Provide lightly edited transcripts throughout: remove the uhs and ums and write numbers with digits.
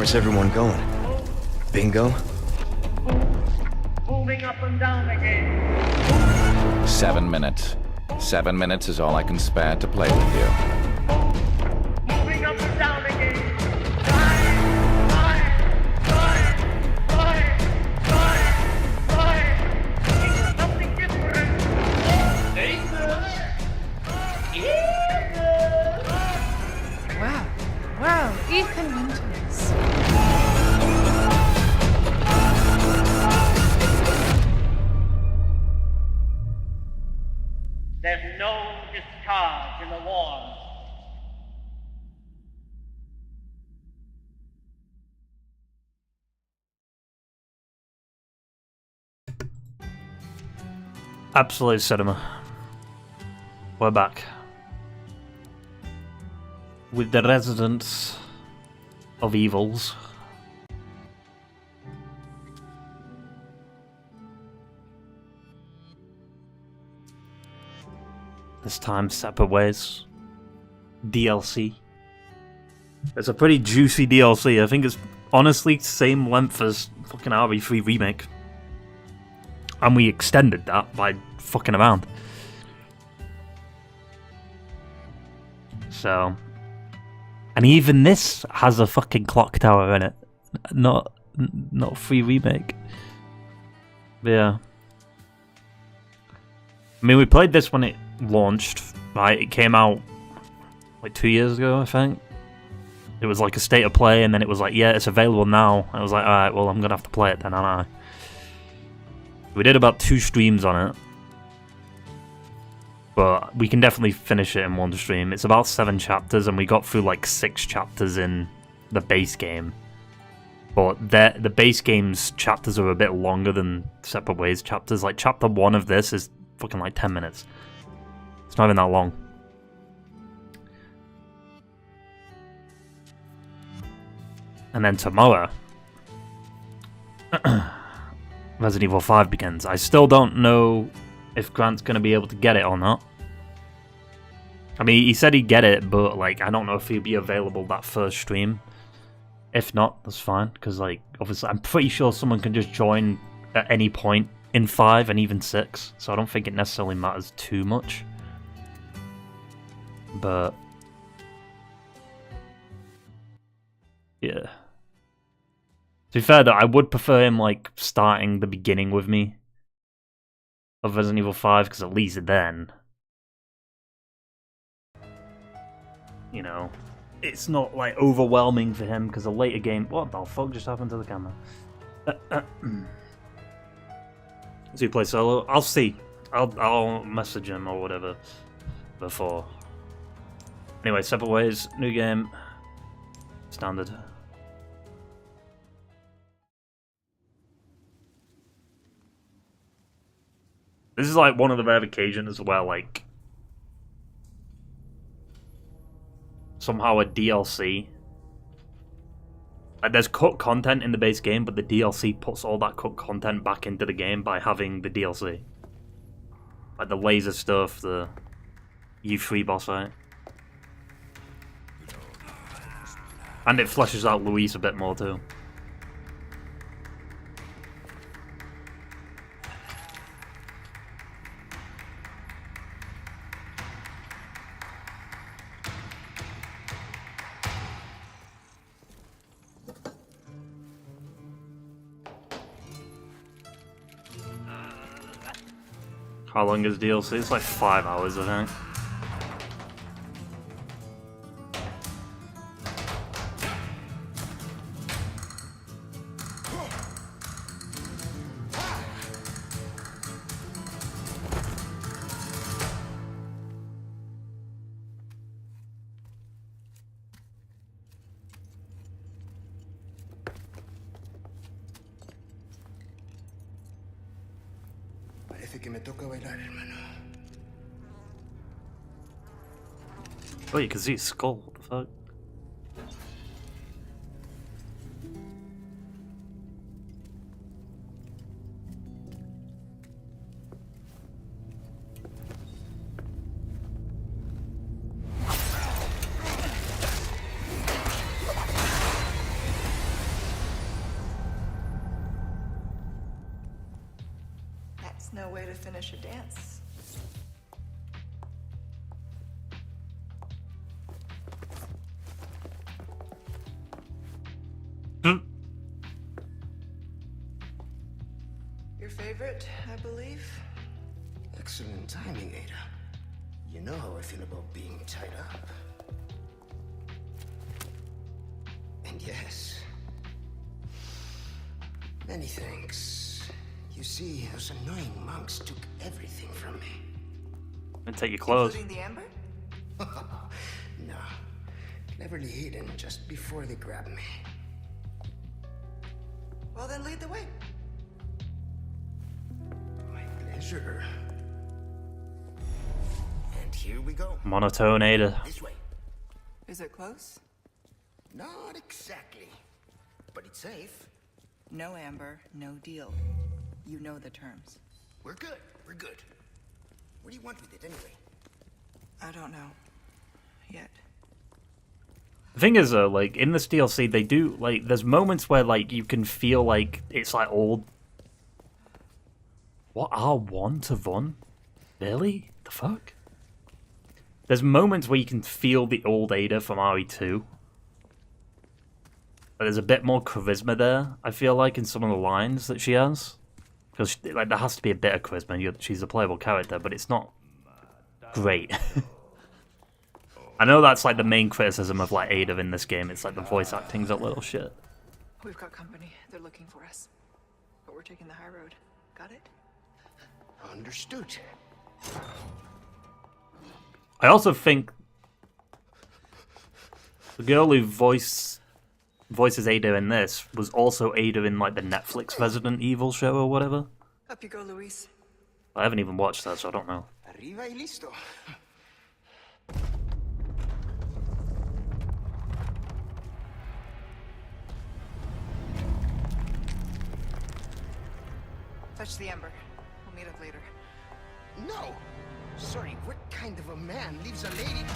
Where's everyone going? Bingo? Moving up and down again. 7 minutes. 7 minutes is all I can spare to play with you. Moving up and down again. Something different. Wow, Ethan Winters. There's no discharge in the walls. Absolute cinema. We're back. With the residents of evils. This time, Separate Ways. DLC. It's a pretty juicy DLC. I think it's honestly same length as fucking RE3 Remake. And we extended that by fucking around. So... And even this has a fucking clock tower in it. Not free remake. But yeah. I mean, we played this when it launched, right? It came out like 2 years ago, I think. It was like a state of play, and then it was like, yeah, it's available now. I was like, alright, well, I'm gonna have to play it then, aren't I? We did about 2 streams on it. But we can definitely finish it in one stream. It's about 7 chapters, and we got through like 6 chapters in the base game. But the base game's chapters are a bit longer than Separate Ways chapters. Like, chapter 1 of this is fucking like 10 minutes. It's not even that long. And then tomorrow, Resident Evil 5 begins. I still don't know if Grant's going to be able to get it or not. I mean, he said he'd get it, but, like, I don't know if he'll be available that first stream. If not, that's fine, because, like, obviously, I'm pretty sure someone can just join at any point in 5 and even 6, so I don't think it necessarily matters too much. But... yeah. To be fair, though, I would prefer him, like, starting the beginning with me of Resident Evil 5, because at least then, you know, it's not like overwhelming for him, because a later game... What the fuck just happened to the camera? Does he play solo? I'll see. I'll message him or whatever before. Anyway, Separate Ways, new game, standard. This is like one of the rare occasions where, like, somehow a DLC, like, there's cut content in the base game, but the DLC puts all that cut content back into the game by having the DLC. Like the laser stuff, the U3 boss fight. And it fleshes out Luis a bit more too. How long is DLC? It's like 5 hours, I think. Parece que me toca bailar, hermano. Oh, you can see his skull. What the fuck? way to finish a dance. Your favorite, I believe? Excellent timing, Ada. You know how I feel about being tied up. And yes, many thanks. You see, those annoying monks took everything from me. And take your clothes. Including the amber? No, cleverly hidden just before they grabbed me. Well, then lead the way. My pleasure. And here we go. Monotone Ada. This way. Is it close? Not exactly, but it's safe. No amber, no deal. You know the terms. We're good. We're good. What do you want with it anyway? I don't know. Yet. The thing is, though, like, in this DLC, they do, like, there's moments where, like, you can feel like it's, like, old. What, R1 to Von? Really? The fuck? There's moments where you can feel the old Ada from RE2. But there's a bit more charisma there, I feel like, in some of the lines that she has. Because, like, there has to be a bit of charisma. She's a playable character, but it's not great. I know that's, like, the main criticism of, like, Ada in this game. It's like the voice acting's a little shit. We've got company. They're looking for us. But we're taking the high road. Got it? Understood. I also think the girl who voices Ada in this was also Ada in, like, the Netflix Resident Evil show or whatever. Up you go, Luis. I haven't even watched that, so I don't know. Arriba y listo. Touch the amber. We'll meet up later. No! Sorry, what kind of a man leaves a lady?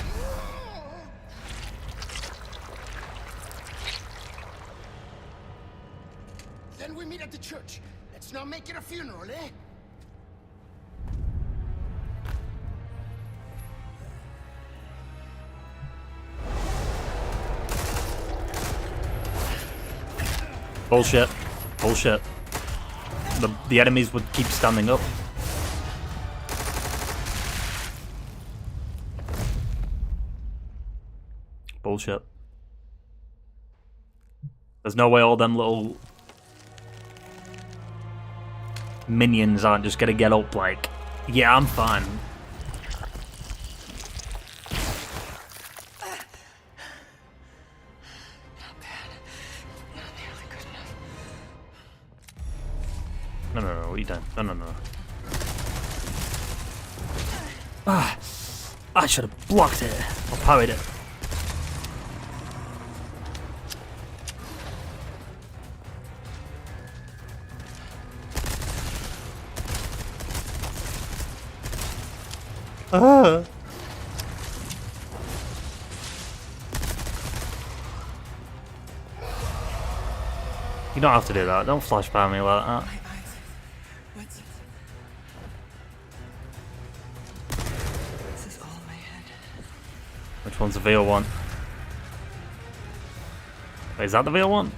Then we meet at the church. Let's not make it a funeral, eh? Bullshit. Bullshit. The enemies would keep standing up. Bullshit. There's no way all them little minions aren't just gonna get up like, yeah, I'm fine. No, what are you doing? No. Ah, I should have blocked it or parried it. Ah. You don't have to do that. Don't flash by me like that. What's... This is all in my head. Which one's the veal one? Wait, is that the veal one?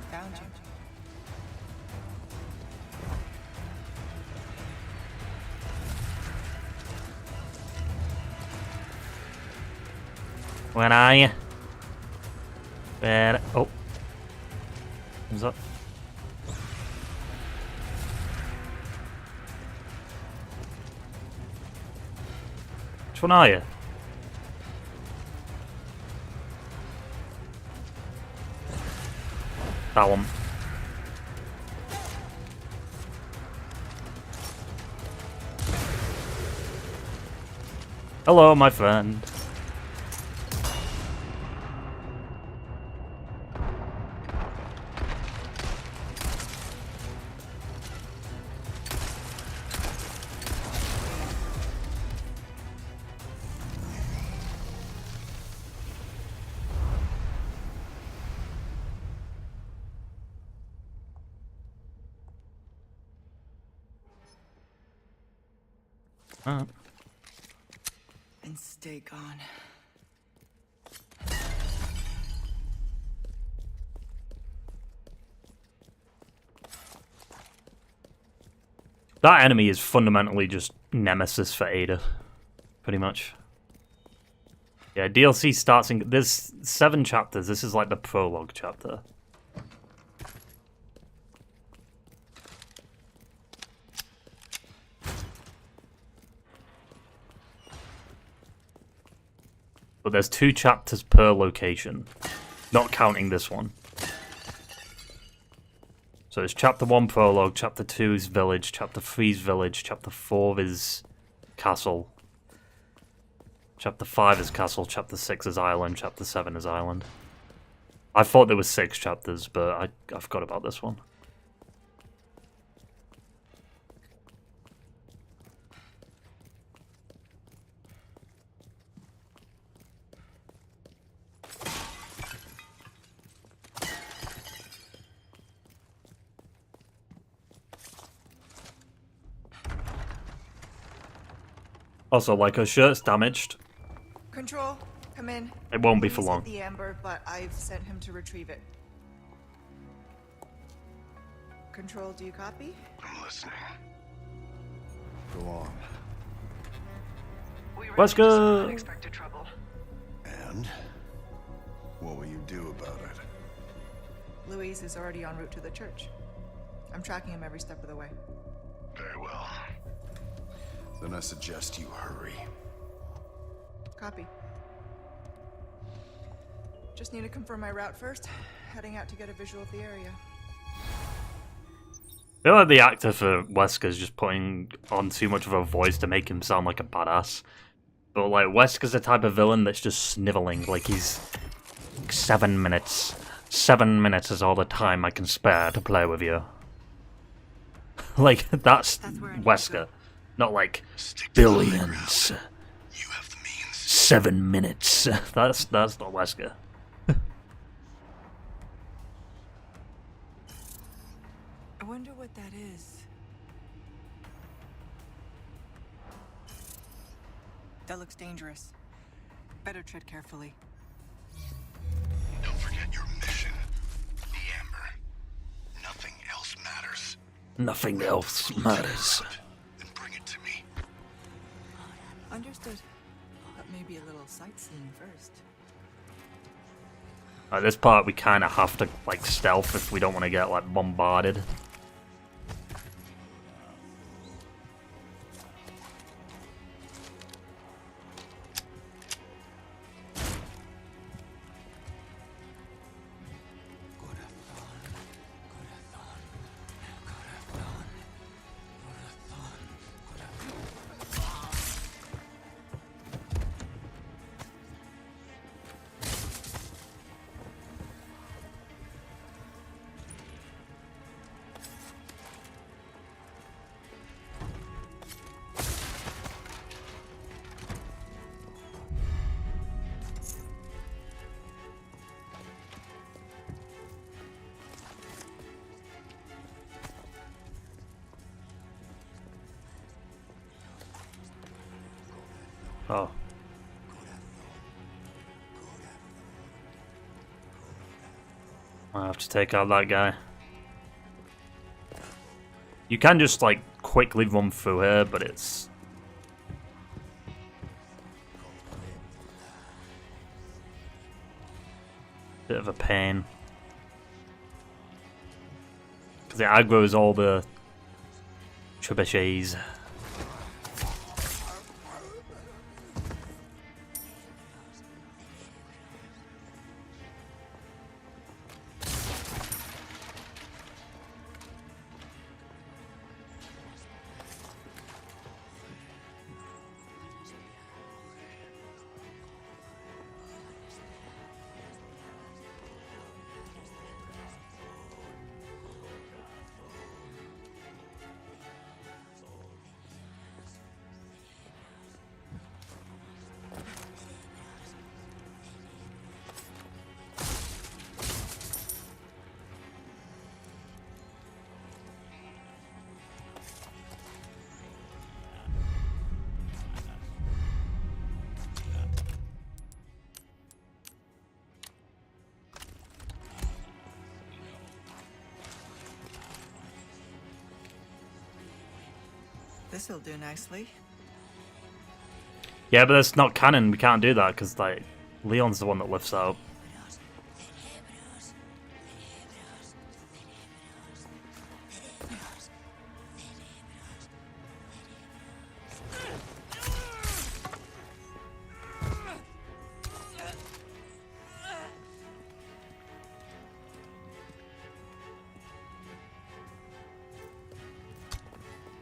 Found you. Where are you? Where? Oh. What's up? Which one are you? That one. Hello, my friend. Alright. And stay gone. That enemy is fundamentally just nemesis for Ada, pretty much. Yeah, DLC starts in... There's 7 chapters. This is like the prologue chapter. But there's 2 chapters per location, not counting this one. So it's chapter 1 prologue, chapter 2 is village, chapter 3 is village, chapter 4 is castle, chapter 5 is castle, chapter 6 is island, chapter 7 is island. I thought there was 6 chapters, but I forgot about this one. Also, like, her shirt's damaged. Control, come in. It won't be for Louise long. hit the amber, but I've sent him to retrieve it. Control, do you copy? I'm listening. Go on. We Let's go. some unexpected trouble. And? What will you do about it? Louise is already en route to the church. I'm tracking him every step of the way. Very well. Then I suggest you hurry. Copy. Just need to confirm my route first. Heading out to get a visual of the area. I feel like the actor for Wesker's just putting on too much of a voice to make him sound like a badass. But like, Wesker's the type of villain that's just sniveling, like he's... 7 minutes. 7 minutes is all the time I can spare to play with you. Like, that's Wesker. Not like, billions. You have the means. 7 minutes. That's not Wesker. I wonder what that is. That looks dangerous. Better tread carefully. Don't forget your mission. The Amber. Nothing else matters. Nothing else matters. Then bring it to me. Understood. But maybe a little sightseeing first. At this part, we kind of have to like stealth if we don't want to get like bombarded. Oh. I have to take out that guy. You can just like quickly run through here, but it's a bit of a pain. Because it aggroes all the trebuchets. This'll do nicely. Yeah, but that's not canon. We can't do that because like Leon's the one that lifts that up.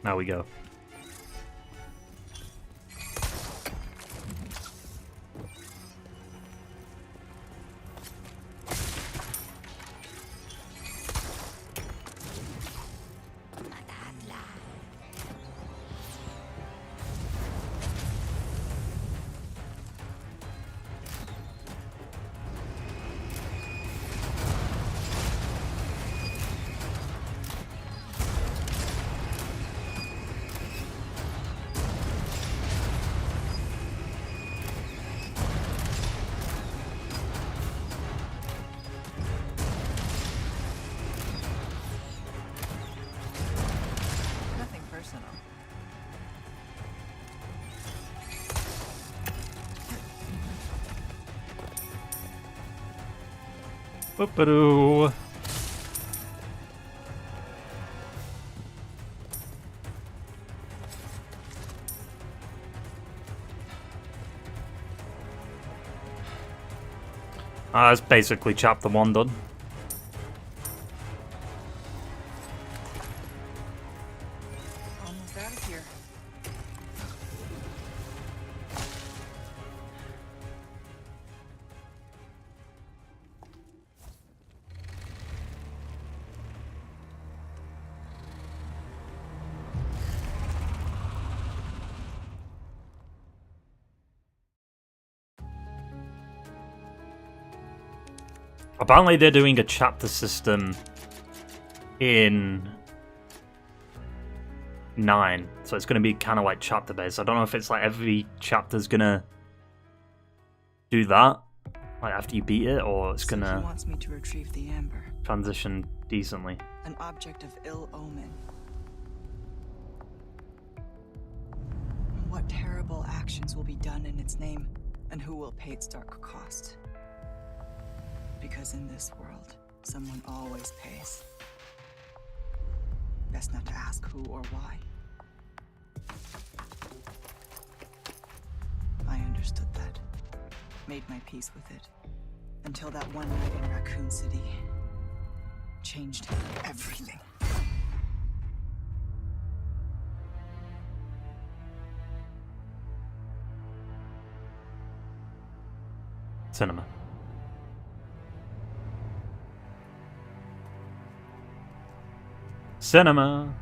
Now we go. Nothing personal. Boop-a-doo. That's basically chapter 1 done. Almost out of here. Apparently they're doing a chapter system in 9, so it's going to be kind of like chapter based. I don't know if it's like every chapter's going to do that, like after you beat it, or it's So going he to wants me to retrieve the amber, transition decently. an object of ill omen. What terrible actions will be done in its name, and who will pay its dark cost? Because in this world, someone always pays. Best not to ask who or why. I understood that. Made my peace with it. Until that one night in Raccoon City changed everything. Cinema. Cinema.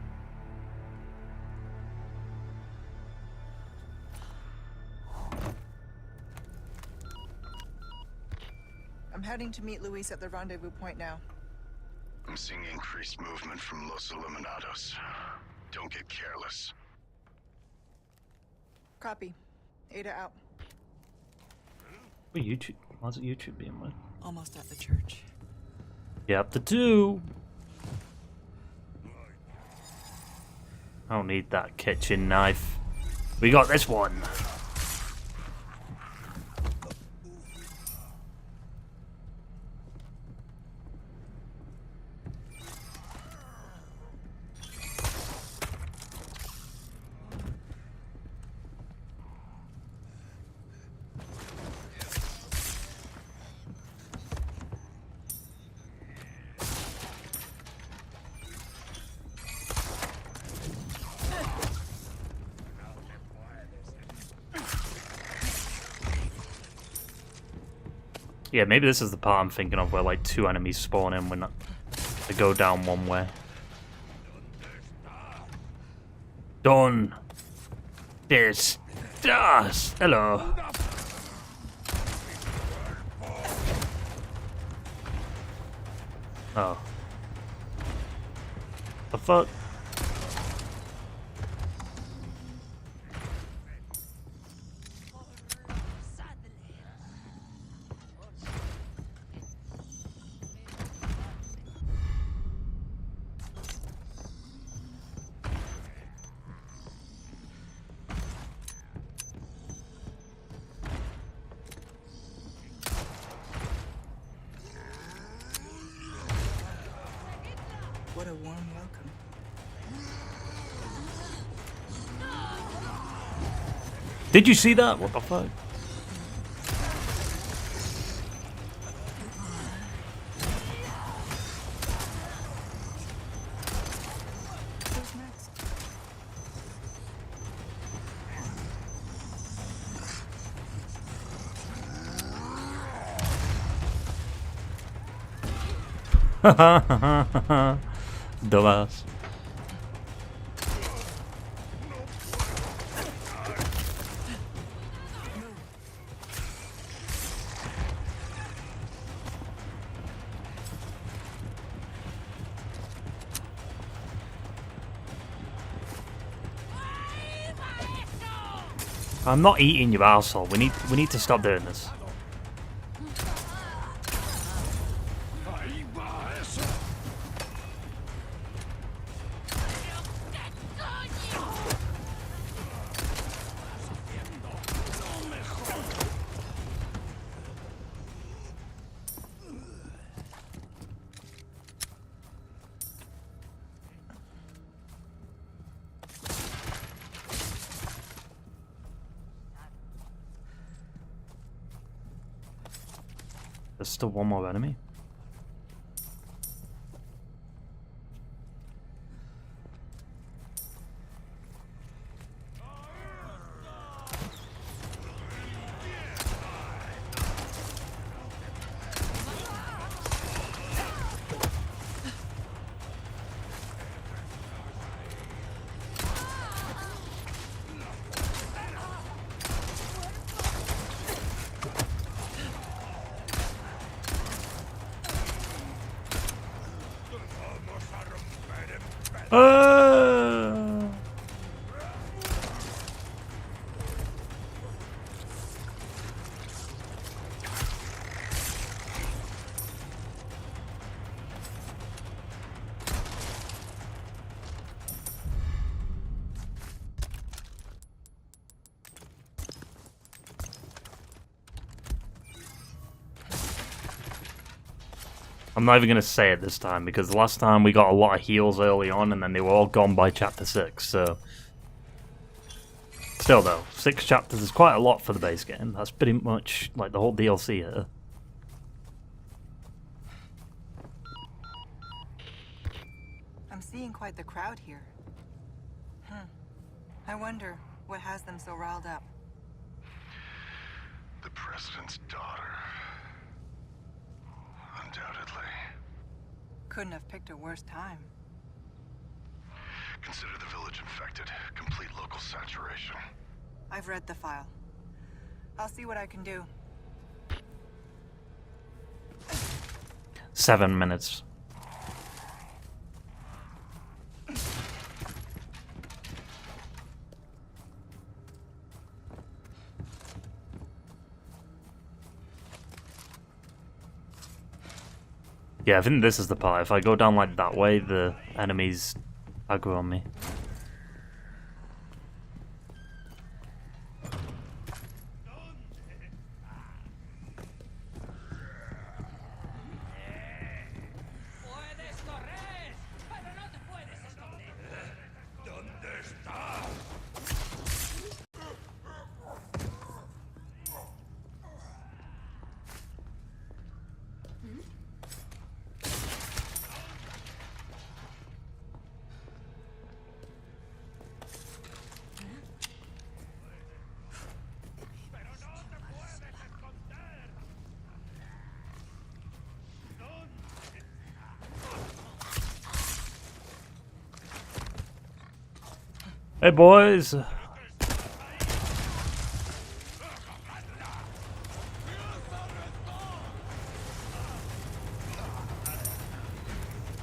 I'm heading to meet Luis at the rendezvous point now. I'm seeing increased movement from Los Eliminados. Don't get careless. Copy. Ada out. What YouTube? Why's it YouTube being with? Almost at the church. Yep, the 2. I don't need that kitchen knife. We got this one. Yeah, maybe this is the part I'm thinking of where like 2 enemies spawn in when they go down one way. Done. This does. Hello. Oh. The fuck? a warm welcome. Did you see that? What the fuck? Who's next? Dumbass. I'm not eating your arsehole. We need to stop doing this. There's still one more enemy. I'm not even going to say it this time, because the last time we got a lot of heals early on, and then they were all gone by chapter 6, so... Still though, 6 chapters is quite a lot for the base game. That's pretty much like the whole DLC here. I'm seeing quite the crowd here. I wonder what has them so riled up. The President's daughter. Undoubtedly. Couldn't have picked a worse time. Consider the village infected. Complete local saturation. I've read the file. I'll see what I can do. 7 minutes. Yeah, I think this is the part. If I go down like that way, the enemies aggro on me. Hey boys! I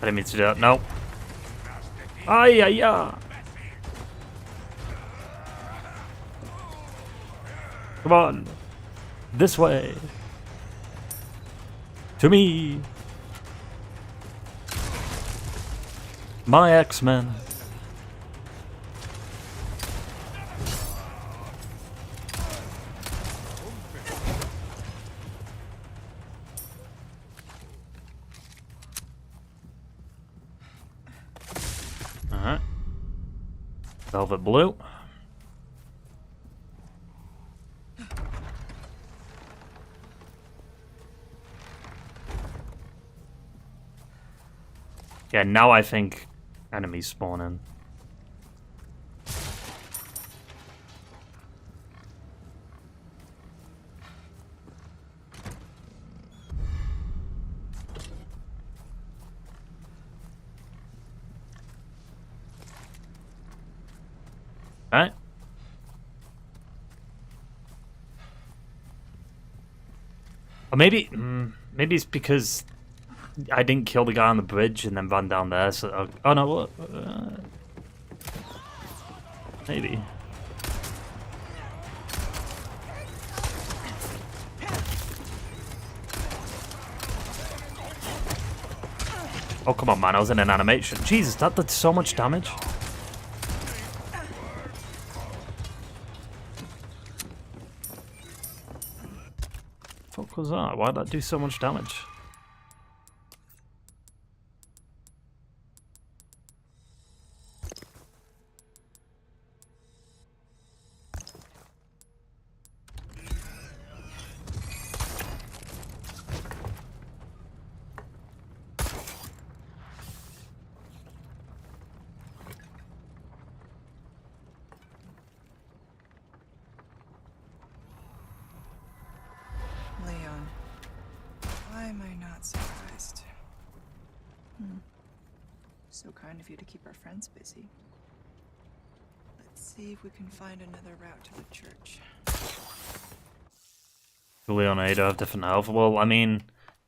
didn't mean to do that, no. Ay, ay, ay. Come on. This way. To me. My X-Men. Velvet Blue. Yeah, now I think enemies spawn in. Alright. Or maybe it's because I didn't kill the guy on the bridge and then ran down there, so... Oh no, what? Maybe. Oh, come on, man, I was in an animation. Jesus, that did so much damage. What was that? Why'd that do so much damage? Leon, why am I not surprised? So kind of you to keep our friends busy. Let's see if we can find another route to the church. Leon and Ada have different health. Well, I mean,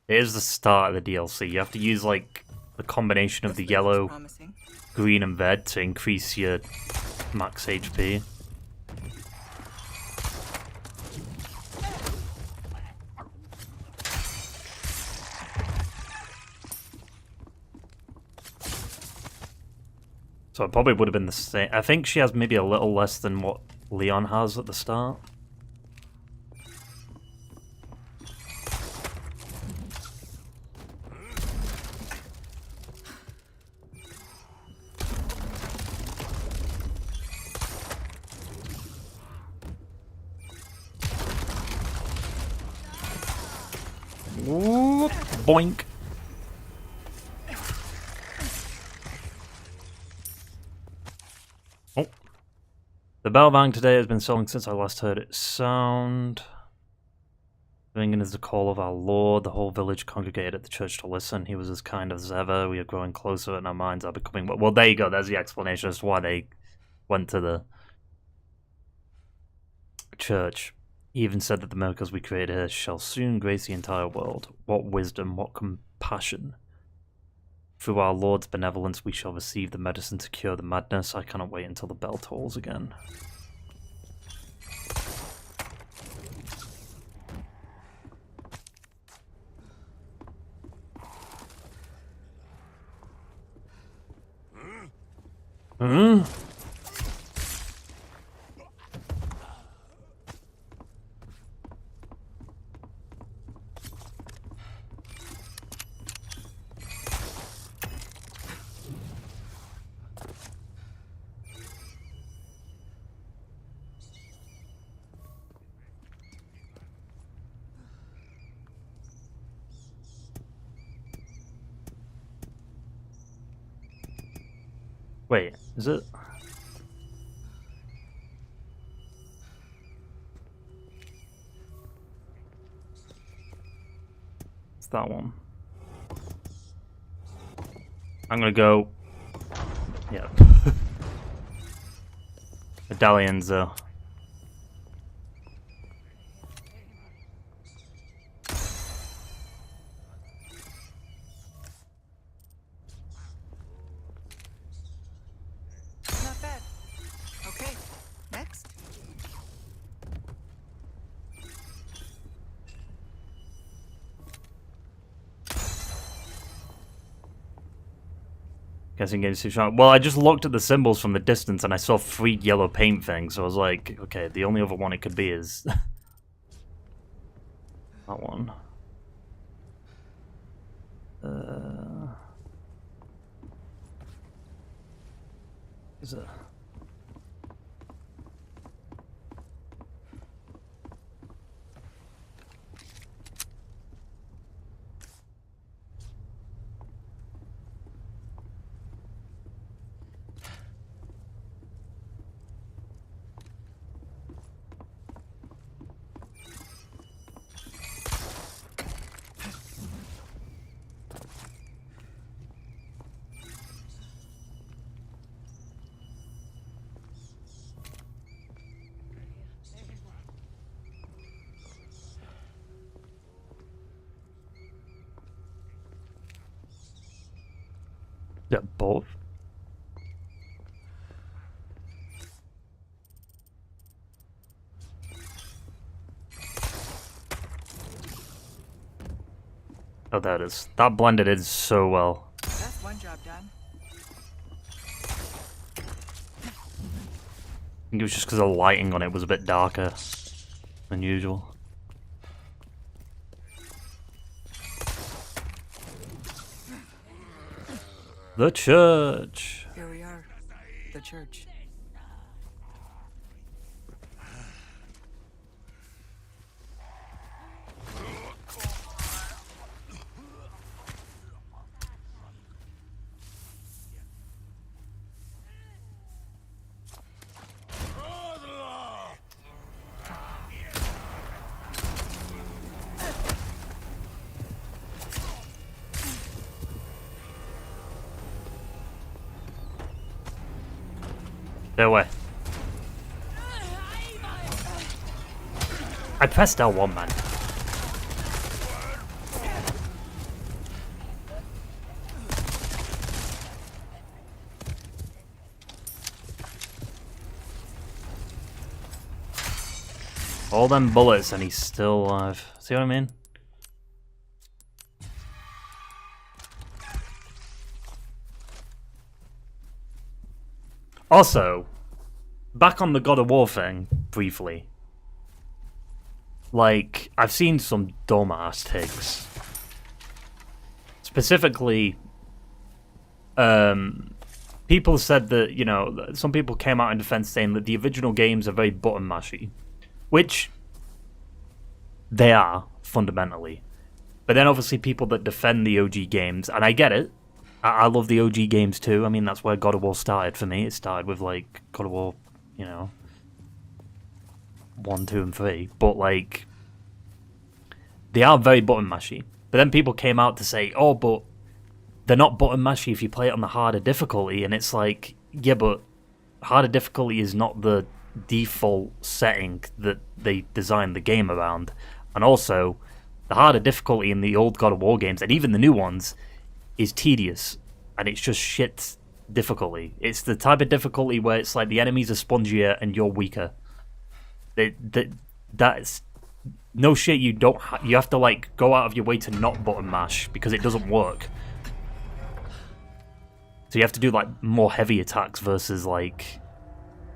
it is the start of the DLC. You have to use, like, the combination of the yellow, Promising. green, and red to increase your max HP. So it probably would have been the same. I think she has maybe a little less than what Leon has at the start. Whoop, boink. Oh. The bell rang today has been sung since I last heard it sound. Ringing is the call of our Lord. The whole village congregated at the church to listen. He was as kind as ever. We are growing closer and our minds are becoming... Well, there you go. There's the explanation as to why they went to the church. He even said that the miracles we create here shall soon grace the entire world. What wisdom, what compassion. Through our Lord's benevolence we shall receive the medicine to cure the madness. I cannot wait until the bell tolls again. Hmm? Wait, is it? It's that one. I'm gonna go. Yeah. Medallions, though. Not bad. Okay, next. Guessing game's too strong. Well, I just looked at the symbols from the distance and I saw 3 yellow paint things, so I was like, okay, the only other one it could be is that one. Is it? Yeah, both. Oh, there it is. That blended in so well. That's one job done. I think it was just because the lighting on it was a bit darker than usual. The church. Here we are. The church. Stay away. I pressed L1, man. All them bullets and he's still alive. See what I mean? Also, back on the God of War thing, briefly. Like, I've seen some dumbass takes. Specifically, people said that, you know, some people came out in defense saying that the original games are very button mashy. Which, they are, fundamentally. But then obviously people that defend the OG games, and I get it. I love the OG games too. I mean, that's where God of War started for me. It started with, like, God of War, you know, 1, 2, and 3. But, like, they are very button mashy. But then people came out to say, oh, but they're not button mashy if you play it on the harder difficulty. And it's like, yeah, but harder difficulty is not the default setting that they designed the game around. And also, the harder difficulty in the old God of War games, and even the new ones, is tedious, and it's just shit difficulty. It's the type of difficulty where it's like the enemies are spongier and you're weaker. That's no shit. You don't. You have to like go out of your way to not button mash because it doesn't work. So you have to do like more heavy attacks versus like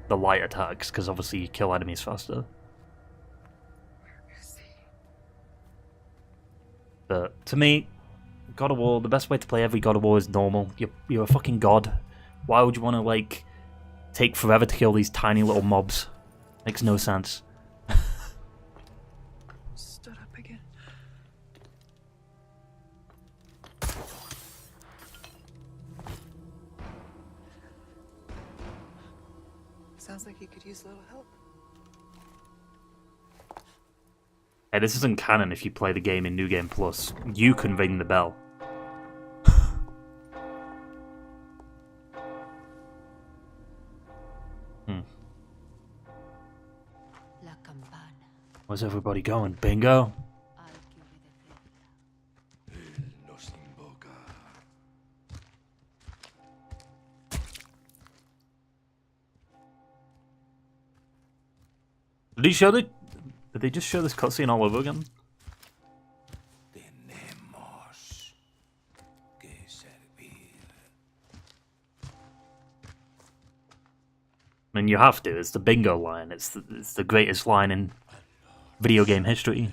the light attacks because obviously you kill enemies faster. But to me, God of War, the best way to play every God of War is normal. You're a fucking god. Why would you want to, like, take forever to kill these tiny little mobs? Makes no sense. Stood up again. Sounds like you could use a little help. Hey, this isn't canon if you play the game in New Game Plus. You can ring the bell. Where's everybody going? Bingo? Did he show the... Did they just show this cutscene all over again? I mean, you have to. It's the bingo line. It's the greatest line in video game history.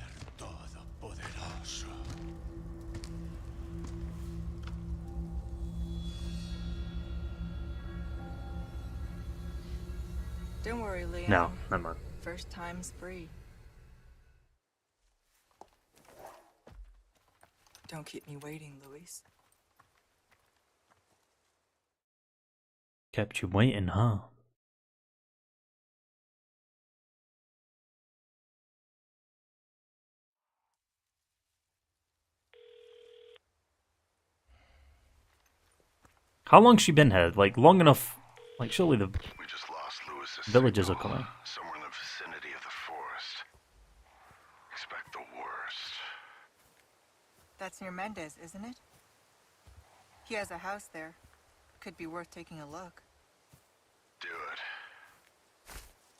Don't worry, Leon. No, never mind. First time's free. Don't keep me waiting, Luis. Kept you waiting, huh? How long's she been here? Like, long enough... Like, surely the We just lost Lewis's villagers are signal. coming. Somewhere in the vicinity of the forest. Expect the worst. That's near Mendez, isn't it? He has a house there. Could be worth taking a look. Do it.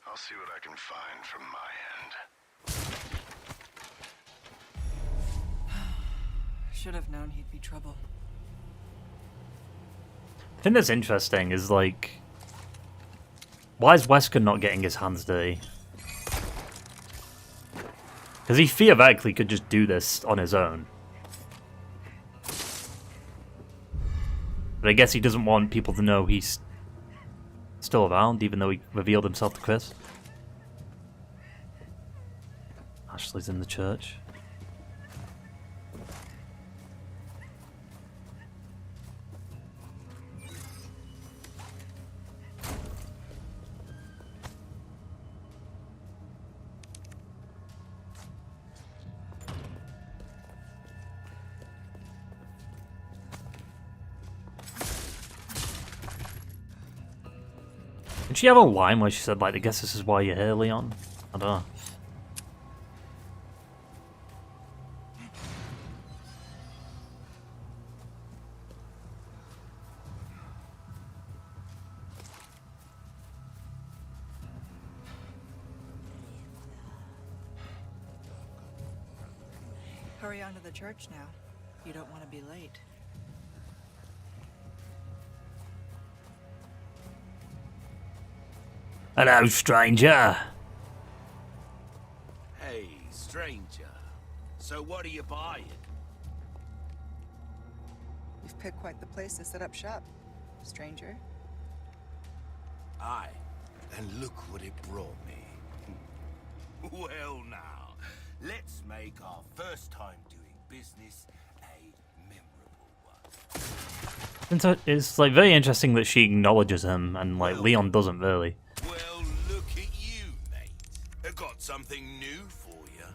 I'll see what I can find from my end. Should have known he'd be trouble. I think that's interesting, is like, why is Wesker not getting his hands dirty? Because he theoretically could just do this on his own. But I guess he doesn't want people to know he's still around, even though he revealed himself to Chris. Ashley's in the church. Did she have a line where she said, like, I guess this is why you're here, Leon? I don't know. Hurry on to the church now. You don't want to be late. Hello, stranger. Hey, stranger. So what are you buying? You've picked quite the place to set up shop, stranger. Aye, and look what it brought me. Well now, let's make our first time doing business a memorable one. It's like very interesting that she acknowledges him, and like Leon doesn't really. Well, look at you, mate. I got something new for you.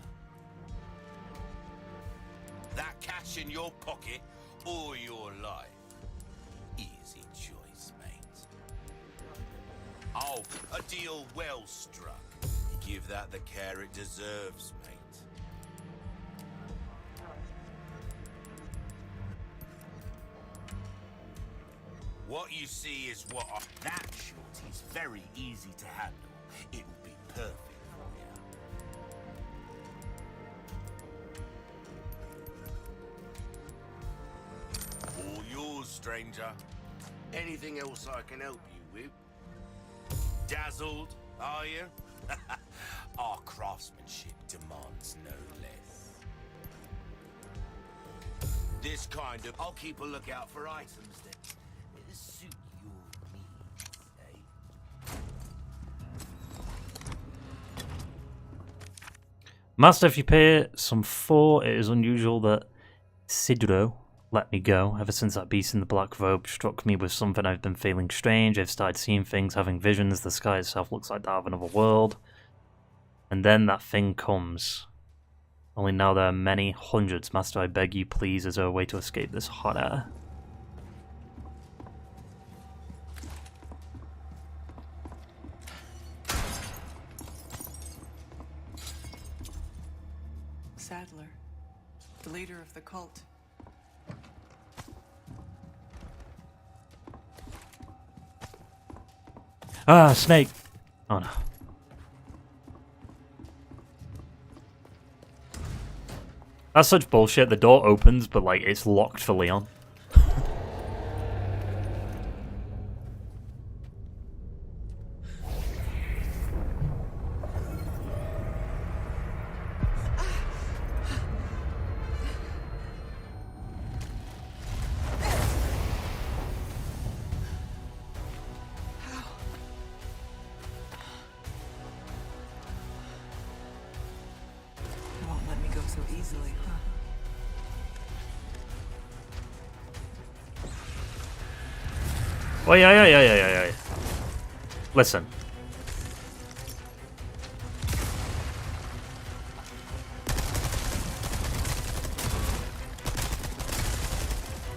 That cash in your pocket or your life? Easy choice, mate. Oh, a deal well struck. Give that the care it deserves, mate. What you see is what I... That shorty's very easy to handle. It will be perfect for you. All yours, stranger. Anything else I can help you with? Dazzled, are you? Our craftsmanship demands no less. This kind of... I'll keep a lookout for items that suit your needs, eh? Master, if you pay some for, it is unusual that Sidro let me go. Ever since that beast in the black robe struck me with something, I've been feeling strange. I've started seeing things, having visions. The sky itself looks like that of another world. And then that thing comes. Only now there are many hundreds. Master, I beg you, please, is there a way to escape this hot air? Sadler, the leader of the cult. Ah, snake! Oh no. That's such bullshit. The door opens, but like it's locked for Leon. You won't let me go so easily, huh? Wait, yeah. Listen.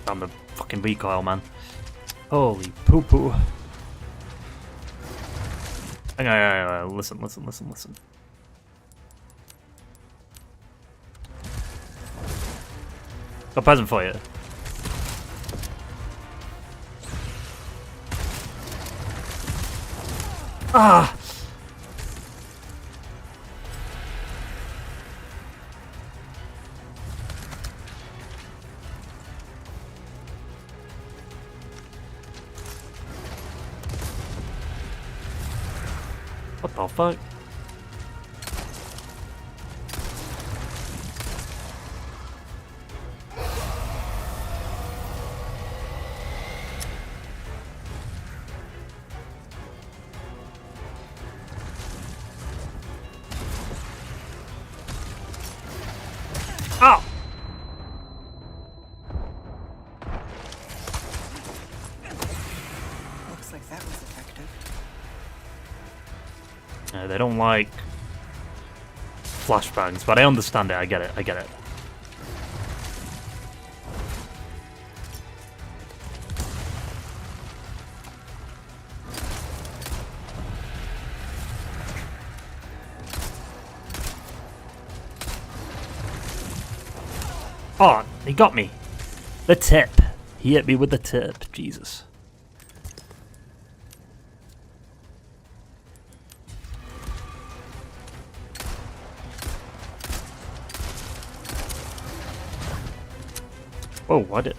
I'm a fucking recoil, man. Holy poo-poo. Hang on, listen. Got a present for you. Ah! What the fuck? Ow! Looks like that was effective. They don't like flashbangs, but I understand it. I get it. I get it. Oh, he got me. The tip. He hit me with the tip. Jesus. Oh, what did...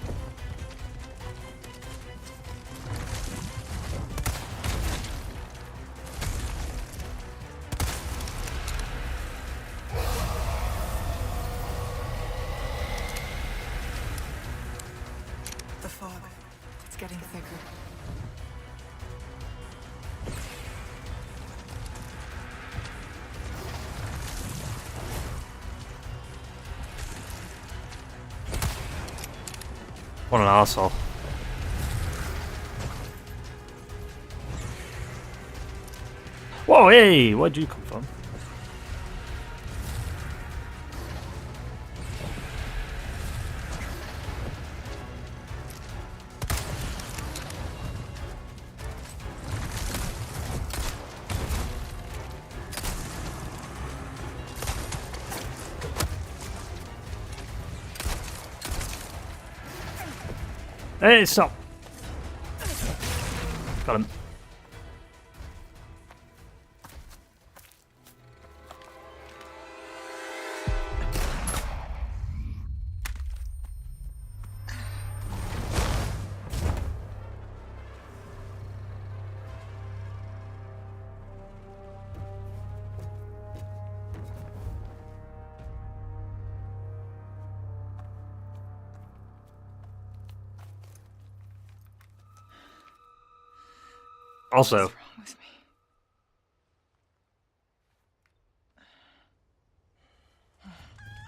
The fog. It's getting thicker. What an arsehole. Whoa, hey! Where'd you come from? Hey, stop! Got him. Also, What's wrong with me?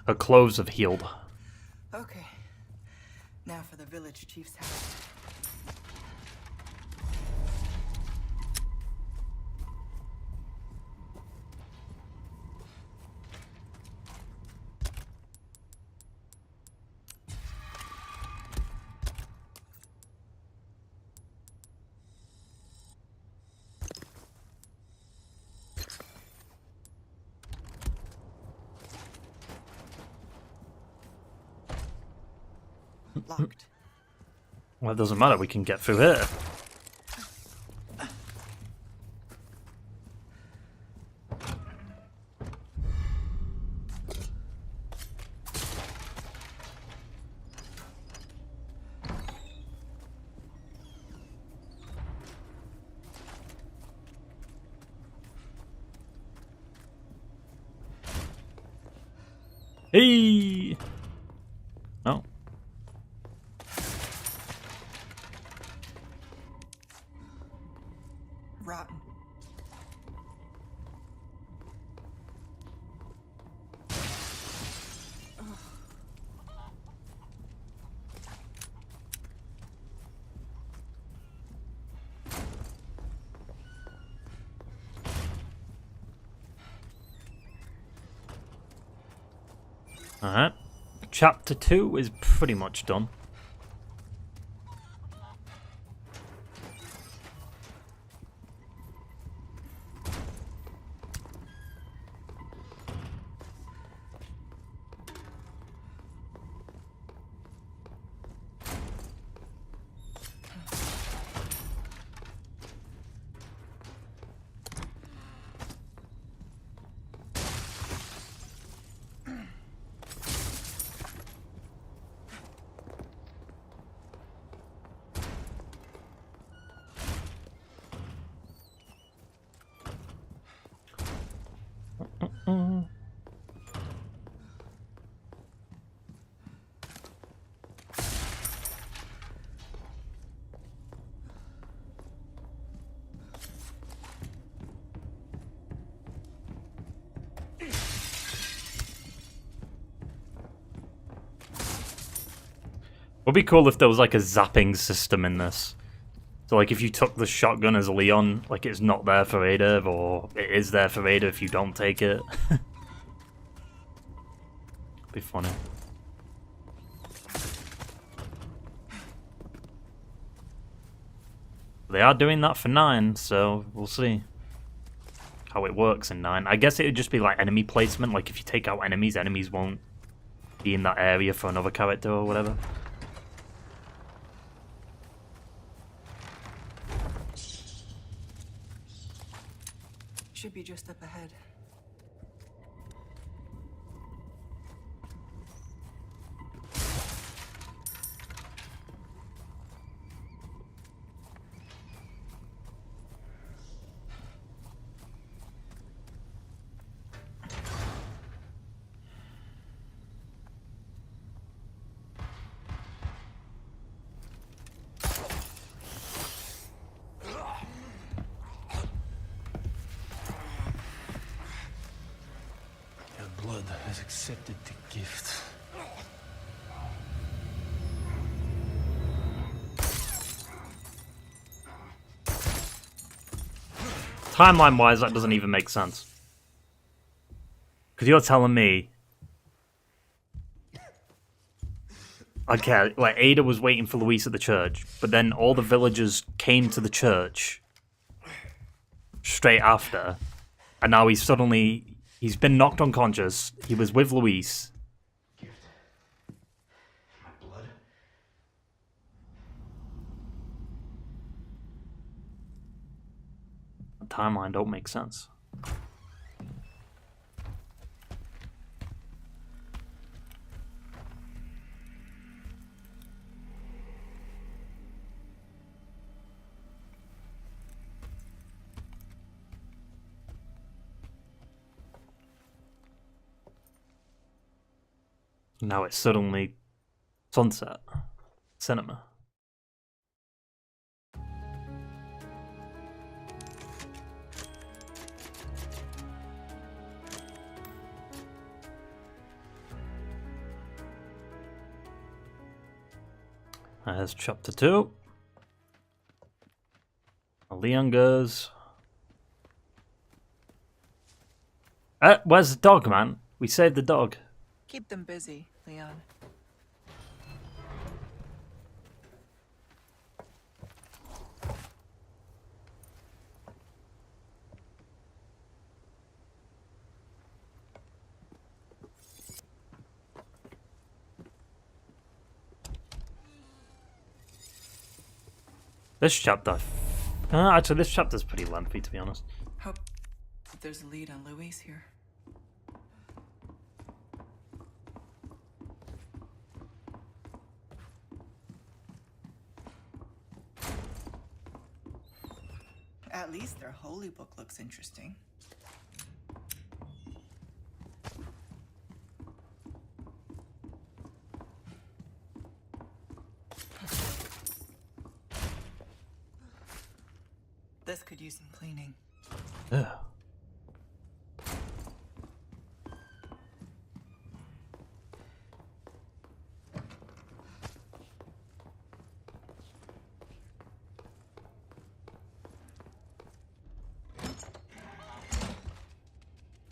her clothes have healed. Okay. Now for the village chief's house. Locked. Well, it doesn't matter, we can get through here. Hey! Oh. Rotten. Alright. Chapter 2 is pretty much done. Would be cool if there was like a zapping system in this. So like if you took the shotgun as Leon, like it's not there for Ada, or it is there for Ada if you don't take it. Be funny. They are doing that for 9, so we'll see how it works in 9. I guess it would just be like enemy placement, like if you take out enemies, enemies won't be in that area for another character or whatever. Should be just up ahead. Blood has accepted the gift. Timeline-wise, that doesn't even make sense. Because you're telling me... Okay, like Ada was waiting for Luis at the church, but then all the villagers came to the church straight after, and now he's suddenly... He's been knocked unconscious. He was with Luis. My blood. The timeline don't make sense. Now it's suddenly sunset. Cinema. There's chapter 2. Leon goes. Where's the dog, man? We saved the dog. Keep them busy, Leon. This chapter... actually, this chapter's pretty lengthy, to be honest. Hope that there's a lead on Luis here. At least their holy book looks interesting. This could use some cleaning. Ugh.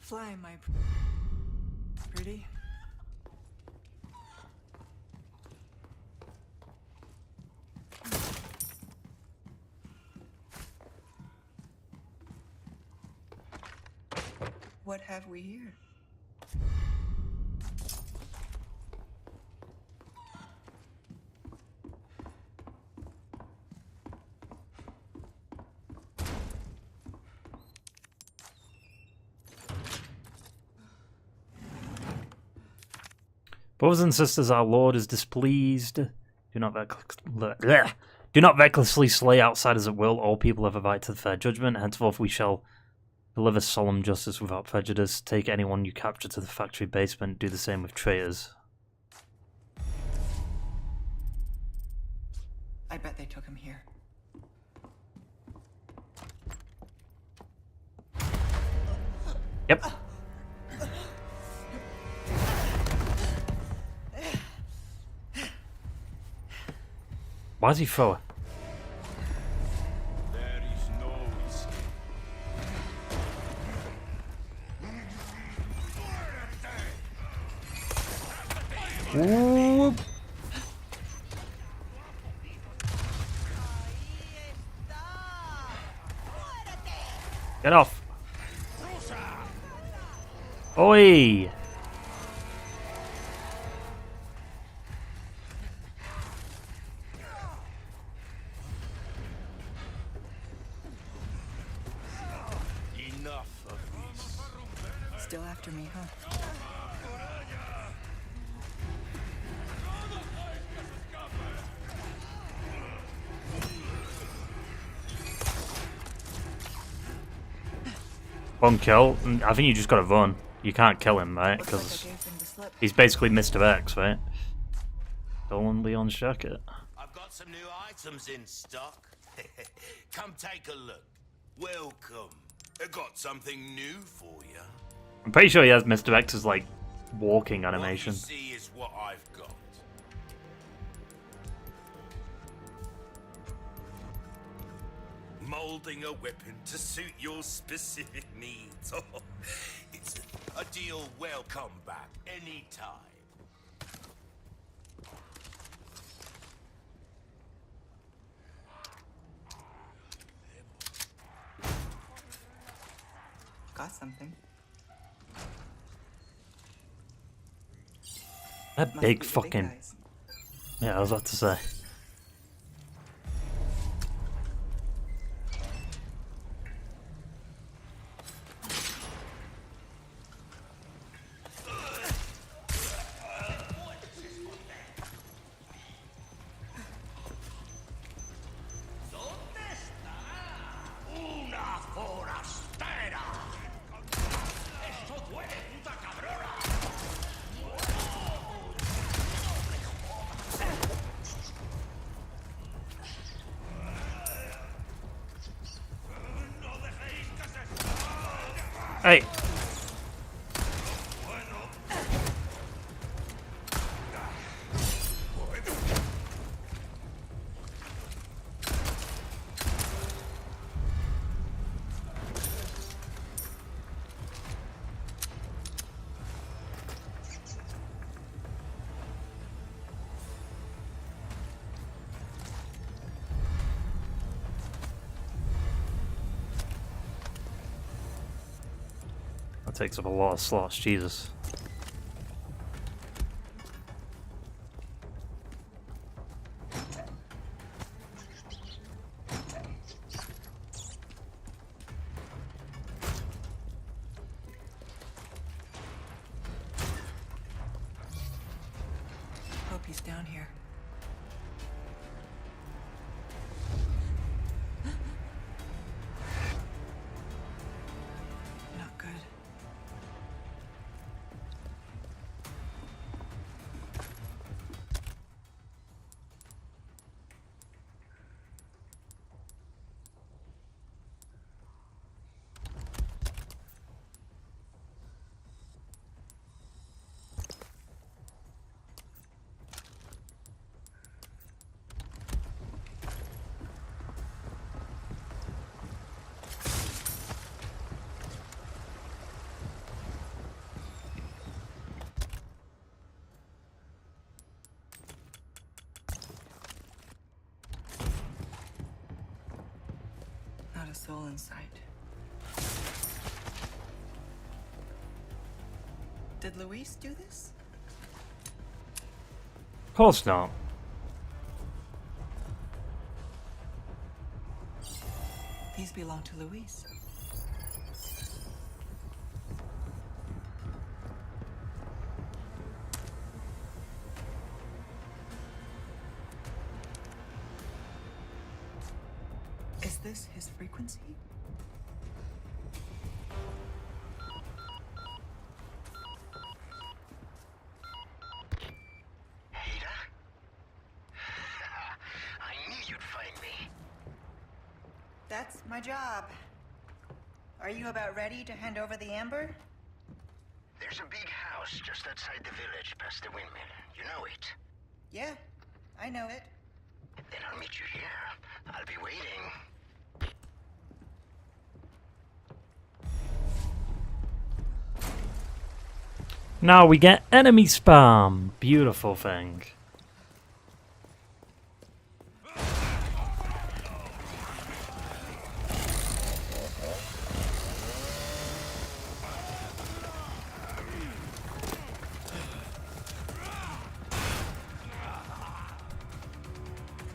Fly, my pretty. What have we here? Brothers and sisters, our Lord is displeased. Do not recklessly slay outsiders at will. All people have a right to the fair judgment. Henceforth we shall deliver solemn justice without prejudice. Take anyone you capture to the factory basement. Do the same with traitors. I bet they took him here. Yep. Why is he throw? There is no escape. Whoop. Get off. Oi. Enough of this. Still after me, huh? One kill. I think you just gotta run. You can't kill him, right? Looks like I Because gave them the slip. he's basically Mr. X, right? Stolen Leon's jacket. I've got some new items in stock. Come take a look. Welcome. I got something new for you. I'm pretty sure he has Mr. X's like walking animation. What you see is what I've got. Molding a weapon to suit your specific needs. It's a deal well come back anytime. Got something. That Must big be the fucking. guys. Yeah, I was about to say. Hey. That takes up a lot of slots, Jesus. Hope he's down here. Not good. Not a soul in sight. Did Luis do this? Of course not. These belong to Luis. Is this his frequency? Ada? I knew you'd find me. That's my job. Are you about ready to hand over the amber? There's a big house just outside the village past the windmill. You know it. Yeah, I know it. Then I'll meet you here. I'll be waiting. Now we get enemy spam. Beautiful thing.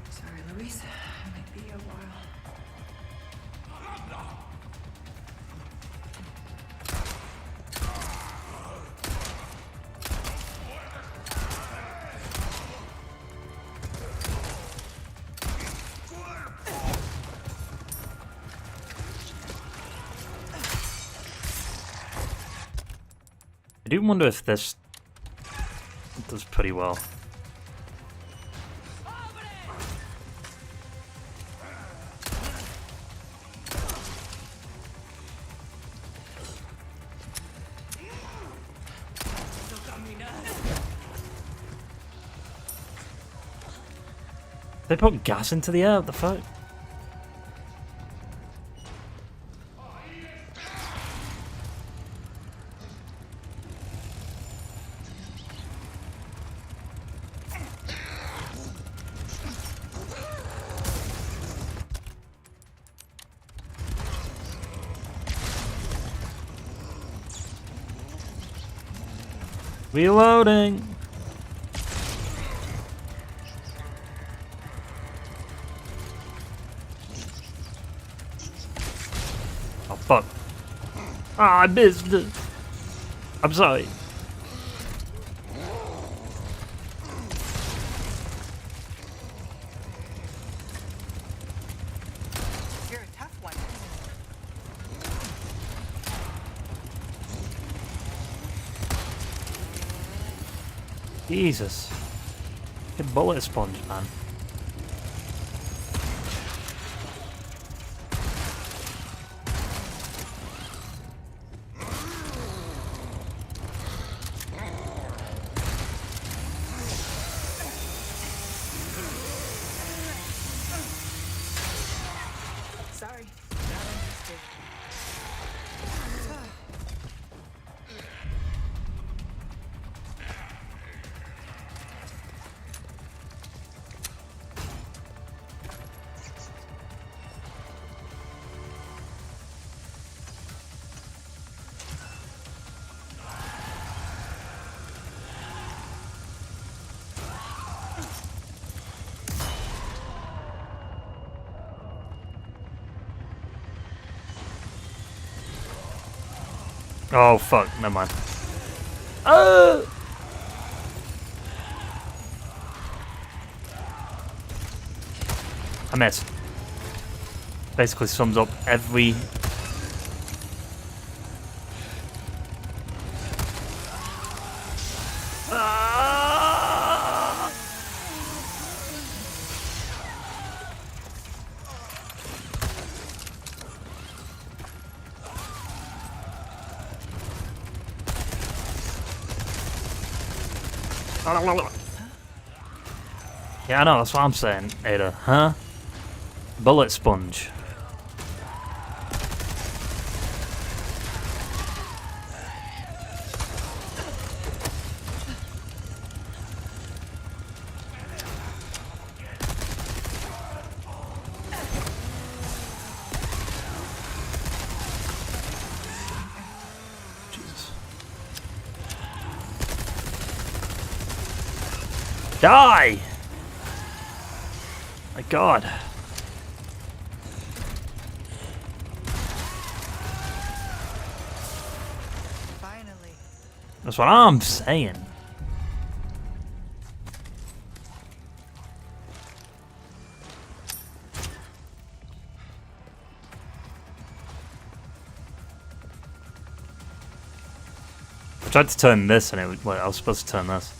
Sorry, Luis. I might be a while. I do wonder if this does pretty well. They put gas into the air, what the fuck? Reloading! Oh fuck. Ah, I missed it. I'm sorry. You're a tough one. Jesus. Good bullet sponge, man. Sorry. Not interested. Oh fuck, never mind. I missed. Basically sums up every... Yeah, I know, that's what I'm saying, Ada, huh? Bullet sponge. Jesus. Die! My God. Finally. That's what I'm saying. I tried to turn this and it would, well, I was supposed to turn this.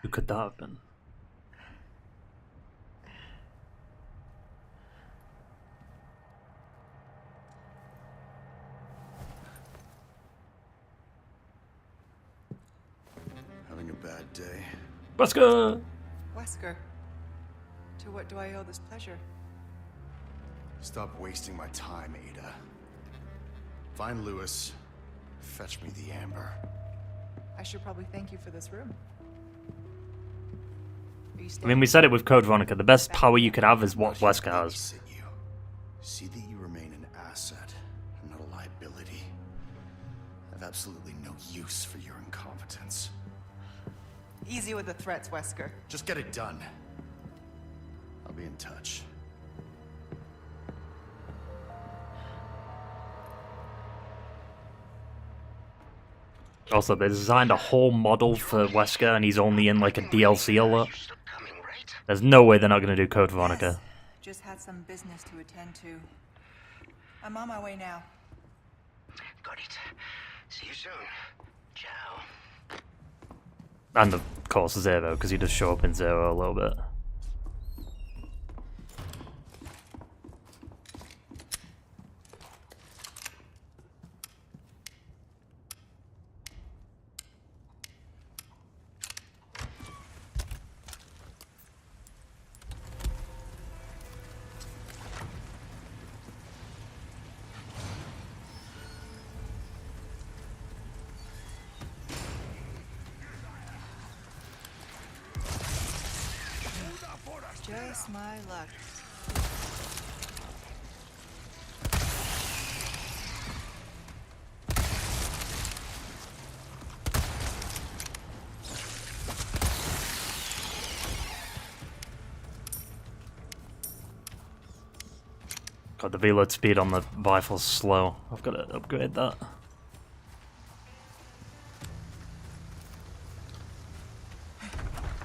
Who could that have been? Having a bad day. Wesker! Wesker, to what do I owe this pleasure? Stop wasting my time, Ada. Find Lewis. Fetch me the amber. I should probably thank you for this room. Are you I mean, we said it with Code Veronica. The best power you could have is what Wesker has. Babysit you. See that you remain an asset, and not a liability. I have absolutely no use for your incompetence. Easy with the threats, Wesker. Just get it done. I'll be in touch. Also, they designed a whole model for Wesker, and he's only in like a DLC alert. There's no way they're not going to do Code Veronica. Yes, just had some business to attend to. I'm on my way now. Got it. See you soon. Ciao. And of course Zero, because he does show up in Zero a little bit. Just my luck. God, the reload speed on the rifle's slow. I've got to upgrade that.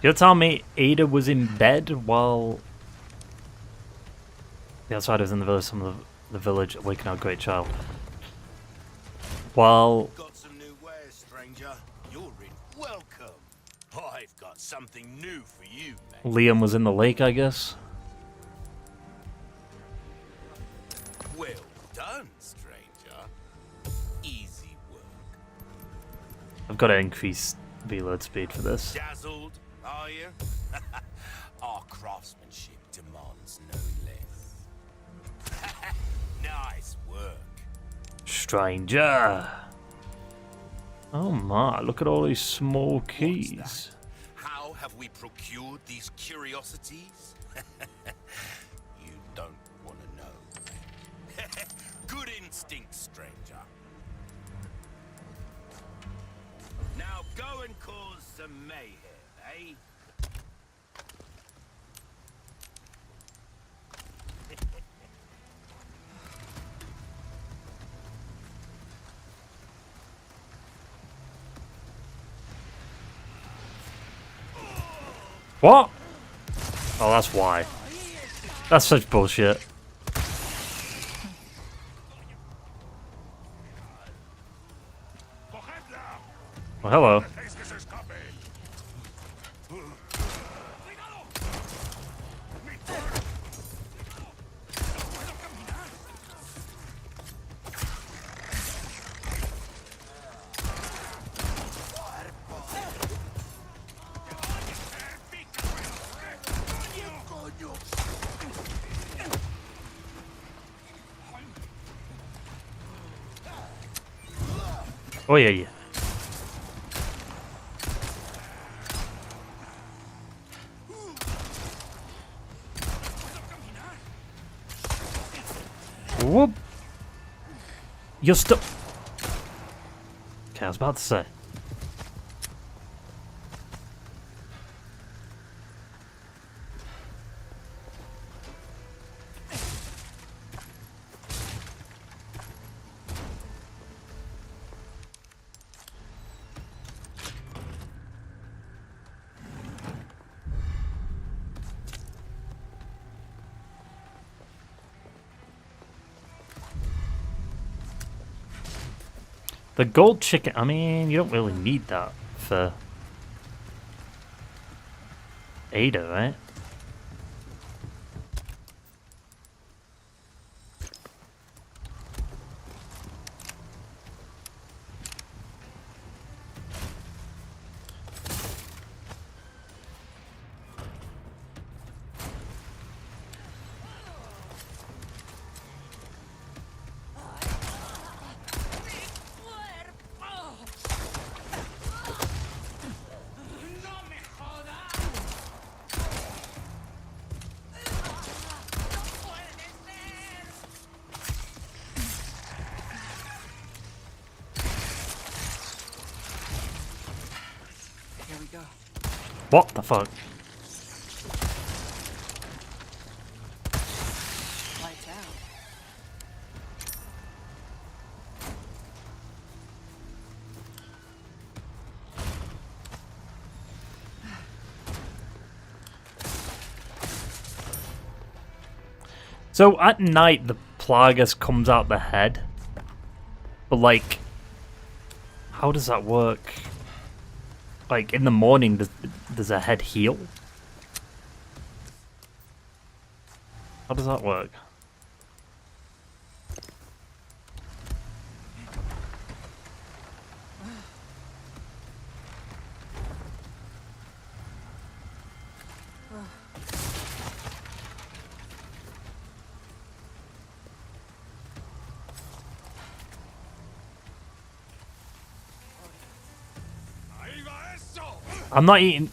You're telling me Ada was in bed while the outsiders in the village, some of the village awaken our great child. While Got some new wares, stranger. You're in. Welcome. I've got something new for you, mate. Liam was in the lake, I guess. Well done, stranger. Easy work. I've got to increase reload speed for this. Dazzled, are you? Our craftsmanship demands no less. Nice work. Stranger. Oh my, look at all these small keys. How have we procured these curiosities? You don't want to know. Good instinct, stranger. Now go and cause some mayhem, eh? What? Oh, that's why. That's such bullshit. Well, hello. Oh, yeah, yeah. Whoop. You're still... Okay, I was about to say. The gold chicken, I mean, you don't really need that for Ada, right? Here we go. What the fuck? Lights out. So at night the Plagas comes out the head, but like, how does that work? Like in the morning, does a head heal? How does that work? I'm not eating.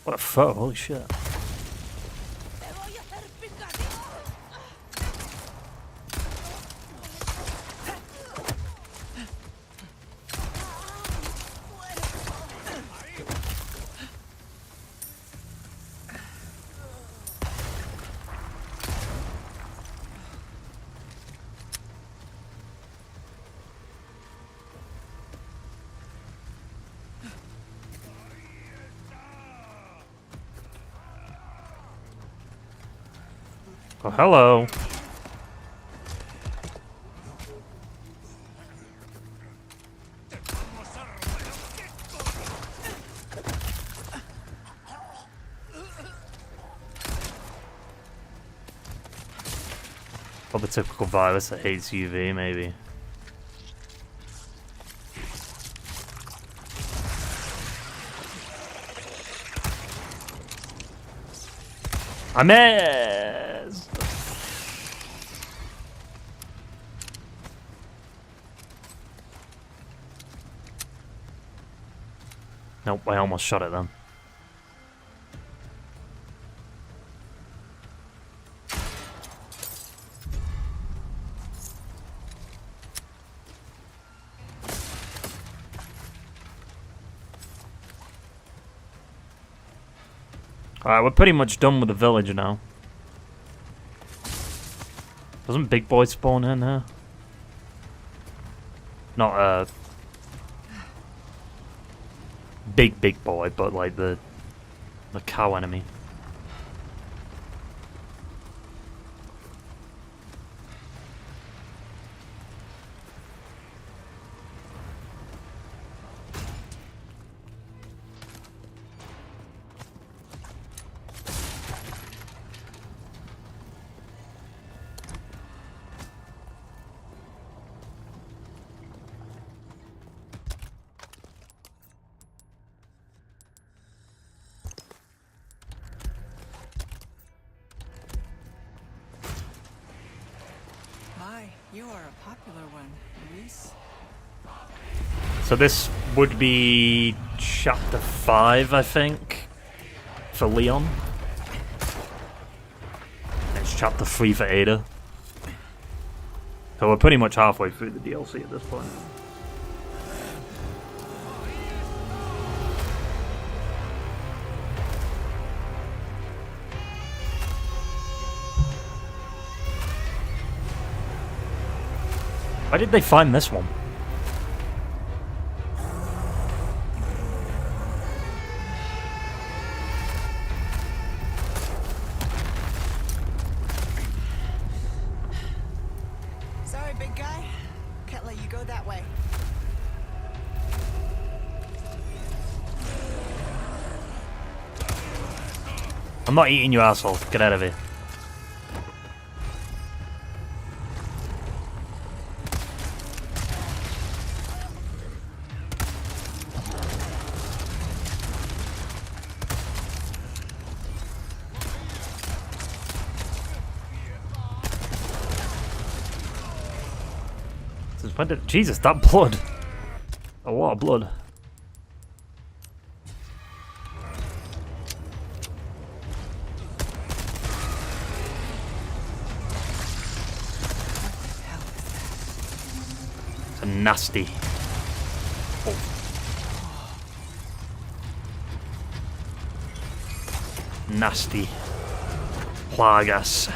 What a photo, holy shit. Oh, hello. Or the typical virus that hates UV, maybe. I missed! Nope, I almost shot it then. Alright, we're pretty much done with the village now. Doesn't Big Boy spawn in here? Not big boy, but like the cow enemy. You are a popular one, Luis. So this would be chapter 5, I think, for Leon. It's chapter 3 for Ada. So we're pretty much halfway through the DLC at this point. Why did they find this one? Sorry, big guy. Can't let you go that way. I'm not eating you, asshole. Get out of here. Jesus, that blood. A lot of blood. It's a nasty. Oh. Nasty. Plagas.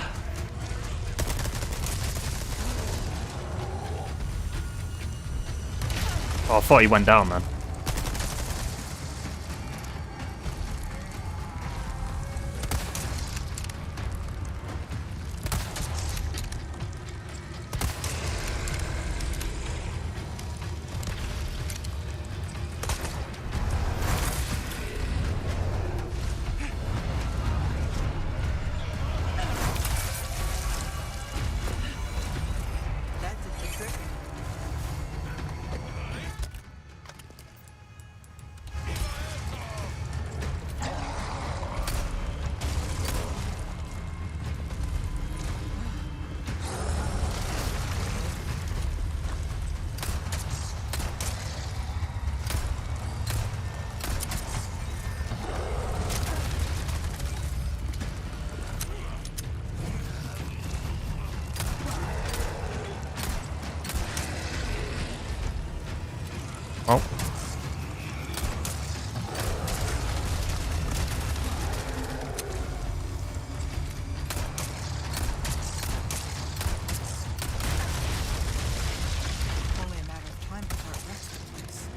Oh, I thought he went down then. Oh. Only a matter of time before it wrecks the place.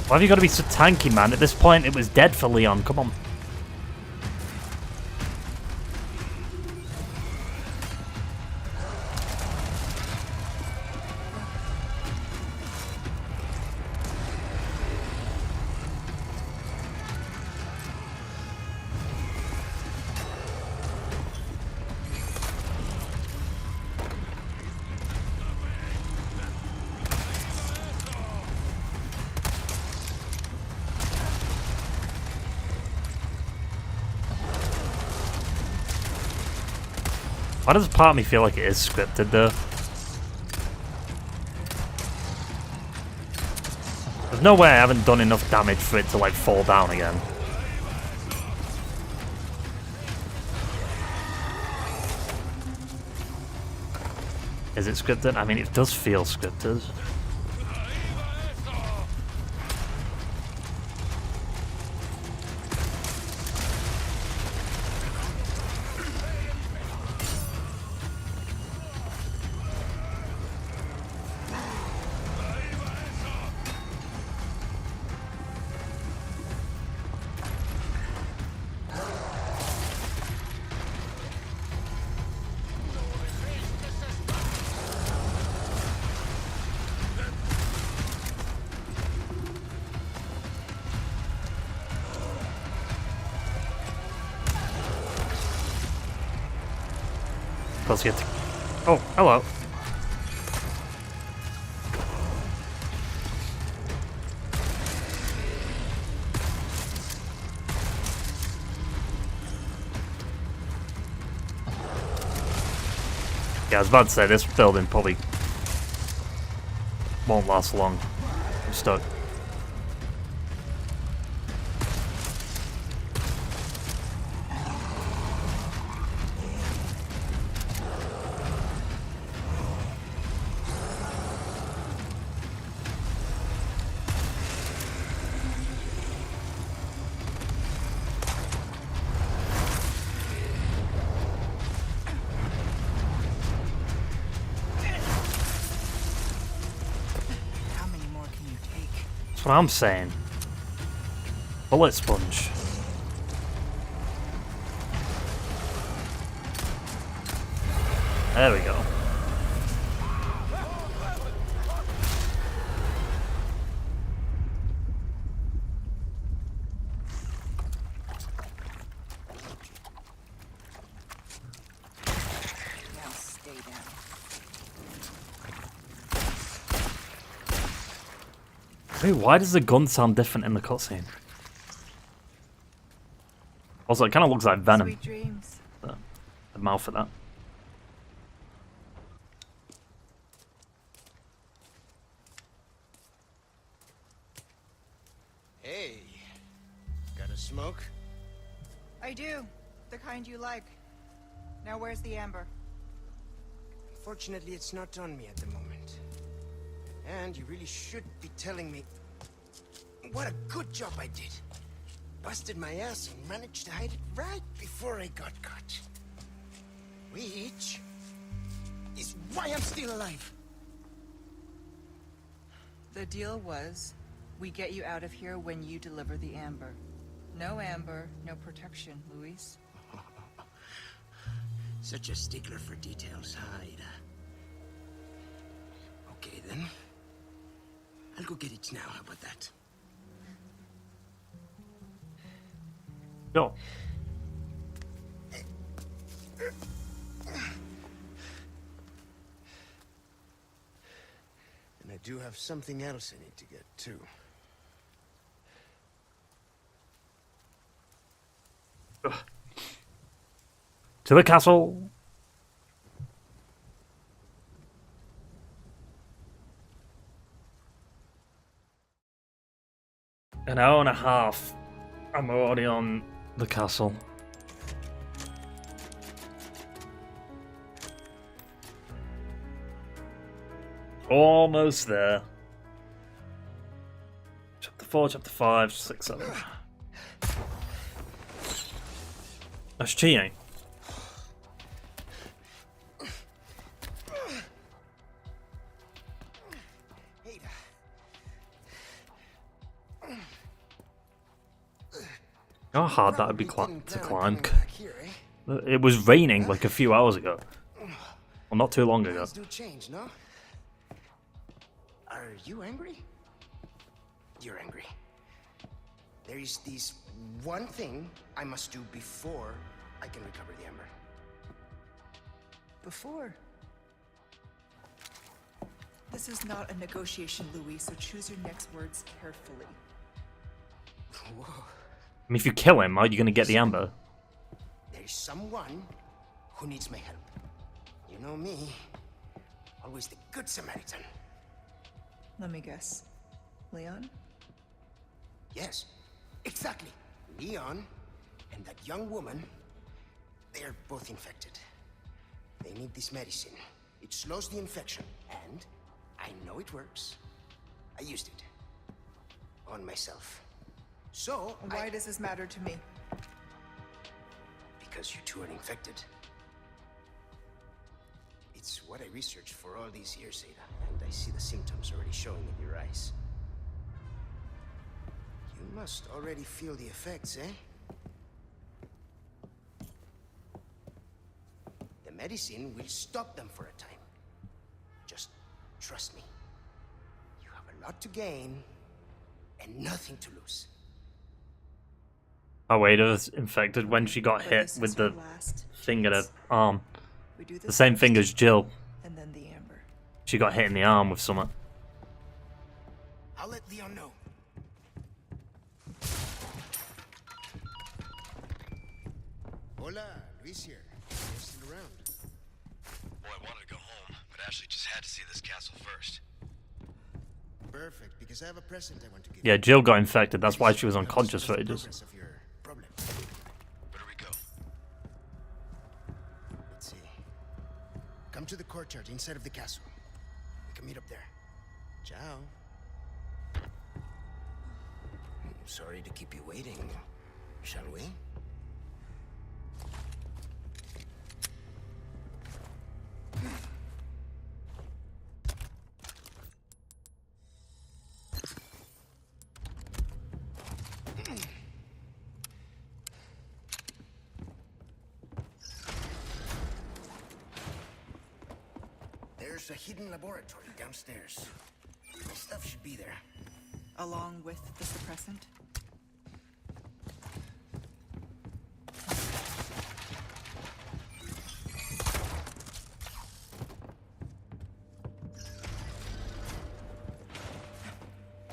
Why have you got to be so tanky, man? At this point, it was dead for Leon. Come on. Why does part of me feel like it is scripted, though? There's no way I haven't done enough damage for it to, like, fall down again. Is it scripted? I mean, it does feel scripted. Plus you have to... Oh, hello. Yeah, I was about to say, this building probably won't last long. I'm stuck. That's what I'm saying. Bullet sponge. There we go. Now stay down. Wait, why does the gun sound different in the cutscene? Also, it kind of looks like Venom. Sweet dreams. The mouth of that. Hey, got a smoke? I do. The kind you like. Now where's the amber? Fortunately, it's not on me at the moment. And you really should be telling me what a good job I did. Busted my ass and managed to hide it right before I got caught. Which is why I'm still alive. The deal was, we get you out of here when you deliver the amber. No amber, no protection, Luis. Such a stickler for details, huh, Ada? Okay, then. I'll go get it now. How about that? Go. And I do have something else I need to get, too. To the castle. An hour and a half. I'm already on the castle. Almost there. Chapter 4, Chapter 5, 6, 7. That's cheating. How hard that would be to climb. It was raining like a few hours ago. Well, not too long ago. Do change, no? Are you angry? You're angry. There is this one thing I must do before I can recover the amber. Before. This is not a negotiation, Luis, so choose your next words carefully. Whoa. I mean, if you kill him, are you going to get the amber? There's someone who needs my help. You know me, always the good Samaritan. Let me guess. Leon? Yes, exactly. Leon and that young woman, they're both infected. They need this medicine. It slows the infection, and I know it works. I used it on myself. So, why does this matter to me? Because you two are infected. It's what I researched for all these years, Ada, and I see the symptoms already showing in your eyes. You must already feel the effects, eh? The medicine will stop them for a time. Just trust me. You have a lot to gain and nothing to lose. Oh wait, it was infected when she got hit with the thing at her arm. The same thing as Jill. And then the amber. She got hit in the arm with something. I'll let Leon know. Hola, Luis here. You're still around. Boy, I wanted to go home, but Ashley just had to see this castle first. Perfect, because I have a present I want to give. Yeah, Jill got infected. That's why she was unconscious for ages. Where do we go? Let's see. Come to the courtyard inside of the castle. We can meet up there. Ciao. Sorry to keep you waiting. Shall we? There's a hidden laboratory downstairs. My stuff should be there. Along with the suppressant?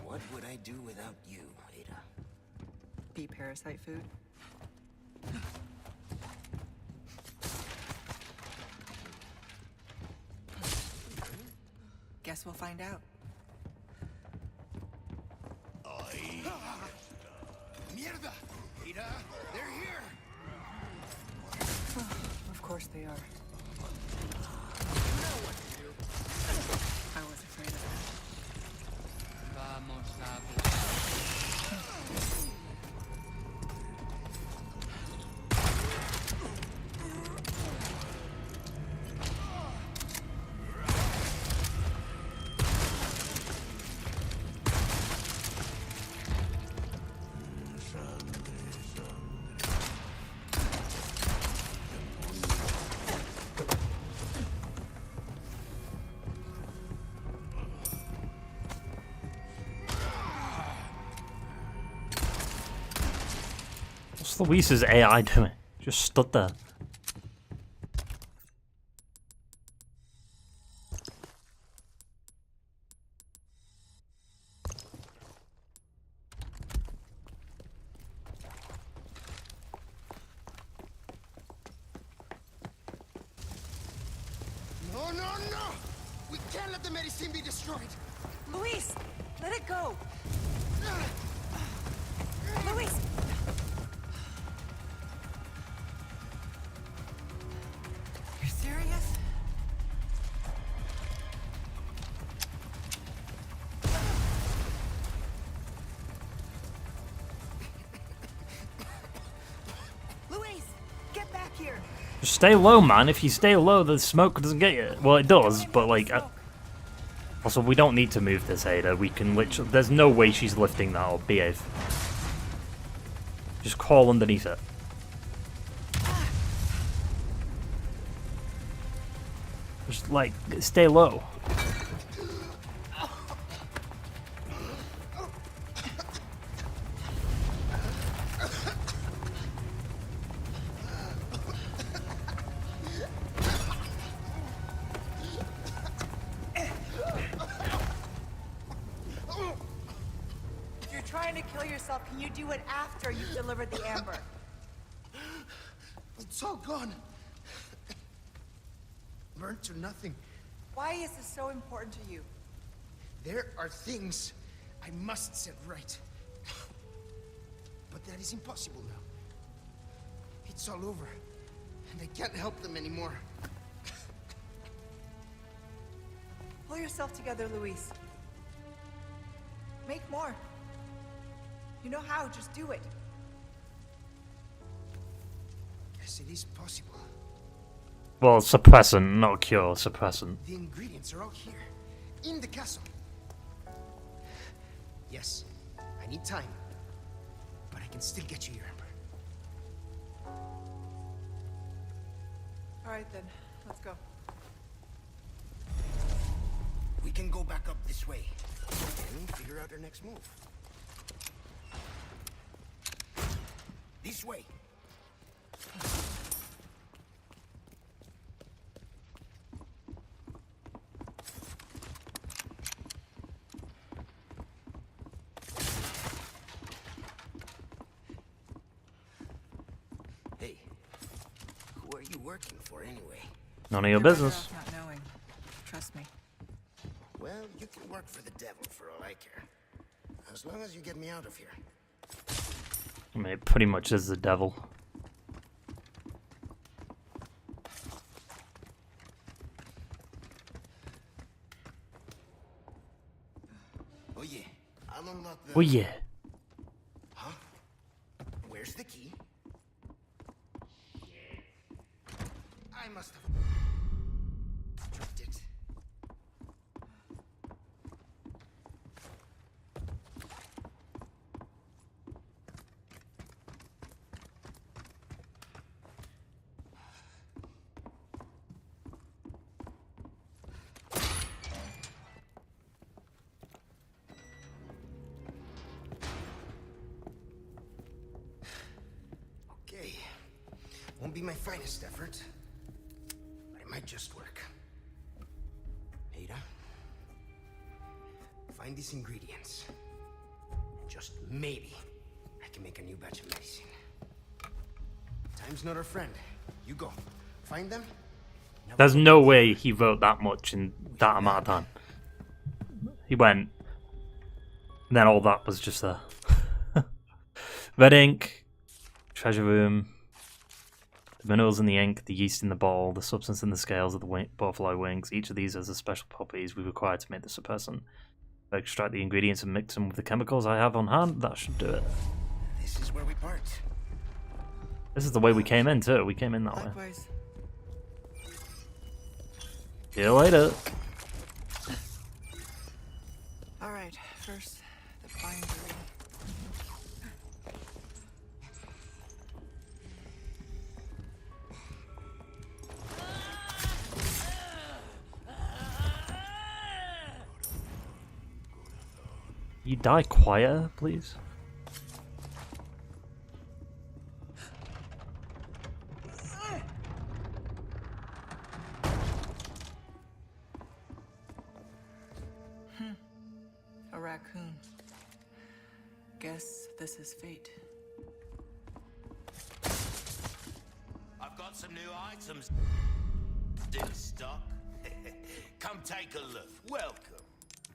What would I do without you, Ada? Be parasite food? Guess we'll find out. Mierda! Ada, they're here! Of course they are. I was afraid of What's Luis's AI doing? Just stood there. No, no, no! We can't let the medicine be destroyed! Luis! Let it go! Luis! You're serious? Luis! Get back here! Just stay low, man. If you stay low, the smoke doesn't get you. Well, it does, but like... Also, we don't need to move this, Ada. We can literally... There's no way she's lifting that or behave. Just crawl underneath it. Just, like, stay low. If you're trying to kill yourself, can you do it after you've delivered the amber? It's all gone. Burnt to nothing. Why is this so important to you? There are things I must set right. But that is impossible now. It's all over, and I can't help them anymore. Pull yourself together, Luis. Make more. You know how, just do it. Yes, it is possible. Well, suppressant, not cure, suppressant. The ingredients are all here, in the castle. Yes, I need time, but I can still get you your amber. All right then, let's go. We can go back up this way and figure out our next move. This way. Hey, who are you working for anyway? None of your You're better business. off not knowing. Trust me. Well, you can work for the devil for all I care. As long as you get me out of here. I mean, it pretty much is the devil. Oh yeah, I'll unlock the... Oh yeah. Huh? Where's the key? I must have... dropped it. be my finest effort, but it might just work. Ada, find these ingredients. And just maybe I can make a new batch of medicine. Time's not our friend. You go. Find them. There's no way he wrote that much in that amount of time. He went, and then all that was just there. Red ink, treasure room, the minerals in the ink, the yeast in the bowl, the substance in the scales of the butterfly wings. Each of these has the special properties we require to make the suppressant. I extract the ingredients and mix them with the chemicals I have on hand. That should do it. This is where we part. This is the way we came in too. We came in that way. Likewise. See you later. All right, first the bindery. You die quieter, please. A raccoon. Guess this is fate. I've got some new items in stock. Come take a look. Welcome.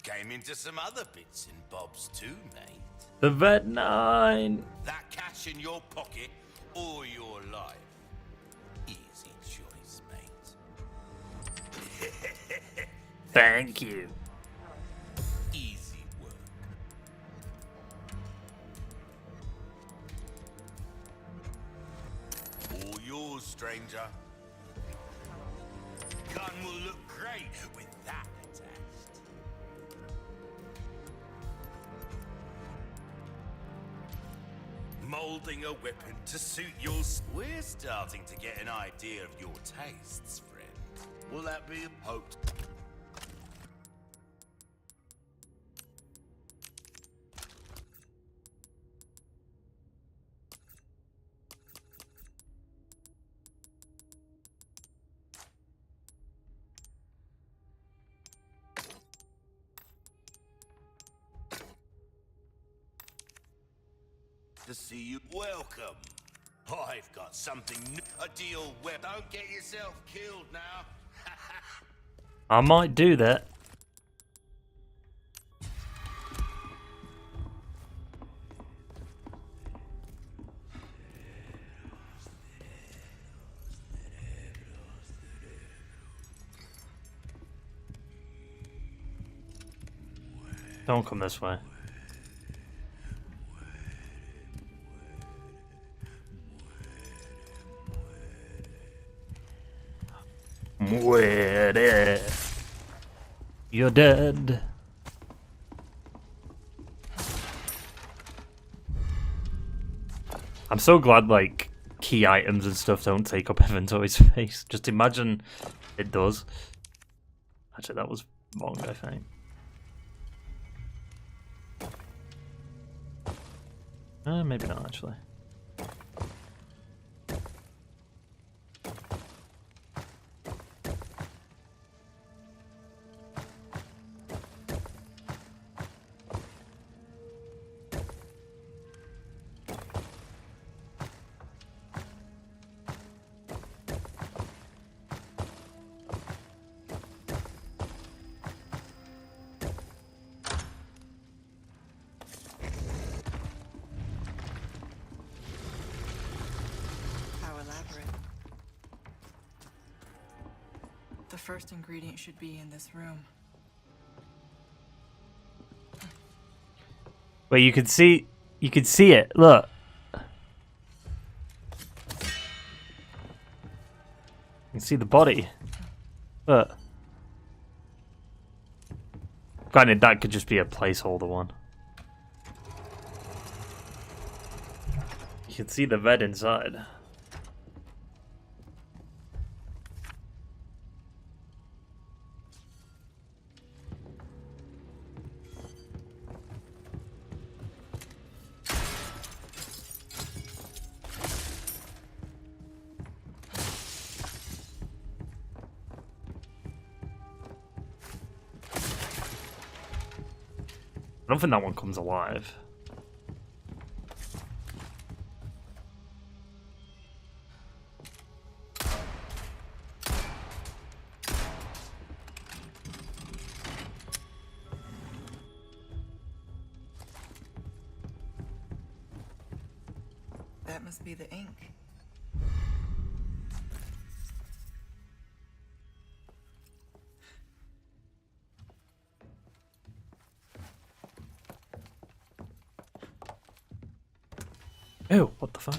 Came into some other bits and bobs too, mate. The Vet 9. That cash in your pocket or your life. Easy choice, mate. Thank you. Easy work. All yours, stranger. Gun will look great with that attached. Molding a weapon to suit your... We're starting to get an idea of your tastes, friend. Will that be hoped? To see you. Welcome. I've got something new. A deal where... Don't get yourself killed now. I might do that. Don't come this way. Muere. You're dead. I'm so glad, like, key items and stuff don't take up inventory space. Just imagine it does. Actually, that was wrong, I think. Maybe not, actually. The first ingredient should be in this room. Wait, you can see it. Look. You can see the body. Look. Granted, that could just be a placeholder one. You can see the red inside. don't think that one comes alive. That must be the ink. Ew, what the fuck?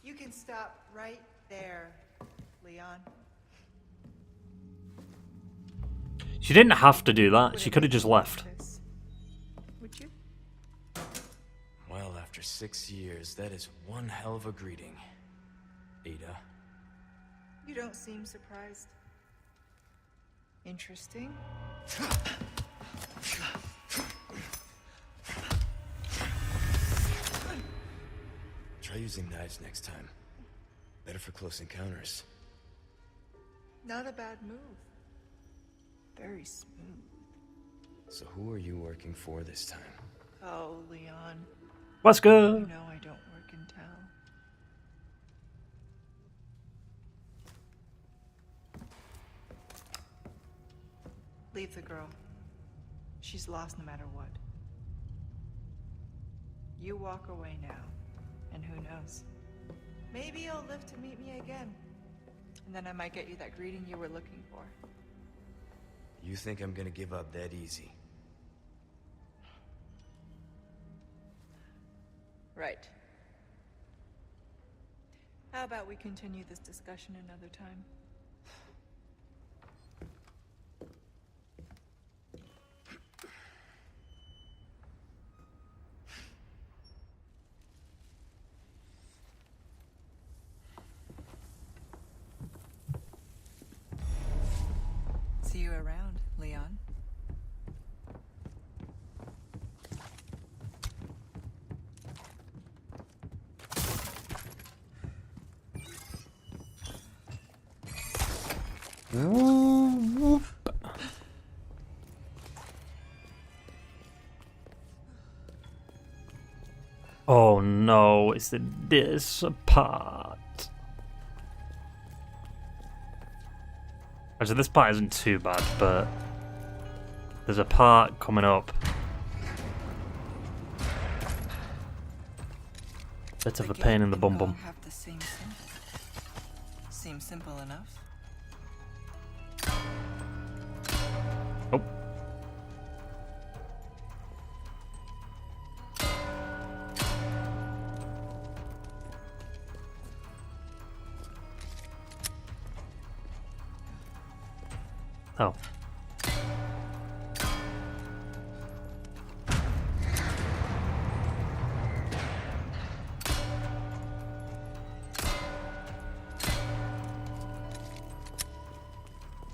You can stop right there, Leon. She didn't have to do that. She could have just left. Would you? Well, after 6 years, that is one hell of a greeting, Ada. You don't seem surprised. Interesting. Try using knives next time. Better for close encounters. Not a bad move. Very smooth. So who are you working for this time? Oh, Leon. Let's go. You know I don't work in town. Leave the girl. She's lost no matter what. You walk away now, and who knows? Maybe you'll live to meet me again. And then I might get you that greeting you were looking for. You think I'm gonna give up that easy? Right. How about we continue this discussion another time? See you around, Leon. Oh no, it's this part. Actually, this part isn't too bad, but there's a part coming up. Bit of a pain in the bum bum. Have the same symbol. Seems simple enough. Oh. Oh.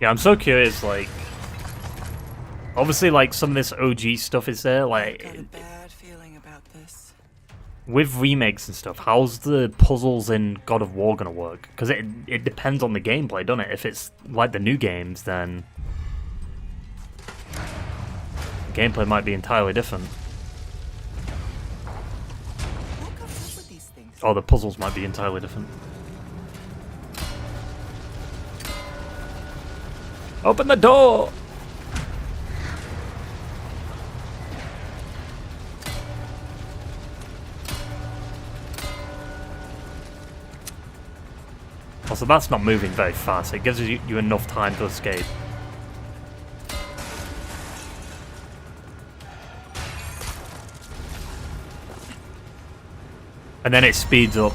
Yeah, I'm so curious, like, obviously, like, some of this OG stuff is there, like, Got a bad feeling about this. with remakes and stuff, how's the puzzles in God of War gonna work? Because it depends on the gameplay, doesn't it? If it's like the new games, then the gameplay might be entirely different. Who comes up with these things? Or the puzzles might be entirely different. Open the door! Also, that's not moving very fast. It gives you enough time to escape. And then it speeds up.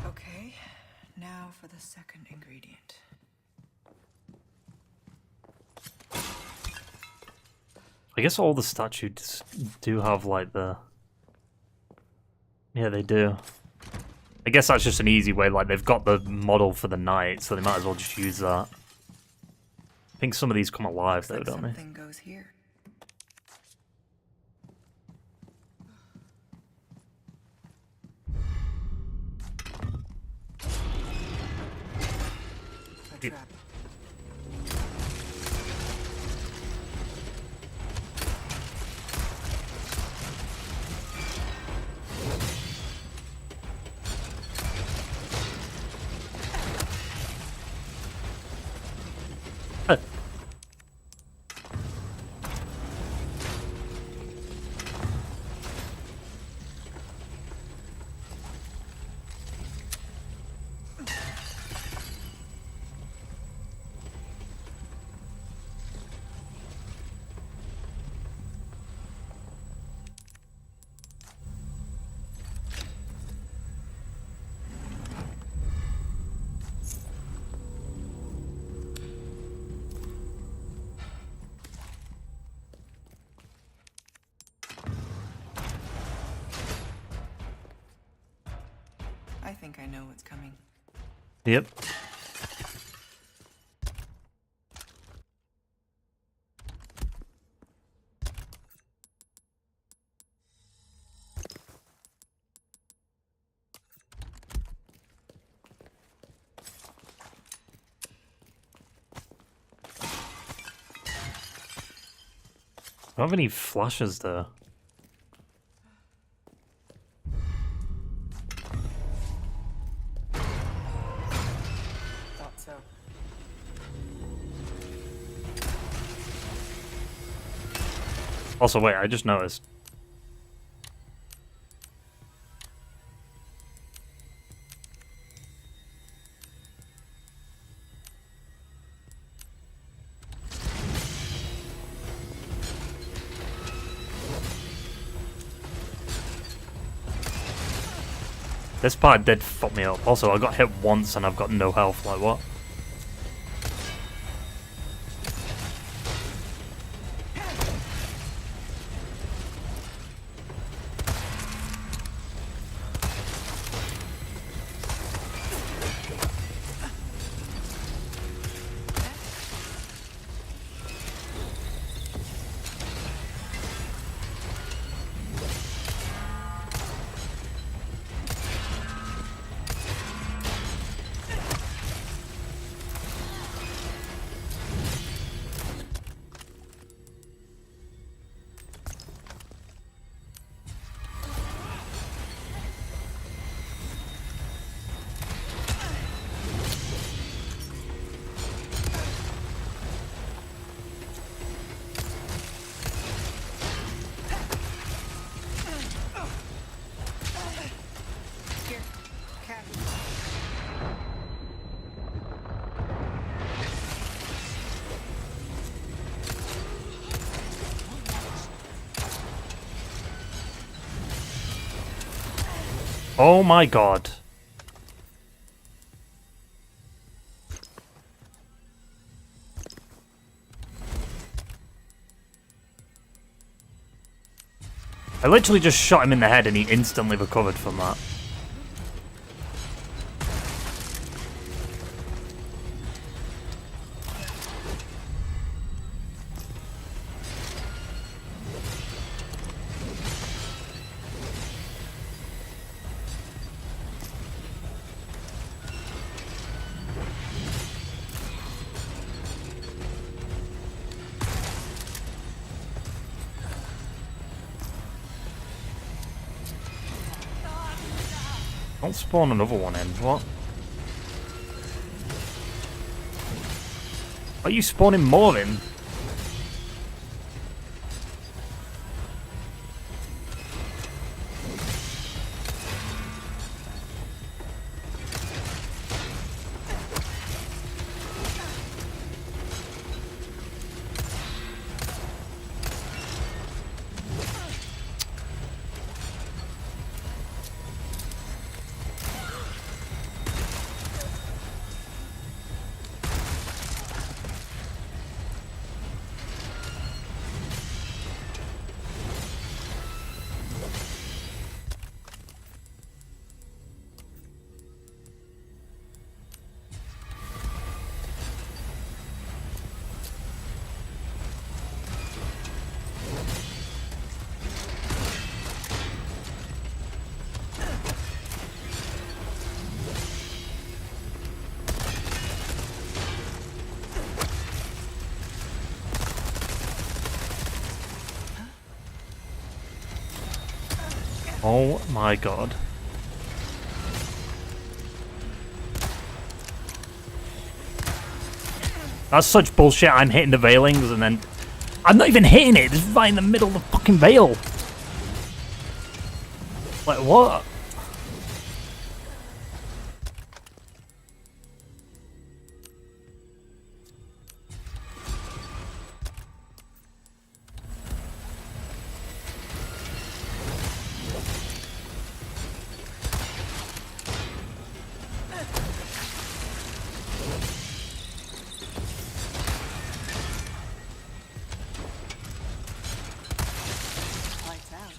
Okay, now for the second ingredient. I guess all the statues do have like the... Yeah, they do. I guess that's just an easy way, like they've got the model for the knight, so they might as well just use that. I think some of these come alive though, don't they? Something goes here. A trap. I think I know what's coming. Yep. I don't have any flashes there. Thought so. Also, wait, I just noticed. This part did fuck me up. Also, I got hit once and I've got no health. Like, what? Here, cat. Oh my god. I literally just shot him in the head and he instantly recovered from that. Don't spawn another one in, what? Are you spawning more in? Oh my god. That's such bullshit. I'm hitting the veilings and then... I'm not even hitting it. It's right in the middle of the fucking veil. Like, what? Lights out.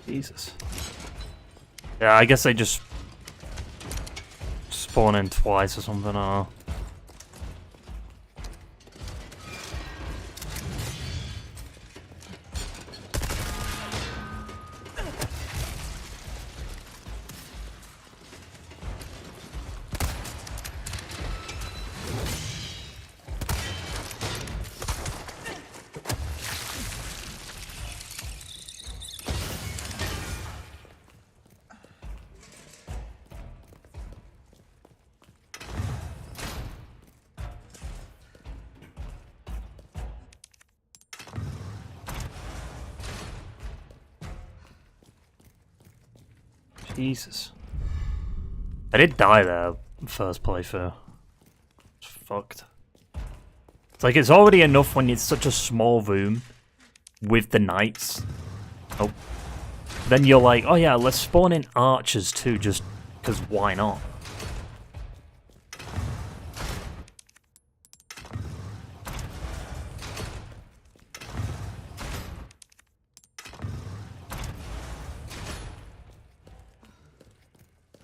Jesus. Yeah, I guess they just spawn in twice or something, or... Jesus. I did die there first playthrough. It's fucked. It's like it's already enough when it's such a small room with the knights. Oh. Then you're like, oh yeah, let's spawn in archers too, just because why not?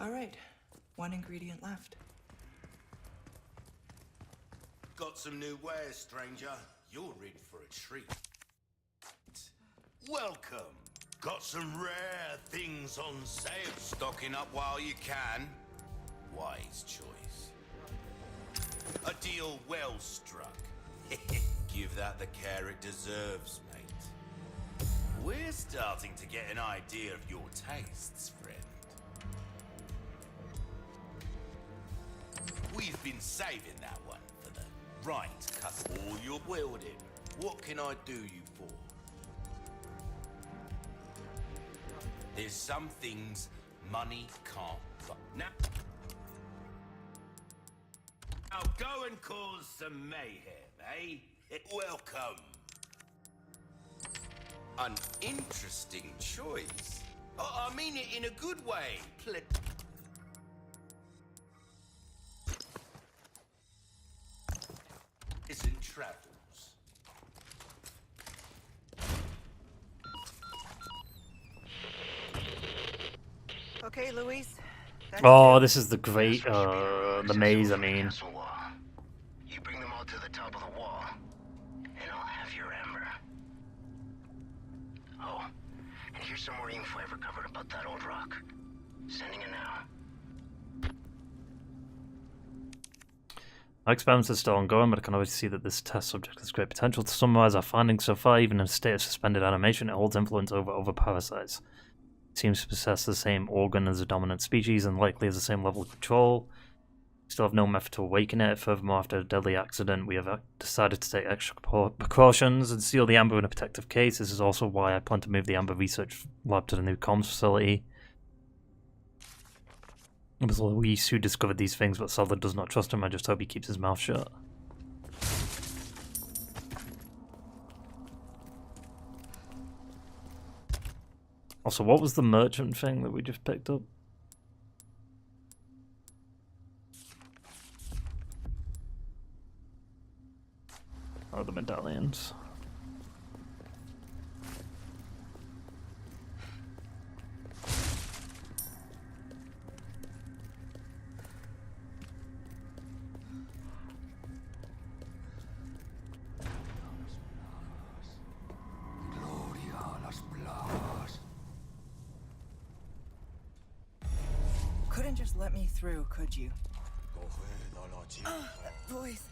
All right, one ingredient left. Got some new wares, stranger. You're in for a treat. Welcome. Got some rare things on sale. Stocking up while you can. Wise choice. A deal well struck. Give that the care it deserves, mate. We're starting to get an idea of your tastes, friend. We've been saving that one for the right customer. All you're wielding. What can I do you for? There's some things money can't buy. Now go and cause some mayhem, eh? Welcome. An interesting choice. I mean it in a good way. Isn't travels. Okay, Luis. Oh, this is the great, the maze, I mean. You bring them all to the top of the wall, and I'll have your ember. Oh, and here's some more info I recovered about that old rock. Sending it now. Our experiments are still ongoing, but I can already see that this test subject has great potential. To summarize our findings so far, even in a state of suspended animation, it holds influence over other parasites. It seems to possess the same organ as a dominant species and likely has the same level of control. We still have no method to awaken it. Furthermore, after a deadly accident, we have decided to take extra precautions and seal the amber in a protective case. This is also why I plan to move the amber research lab to the new comms facility. It was Luis who discovered these things, but Salad does not trust him. I just hope he keeps his mouth shut. Also, what was the merchant thing that we just picked up? Oh, the medallions. Couldn't just let me through, could you? That voice.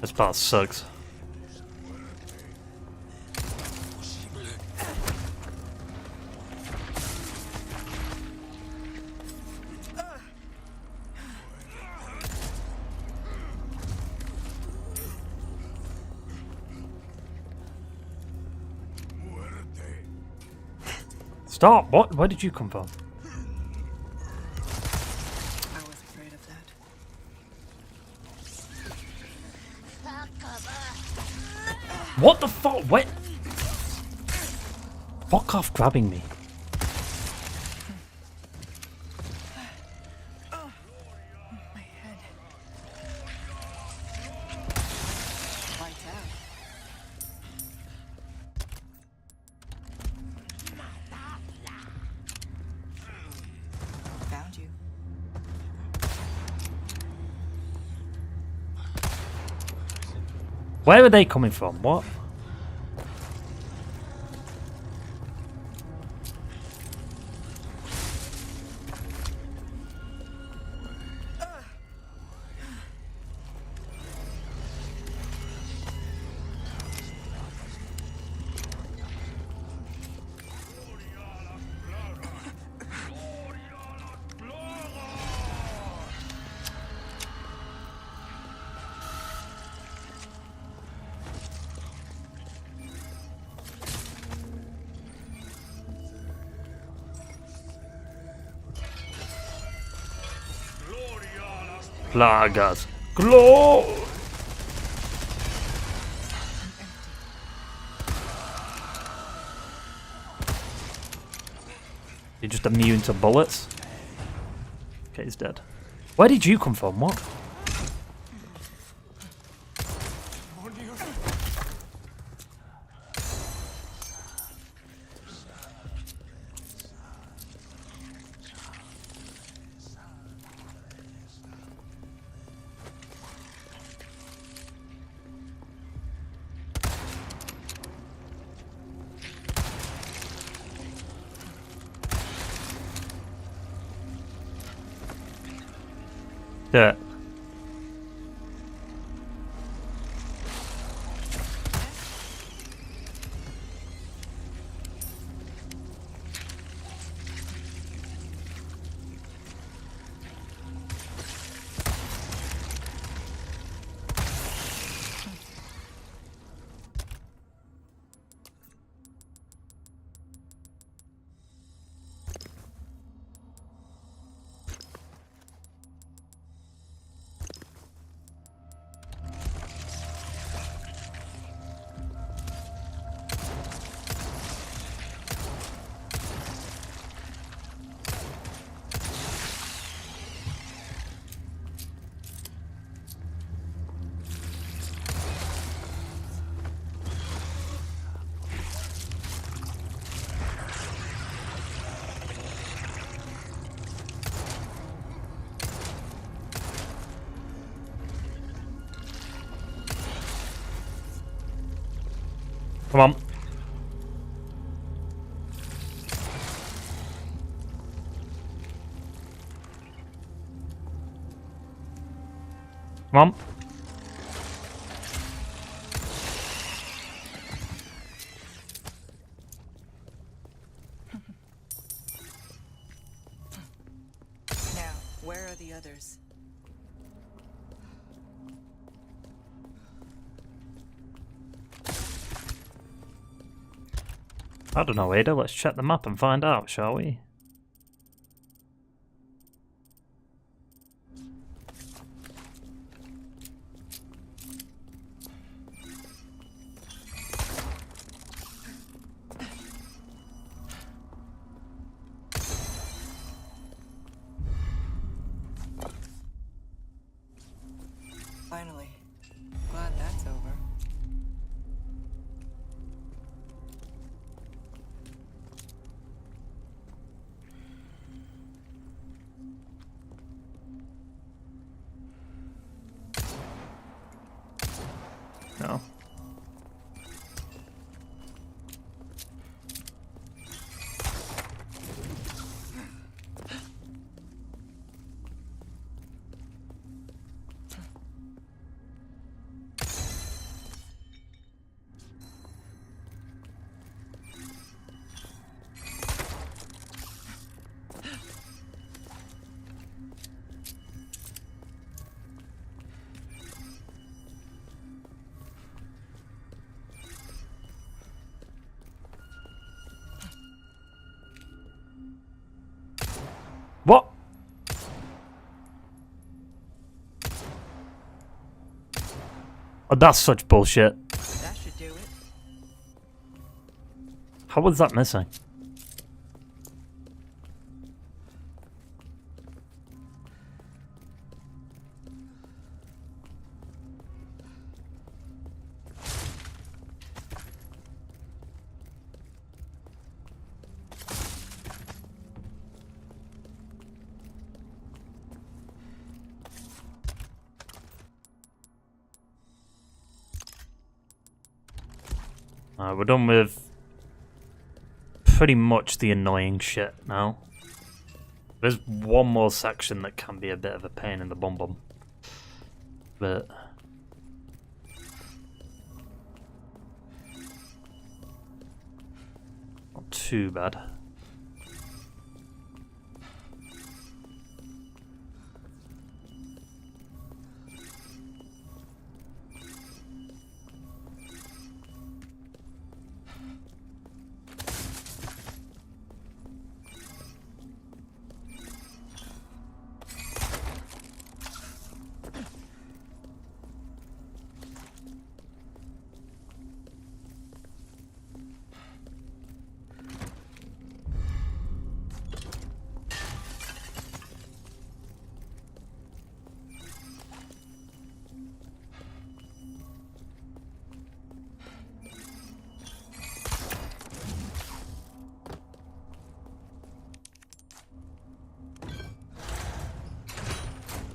This part sucks. Stop! What? Where did you come from? I was afraid of that. What the fuck? Wait! Fuck off grabbing me. My head. Lights out. Found you. Where are they coming from? What? Plagas. Glow! You're just immune to bullets? Okay, he's dead. Where did you come from? What? Yeah. Come on. Come on. Now, where are the others? I don't know, Ada. Let's check the map and find out, shall we? Finally. Glad that's over. Oh, that's such bullshit. That should do it. How was that missing? We're done with pretty much the annoying shit now. There's one more section that can be a bit of a pain in the bum bum. But not too bad.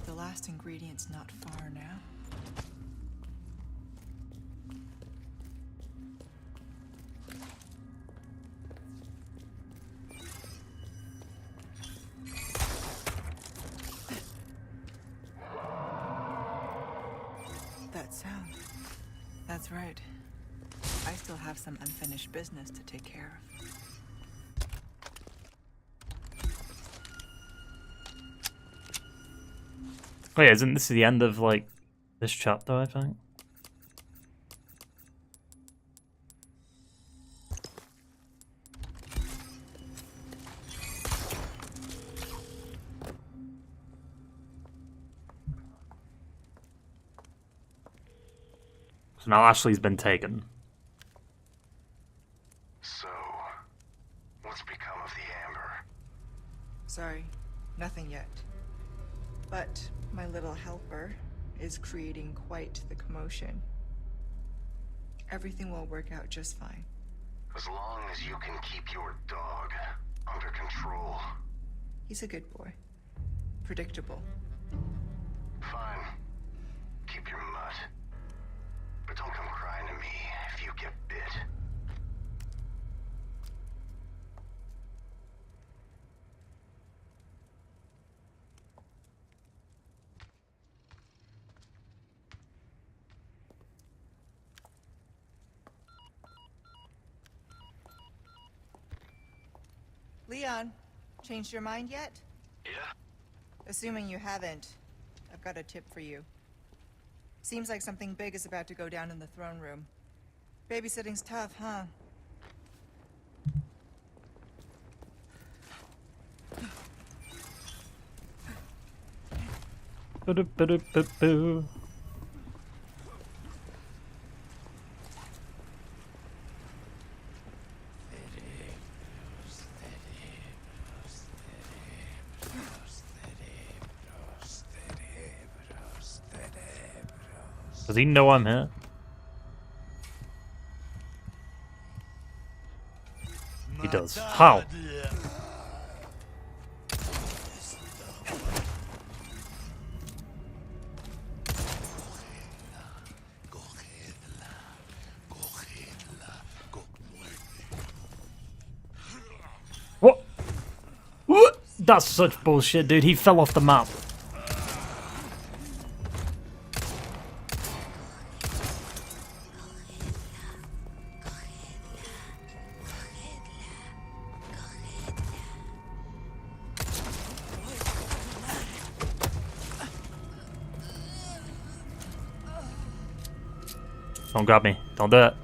The last ingredient's not far now. That sound. That's right. I still have some unfinished business to take care of. Oh yeah, isn't this the end of, like, this chapter, I think? So now Ashley's been taken. So, what's become of the Amber? Sorry, nothing yet. But my little helper is creating quite the commotion. Everything will work out just fine. As long as you can keep your dog under control. He's a good boy. Predictable. Fine. Keep your mutt. But don't come crying to me if you get bit. Leon, changed your mind yet? Yeah? Assuming you haven't, I've got a tip for you. Seems like something big is about to go down in the throne room. Babysitting's tough, huh? Ba-do-ba-do-ba-boo. Does he know I'm here? He does. How? What? What? That's such bullshit, dude. He fell off the map. Don't grab me. Don't do it.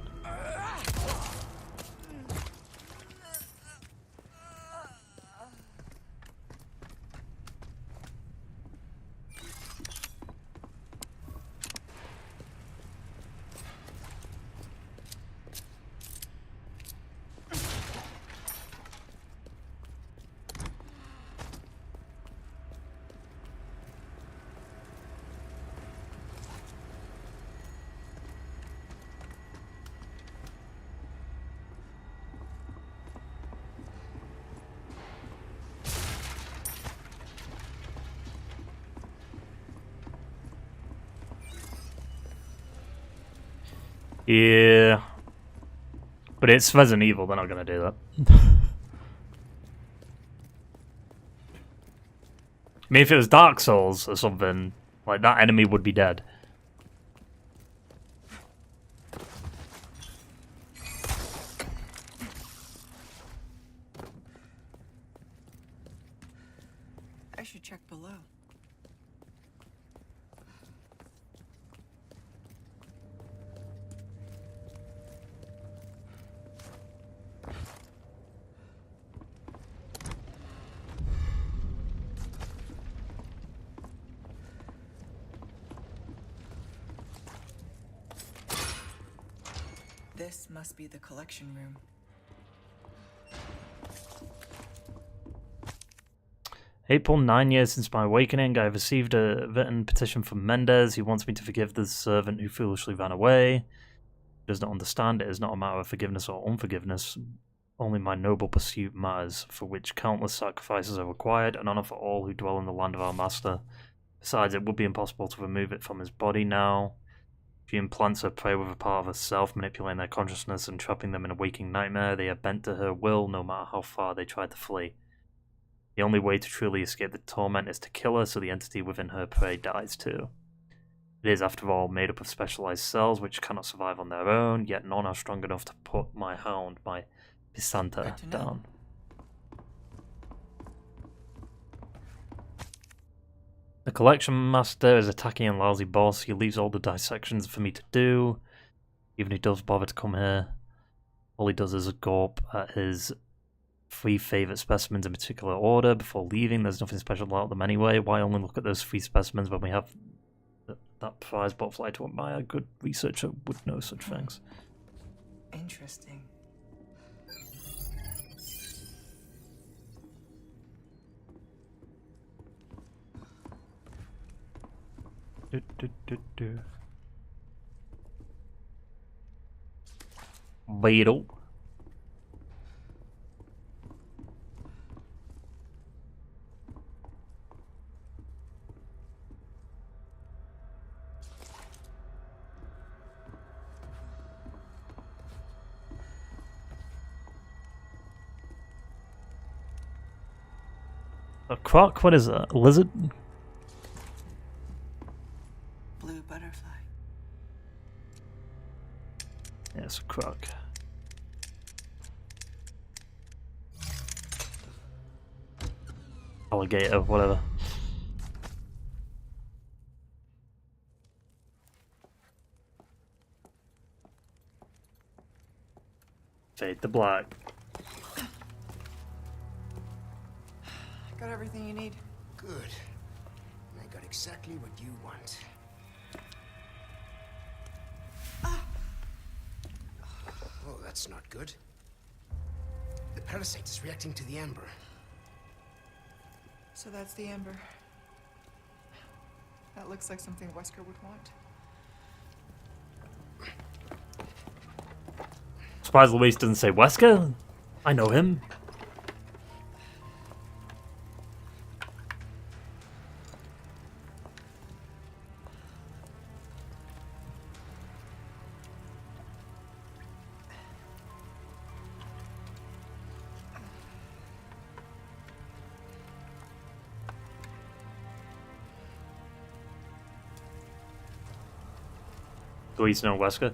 Yeah. But it's Resident Evil, they're not gonna do that. I mean, if it was Dark Souls or something, like, that enemy would be dead. I should check below. This must be the collection room. April, 9 years since my awakening. I have received a written petition from Mendez. He wants me to forgive the servant who foolishly ran away. He does not understand it is not a matter of forgiveness or unforgiveness. Only my noble pursuit matters, for which countless sacrifices are required, and honor for all who dwell in the land of our master. Besides, it would be impossible to remove it from his body now. She implants her prey with a part of herself, manipulating their consciousness and trapping them in a waking nightmare. They are bent to her will, no matter how far they try to flee. The only way to truly escape the torment is to kill her, so the entity within her prey dies too. It is, after all, made up of specialized cells which cannot survive on their own, yet none are strong enough to put my hound, my Pisanta, down. The collection master is a tacky and lousy boss. He leaves all the dissections for me to do. Even if he does bother to come here, all he does is gawp at his 3 favourite specimens in particular order before leaving. There's nothing special about them anyway. Why only look at those 3 specimens when we have that prize butterfly to admire? A good researcher would know such things. Interesting. Beetle. A croc? What is that? A lizard? Blue butterfly. Yeah, it's a croc. Alligator, whatever. Fade to black. Got everything you need. Good. I got exactly what you want. Oh, that's not good. The parasite is reacting to the amber. So that's the amber. That looks like something Wesker would want. Surprised Luis doesn't say Wesker. I know him. Luis know Wesker.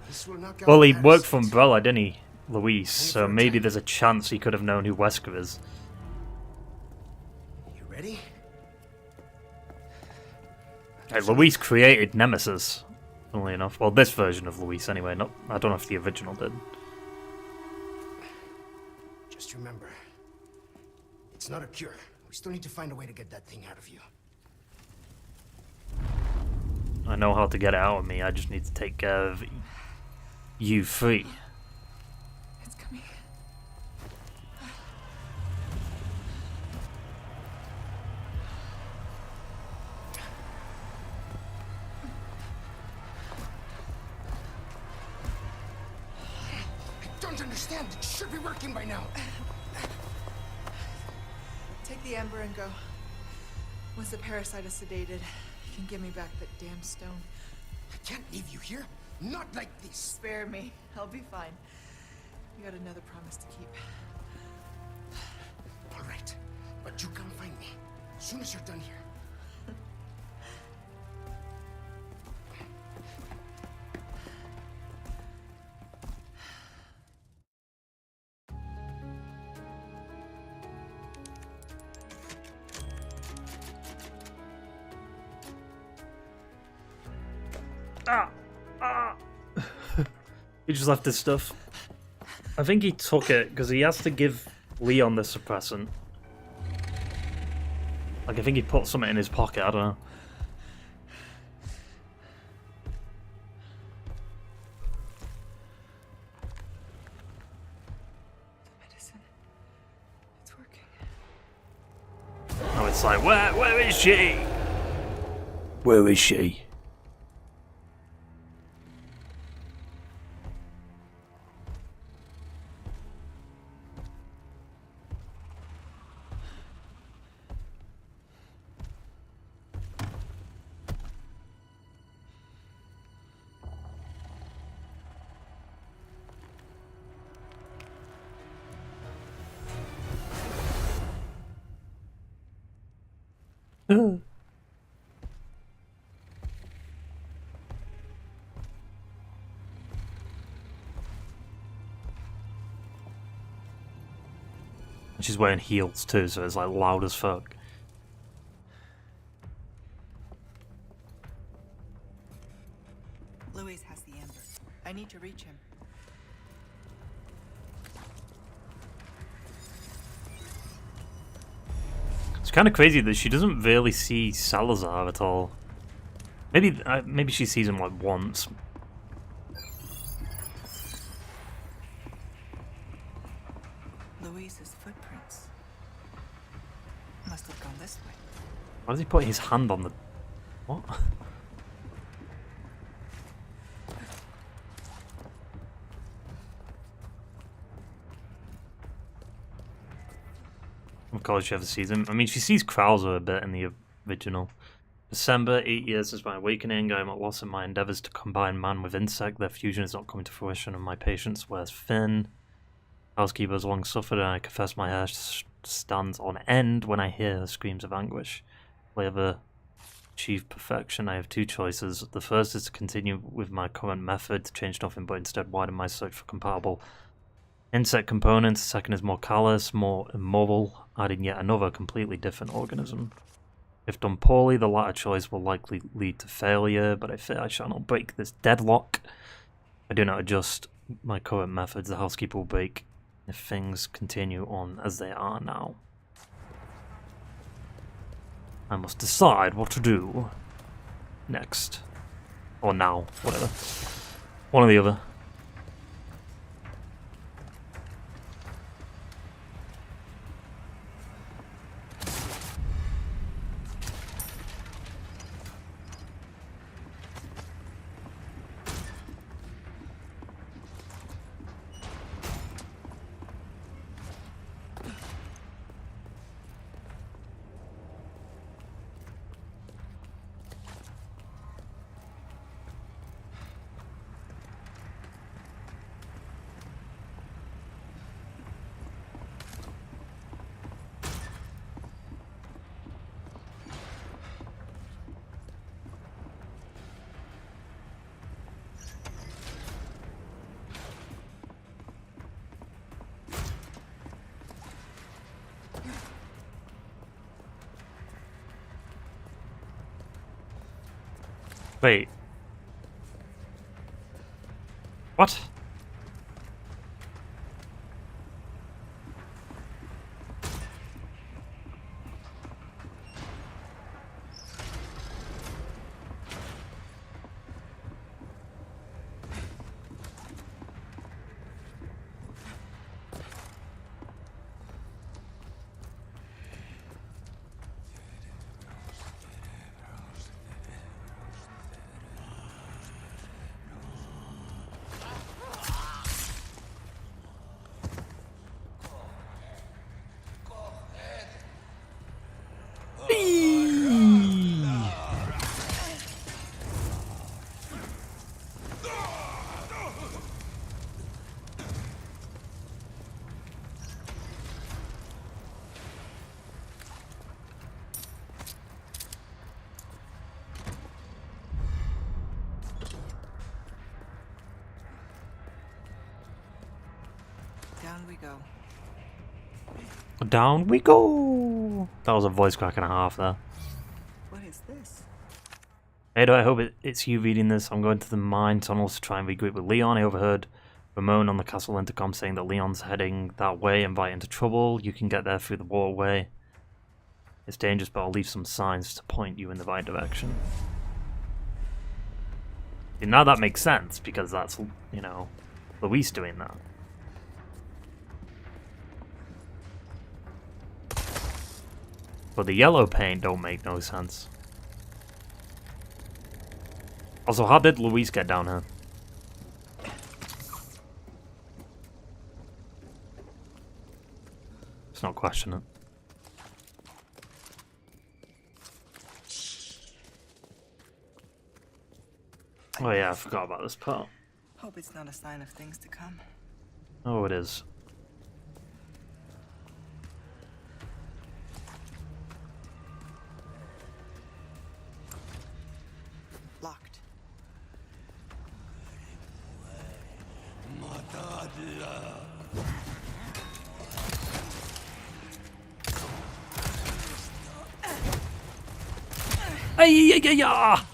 Well, he worked for Umbrella, didn't he, Luis? So maybe there's a chance he could have known who Wesker is. You ready? Hey, Luis created Nemesis, funnily enough. Well, this version of Luis, anyway. Not, I don't know if the original did. Just remember, it's not a cure. We still need to find a way to get that thing out of you. I know how to get it out of me. I just need to take care of you free. It's coming. I don't understand. It should be working by now. Take the amber and go. Once the parasite is sedated, you can give me back that damn stone. I can't leave you here. Not like this. Spare me. I'll be fine. You got another promise to keep. All right, but you come find me as soon as you're done here. He just left his stuff. I think he took it because he has to give Leon the suppressant. Like, I think he put something in his pocket, I don't know. The medicine. It's working. Oh, it's like, where is she? Where is she? She's wearing heels too, so it's like loud as fuck. Louis has the amber. I need to reach him. It's kind of crazy that she doesn't really see Salazar at all. Maybe she sees him like once. Louise's footprints must have gone this way. Why does he put his hand on the... What? Of course she ever sees him. I mean, she sees Krauser a bit in the original. December, 8 years since my awakening. I am at loss in my endeavours to combine man with insect. Their fusion is not coming to fruition, and my patience wears thin. Housekeeper has long suffered, and I confess my hair stands on end when I hear her screams of anguish. Will I ever achieve perfection? I have two choices. The first is to continue with my current method, to change nothing but instead widen my search for compatible insect components. The second is more callous, more immoral, adding yet another completely different organism. If done poorly, the latter choice will likely lead to failure, but I fear I shall not break this deadlock. If I do not adjust my current methods, the housekeeper will break if things continue on as they are now. I must decide what to do next. Or now, whatever. One or the other. Wait. What? Down we go. Down we go! That was a voice crack and a half there. What is this? Ada, I hope it's you reading this. I'm going to the mine tunnels to try and regroup with Leon. I overheard Ramon on the castle intercom saying that Leon's heading that way and right into trouble. You can get there through the waterway. It's dangerous, but I'll leave some signs to point you in the right direction. And now that makes sense, because that's, you know, Luis doing that. But the yellow paint don't make no sense. Also, how did Luis get down here? Let's not question it. Oh yeah, I forgot about this part. Hope it's not a sign of things to come. Oh, it is. Locked. Ay, ay, ay, ay.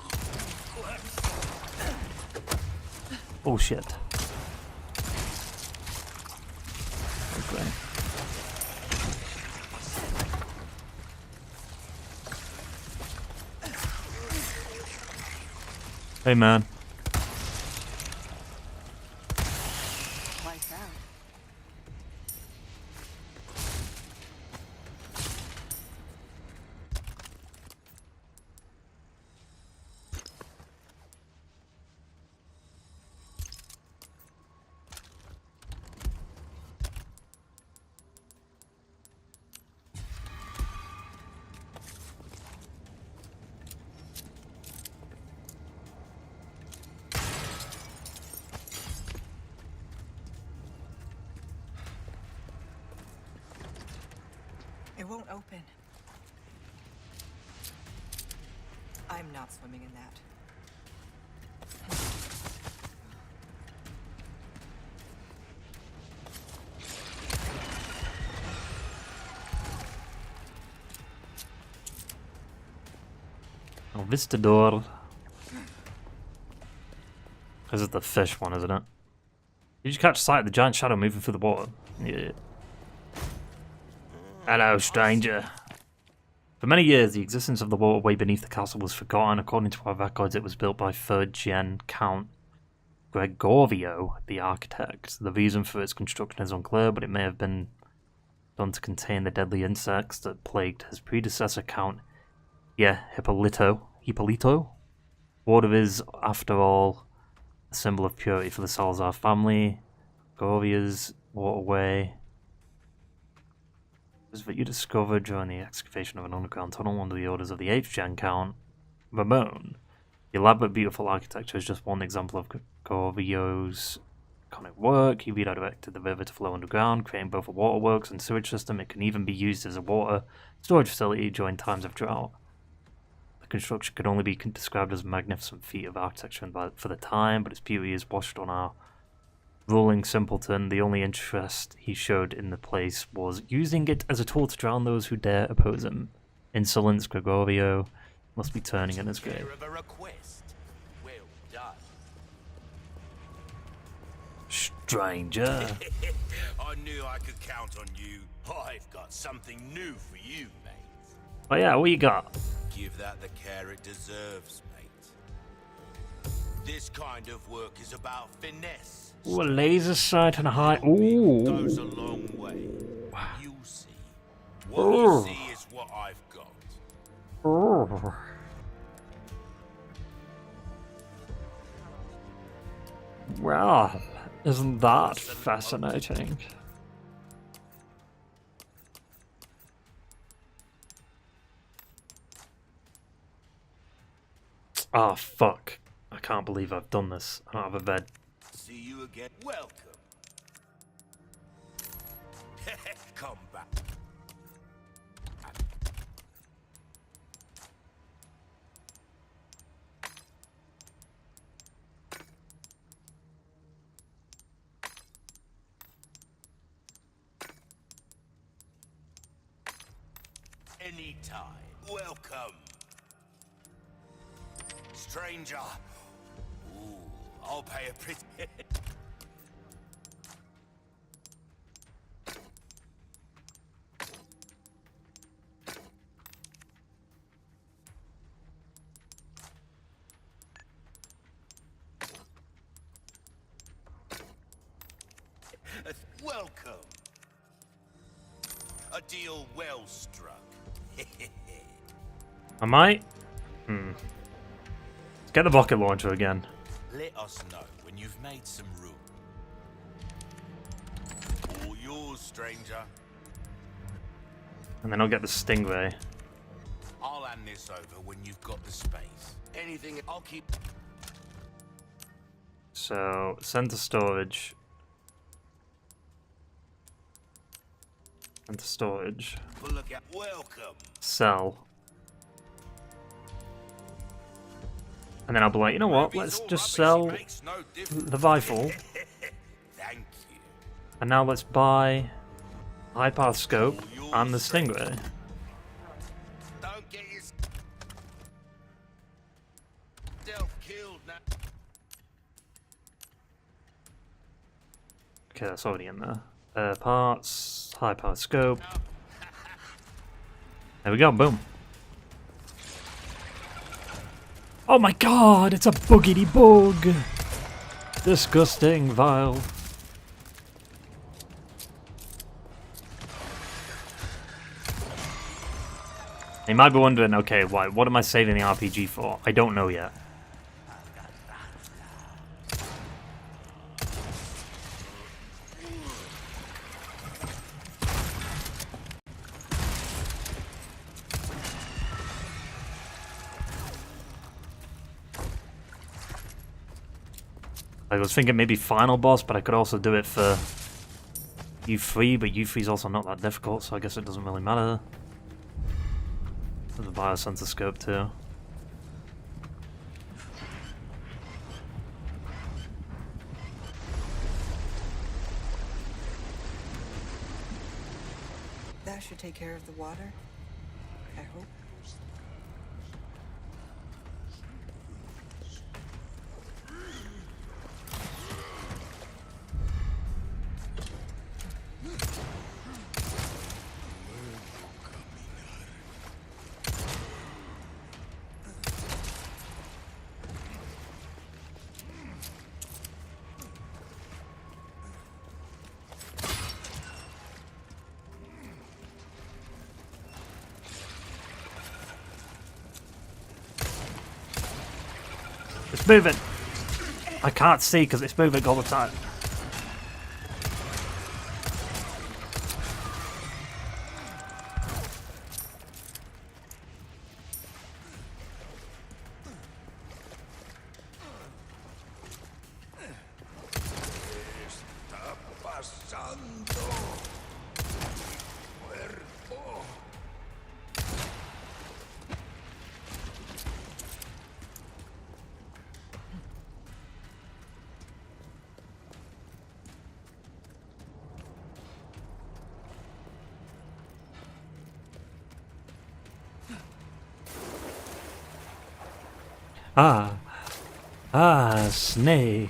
Oh shit. Okay. Hey man. Lights out. It won't open. I'm not swimming in that. Oh, Vistador. This is the fish one, isn't it? Did you catch sight of the giant shadow moving through the water? Yeah. Hello, stranger. For many years, the existence of the waterway beneath the castle was forgotten. According to our records, it was built by 3rd Gen Count Gregorio, the architect. The reason for its construction is unclear, but it may have been done to contain the deadly insects that plagued his predecessor, Count Hippolito. Water is, after all, a symbol of purity for the Salazar family. Gregorio's waterway was that you discovered during the excavation of an underground tunnel under the orders of the 8th Gen Count Ramon. The elaborate, beautiful architecture is just one example of Gregorio's iconic work. He redirected the river to flow underground, creating both a waterworks and sewage system. It can even be used as a water storage facility during times of drought. The construction could only be described as a magnificent feat of architecture for the time, but its beauty is washed on our ruling simpleton. The only interest he showed in the place was using it as a tool to drown those who dare oppose him. Insolence, Gregorio must be turning in his grave. Well done. Stranger. I knew I could count on you. I've got something new for you, mate. Oh yeah, what you got? Give that the care it deserves, mate. This kind of work is about finesse. Ooh, a laser sight and a high. Ooh. Goes a long way. You'll see. What you see is what I've got. Oh. Well, isn't that fascinating? Ah, fuck. I can't believe I've done this. I don't have a bed. See you again. Welcome. Come back. Anytime. Welcome. Stranger. Ooh, I'll pay a pretty... Welcome. A deal well struck. I might. Let's get the rocket launcher again. Let us know when you've made some room. All yours, stranger. And then I'll get the stingray. I'll hand this over when you've got the space. Anything, I'll keep... So, send to storage. Send to storage. Look at... Welcome. Sell. And then I'll be like, you know what, let's just sell the rifle. Thank you. And now let's buy the high power scope and the stingray. Don't get yourself killed now. Okay, that's already in there. Parts, high power scope. There we go, boom. Oh my god, it's a boogity bug! Disgusting, vile. You might be wondering, okay, why? What am I saving the RPG for? I don't know yet. I was thinking maybe final boss, but I could also do it for U3, but U3 is also not that difficult, so I guess it doesn't really matter. There's a biosensor scope too. That should take care of the water, I hope. It's moving! I can't see because it's moving all the time. Snake.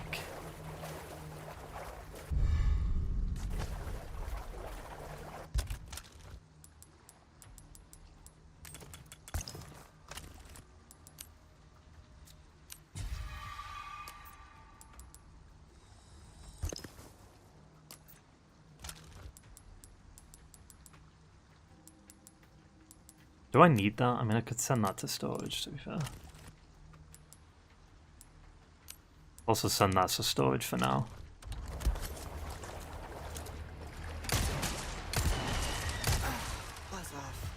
Do I need that? I mean, I could send that to storage, to be fair. Also send that to storage for now. Buzz off.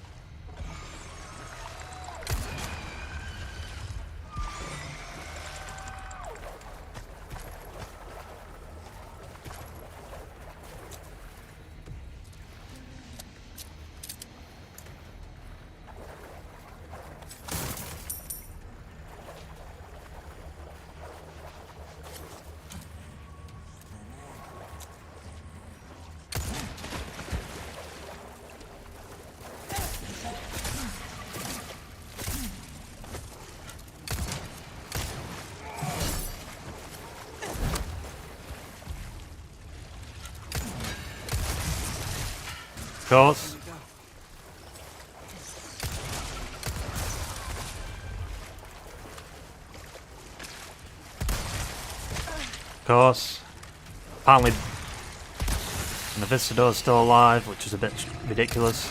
course. Of course. Apparently, the Visitador's still alive, which is a bit ridiculous.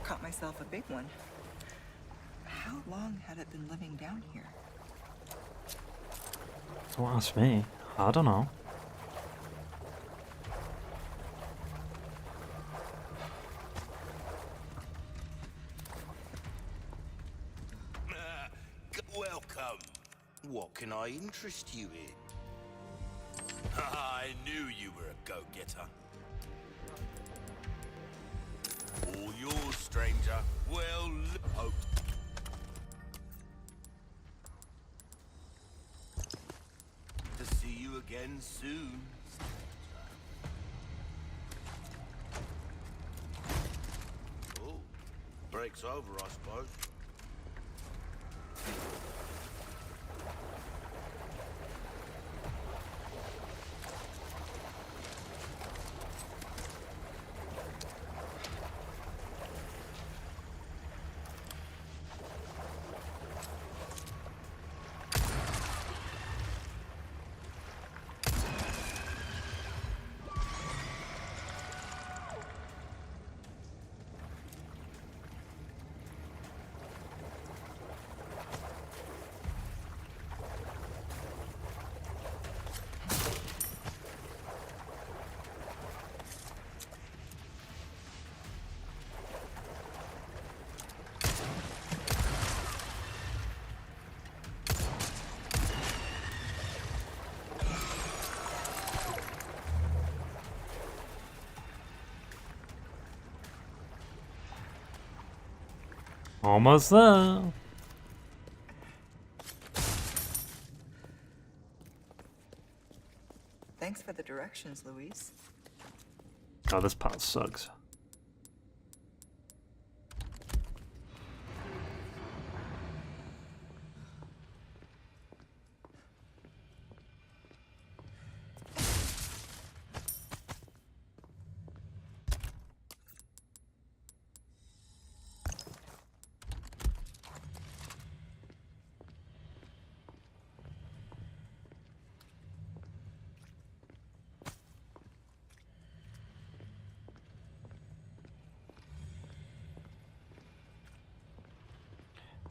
Caught myself a big one. How long had it been living down here? Don't ask me. I don't know. Welcome. What can I interest you in? I knew you were a go-getter. All yours, stranger. Well, hope. To see you again soon. Oh, break's over, I suppose. Almost there. Thanks for the directions, Luis. Oh, this part sucks.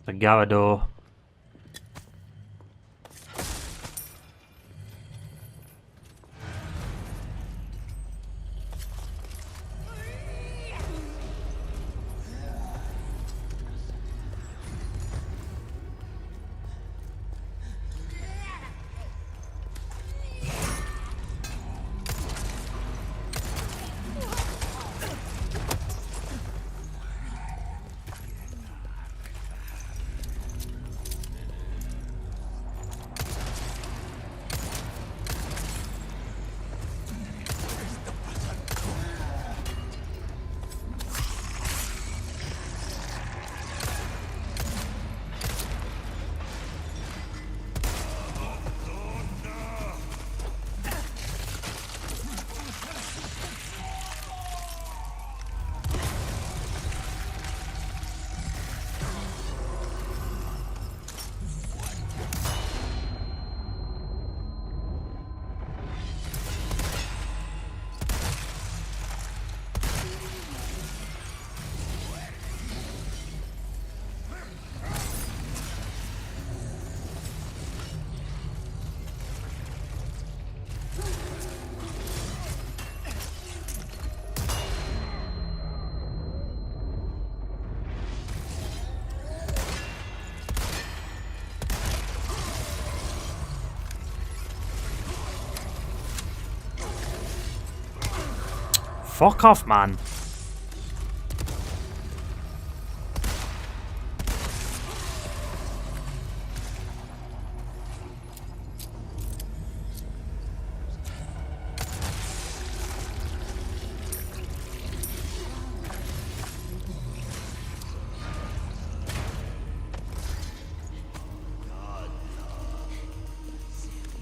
The Garador. Fuck off, man.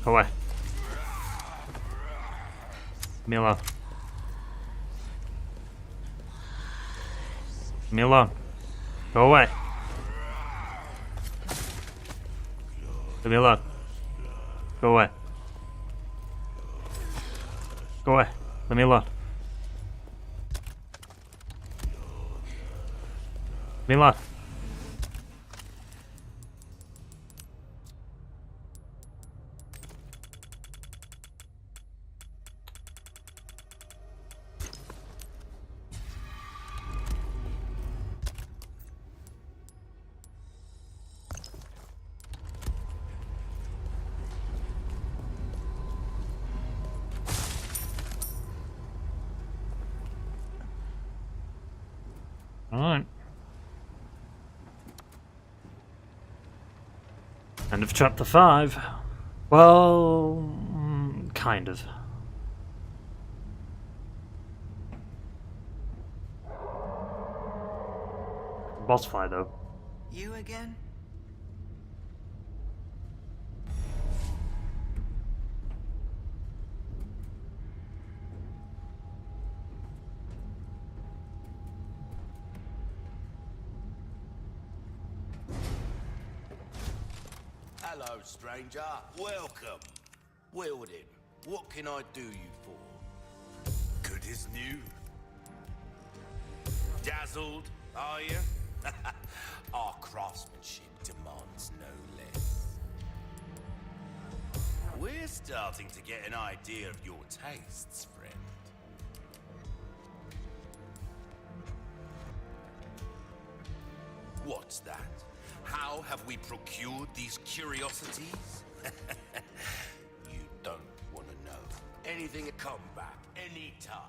Go away. Leave me alone. Leave me alone. Go away. Leave me alone. Go away. Go away. Leave me alone. Leave me alone. Alright. End of chapter 5. Well, kind of. Boss fight though. You again? Hello, stranger. Welcome. Wielding, what can I do you for? Good as new. Dazzled, are you? Our craftsmanship demands no less. We're starting to get an idea of your tastes, friend. What's that? How have we procured these curiosities? You don't want to know. Anything, come back anytime.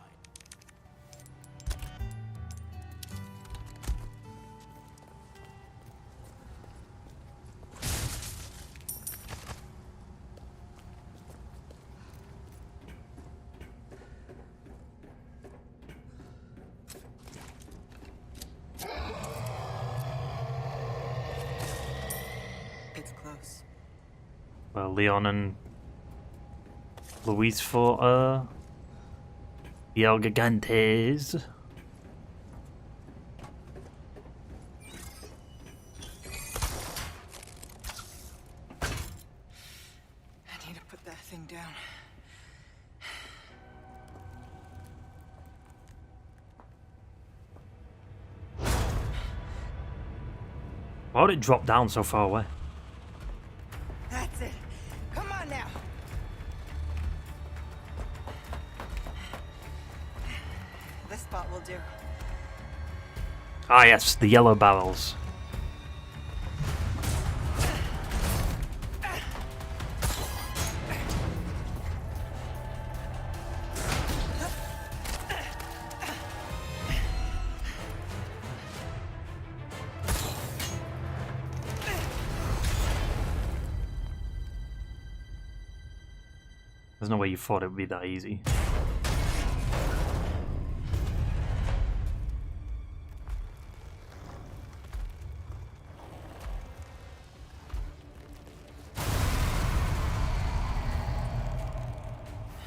It's close. Well, Leon and Luis for the El Gigantes. I need to put that thing down. Why would it drop down so far away? That's it. Come on now. This spot will do. Ah yes, the yellow barrels. There's no way you thought it would be that easy.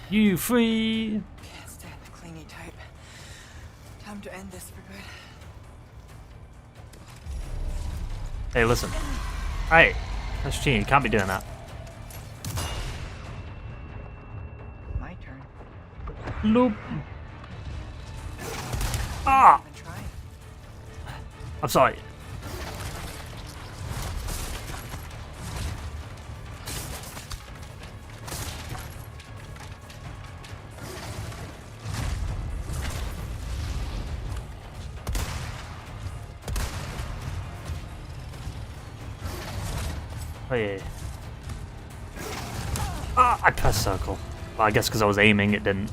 You free! Can't stand the clingy type. Time to end this for good. Hey, listen. Hey, that's cheating. You can't be doing that. My turn. Nope. Ah! Even trying. I'm sorry. Oh yeah. Ah, I pressed circle. Well, I guess because I was aiming, it didn't.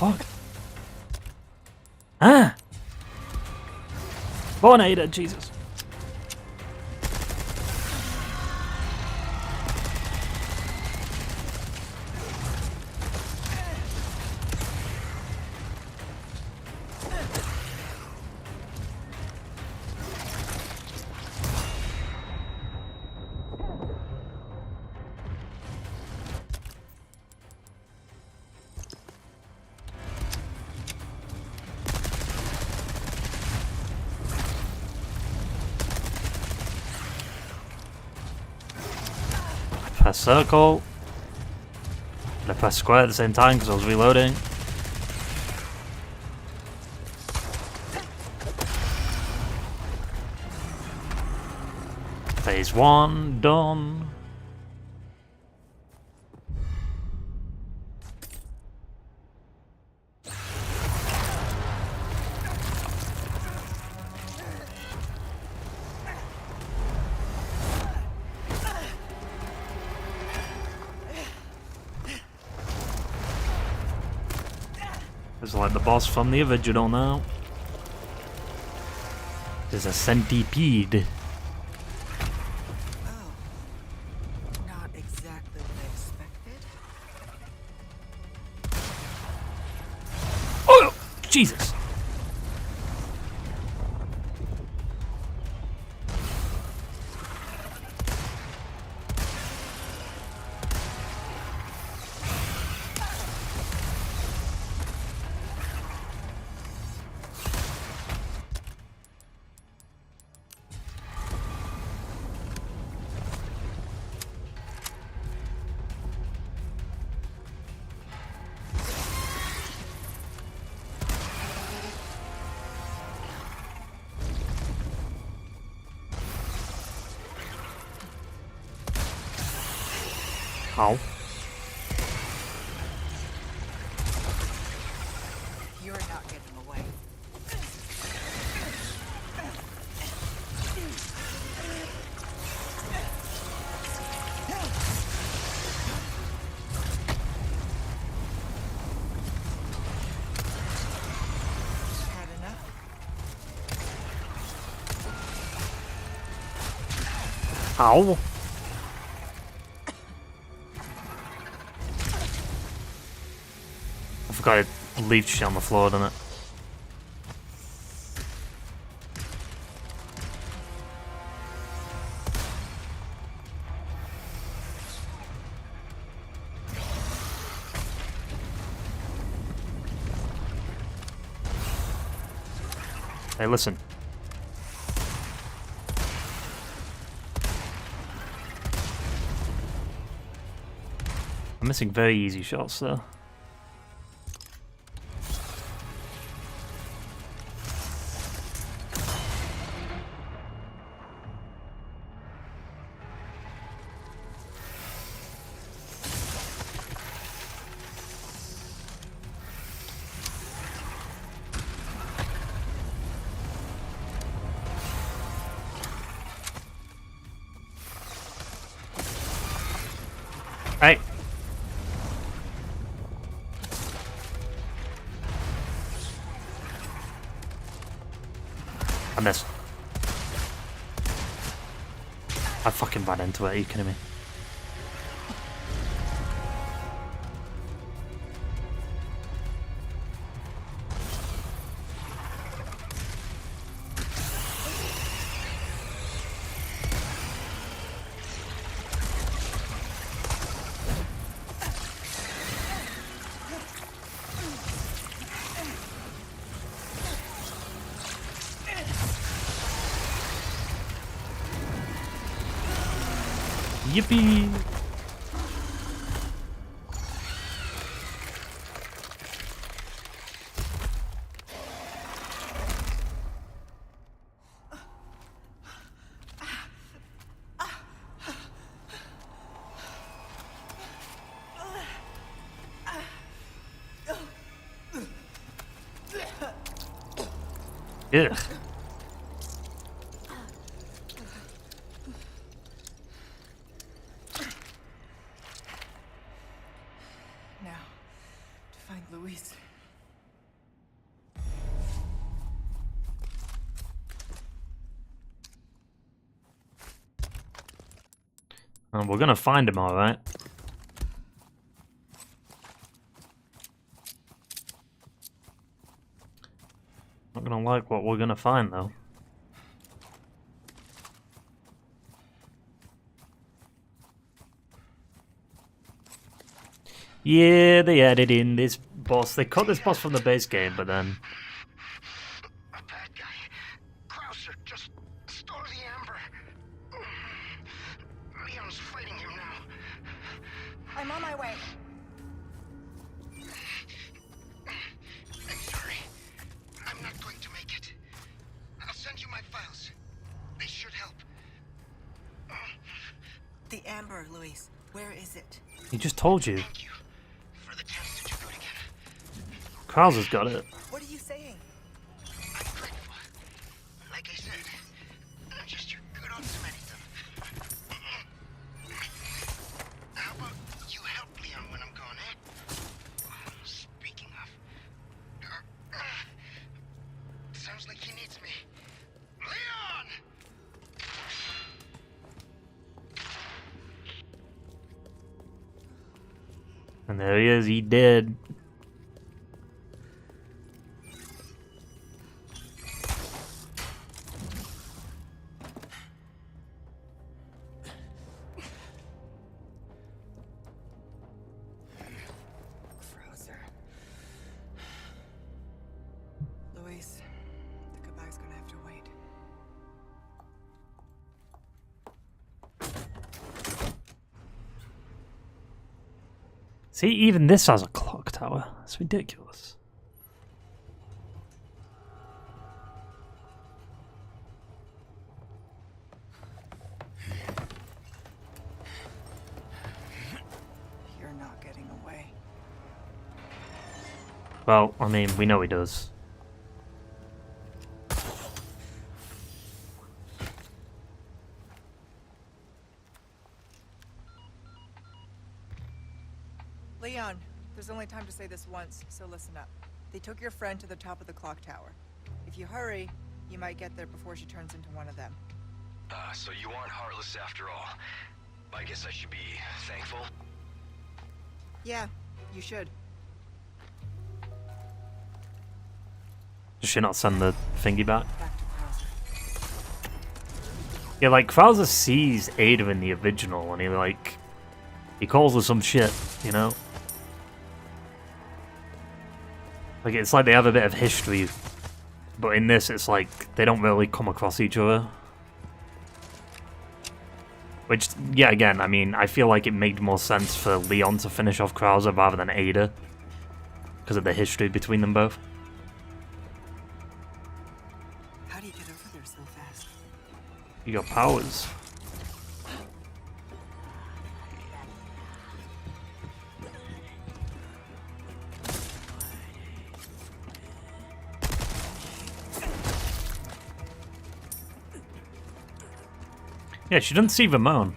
fuck? Ah! Born Ada, Jesus. Press circle. And I pressed square at the same time because I was reloading. Phase 1 done. It's like the boss from the original now. There's a centipede. Oh. Not exactly what I expected. Oh! Jesus! Ow. You're not getting away. Had enough? Ow. I forgot it leaves shit on the floor, doesn't it? Hey, listen. I'm missing very easy shots though. Hey. I missed. I fucking ran into it, are you kidding me? Yippee! Ugh. Now, to find Louise. And we're gonna find him, alright. Not gonna like what we're gonna find, though. Yeah, they added in this boss. They cut this boss from the base game, but then... A bad guy. Krauser just stole the amber. Leon's fighting him now. I'm on my way. I'm sorry. I'm not going to make it. I'll send you my files. They should help. The amber, Luis. Where is it? He just told you. Thank you for the chance to do it again. Krauser's got it. What are you saying? I'm grateful. Like I said, I'm just your good old Samaritan. How about you help Leon when I'm gone, eh? Speaking of... sounds like he needs me. Leon! And there he is, he dead. Krauser. Luis, the goodbye's gonna have to wait. See, even this has a clock tower. That's ridiculous. You're not getting away. Well, I mean, we know he does. Leon, there's only time to say this once, so listen up. They took your friend to the top of the clock tower. If you hurry, you might get there before she turns into one of them. So you aren't heartless after all. I guess I should be thankful. Yeah, you should. Does she not send the thingy back? Back to Krauser. Yeah, like, Krauser sees Ada in the original, and he calls her some shit, you know? Like, it's like they have a bit of history, but in this, it's like, they don't really come across each other. Which, yeah, again, I mean, I feel like it made more sense for Leon to finish off Krauser rather than Ada, because of the history between them both. How do you get over there so fast? You got powers. Yeah, she doesn't see Ramon.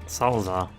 Salazar.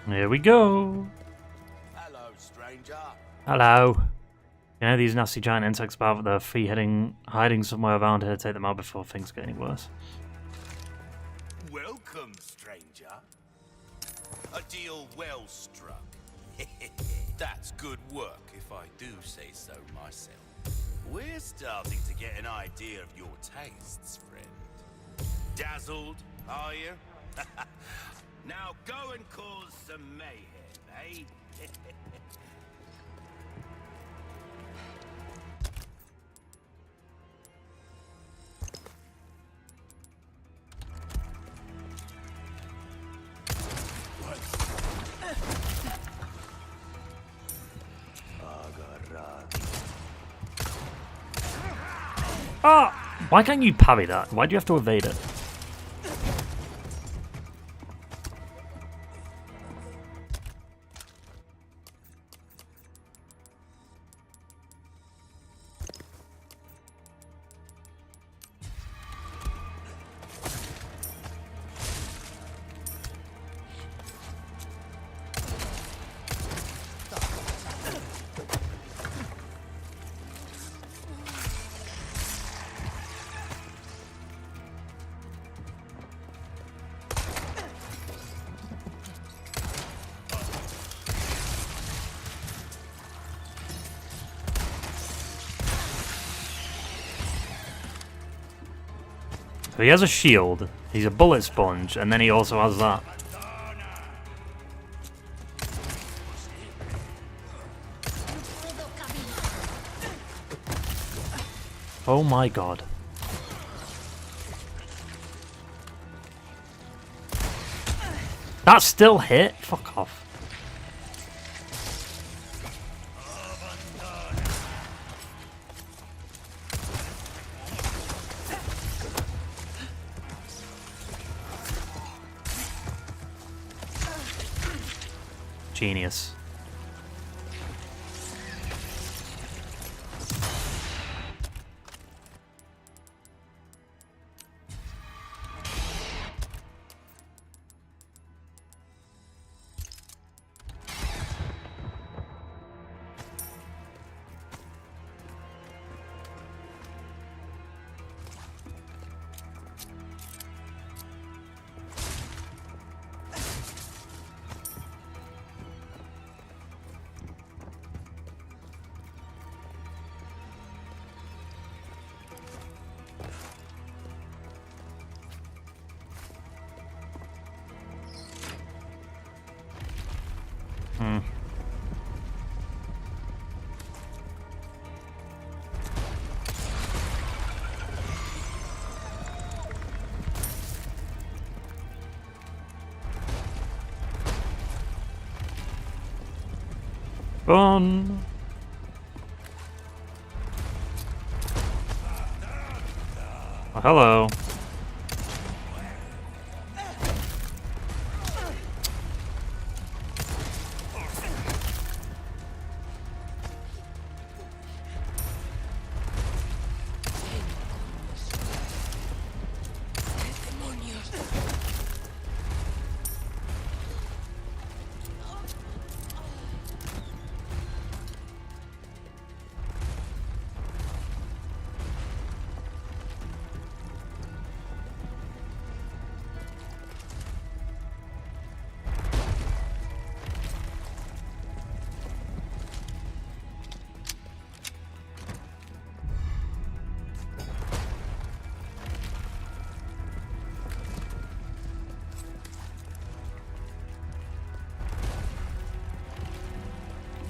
Here we go. Hello, stranger. Hello. You know these nasty giant insects about their feet hiding somewhere around here. Take them out before things get any worse. Welcome, stranger. A deal well struck. That's good work, if I do say so myself. We're starting to get an idea of your tastes, friend. Dazzled, are you? Now go and cause some mayhem, eh? Ah! Why can't you parry that? Why do you have to evade it? So he has a shield, he's a bullet sponge, and then he also has that. Oh my god. That still hit? Fuck off. Genius. Run! Oh, hello.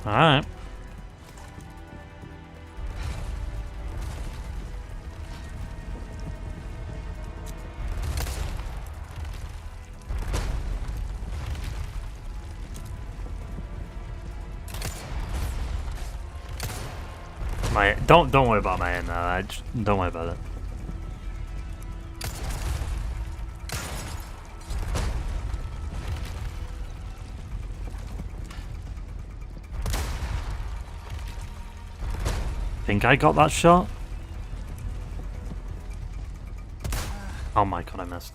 Alright. Don't worry about my end now. Don't worry about it. Think I got that shot? Oh my god, I missed.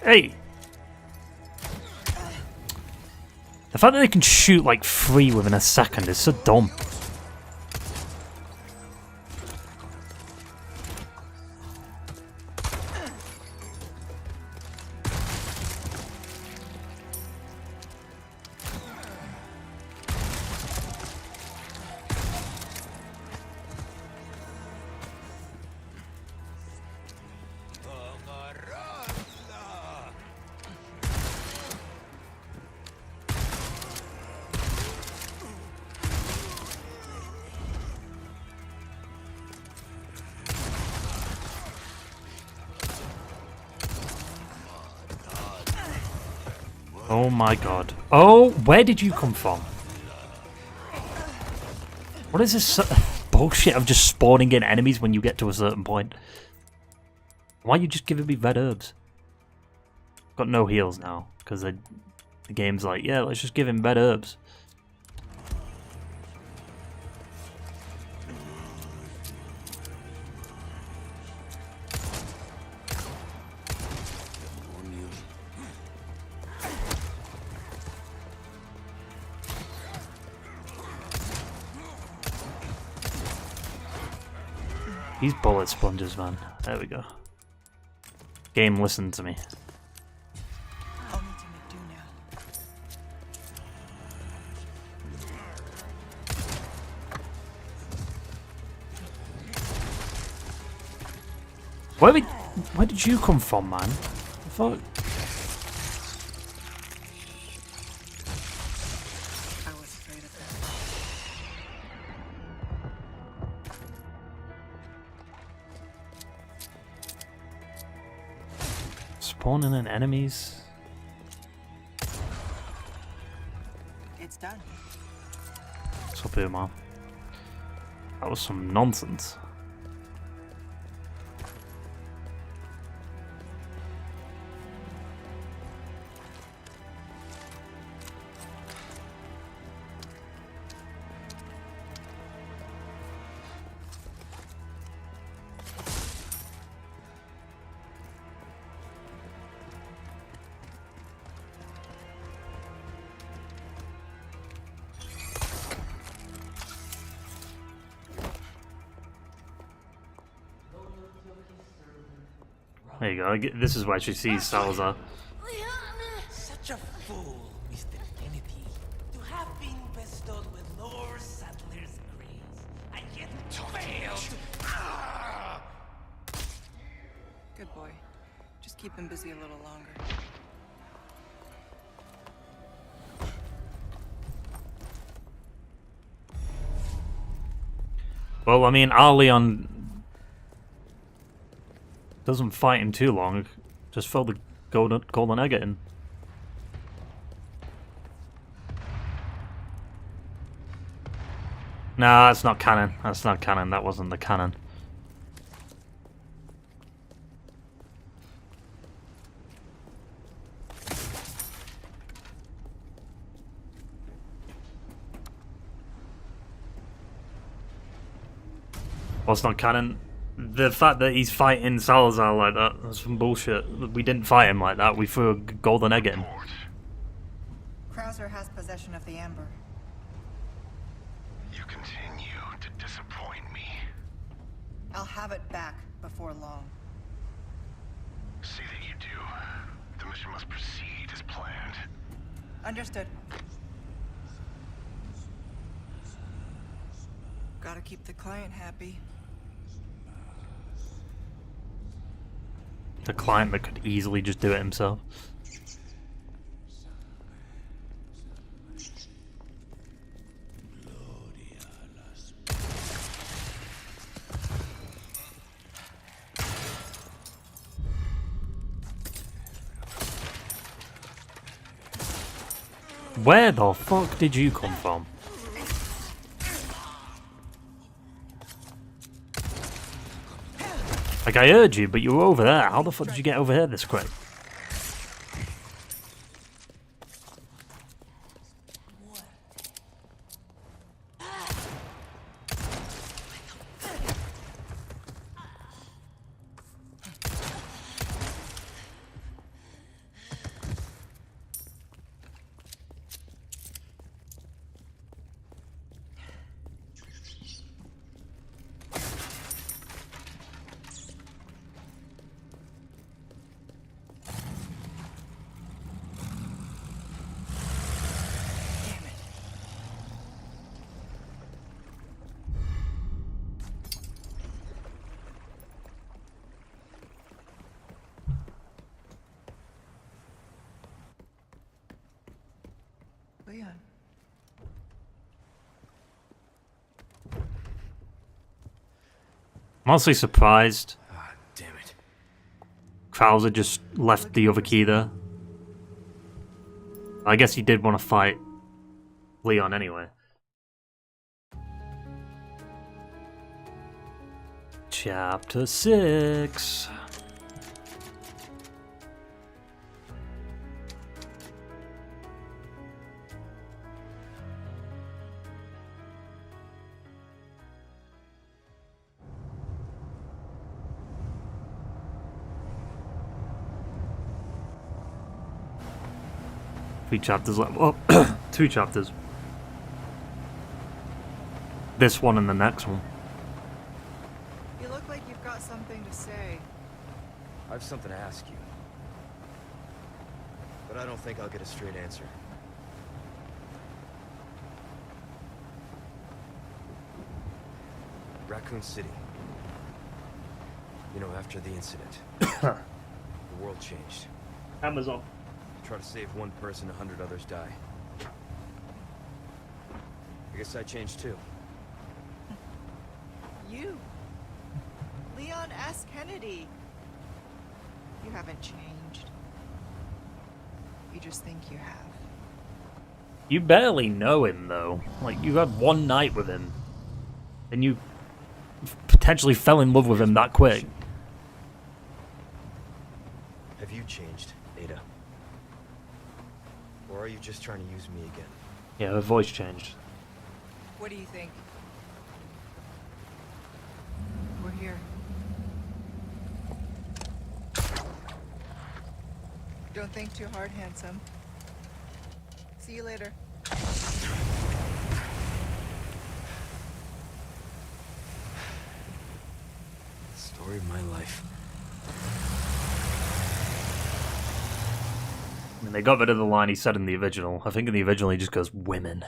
Hey! The fact that they can shoot like 3 within a second is so dumb. Oh my god. Oh, where did you come from? What is this bullshit of just spawning in enemies when you get to a certain point? Why are you just giving me red herbs? Got no heals now, because the game's like, yeah, let's just give him red herbs. These bullet sponges, man. There we go. Game, listen to me. I'll need to make do now. Where did you come from, man? I thought... I was afraid of that. Spawning in enemies. It's done. What's up here, man? That was some nonsense. There you go. This is where she sees Salazar. Such a fool, Mr. Kennedy, to have been bestowed with Lord Sattler's grace. I yet failed. Good boy. Just keep him busy a little longer. Well, I mean, Arleon doesn't fight him too long. Just throw the golden egg at him. Nah, that's not canon. That's not canon. That wasn't the canon. Well, it's not canon. The fact that he's fighting Salazar like that's some bullshit. We didn't fight him like that. We threw a golden egg at him. Krauser has possession of the amber. You continue to disappoint me. I'll have it back before long. See that you do. The mission must proceed as planned. Understood. Gotta keep the client happy. The client that could easily just do it himself. Where the fuck did you come from? Like, I heard you, but you were over there. How the fuck did you get over here this quick? Leon. I'm honestly surprised Ah, damn it. Krauser just left the other key there. I guess he did want to fight Leon anyway. Chapter 6. Three chapters left. Oh, 2 chapters. This one and the next one. You look like you've got something to say. I have something to ask you. But I don't think I'll get a straight answer. Raccoon City. You know, after the incident, the world changed. Amazon. Try to save one person, 100 others die. I guess I changed too. You. Leon S. Kennedy. You haven't changed. You just think you have. You barely know him, though. Like, you had one night with him. And you potentially fell in love with him that quick. Have you changed, Ada? Or are you just trying to use me again? Yeah, her voice changed. What do you think? We're here. Don't think too hard, handsome. See you later. Story of my life. I mean, they got rid of the line he said in the original. I think in the original he just goes, women.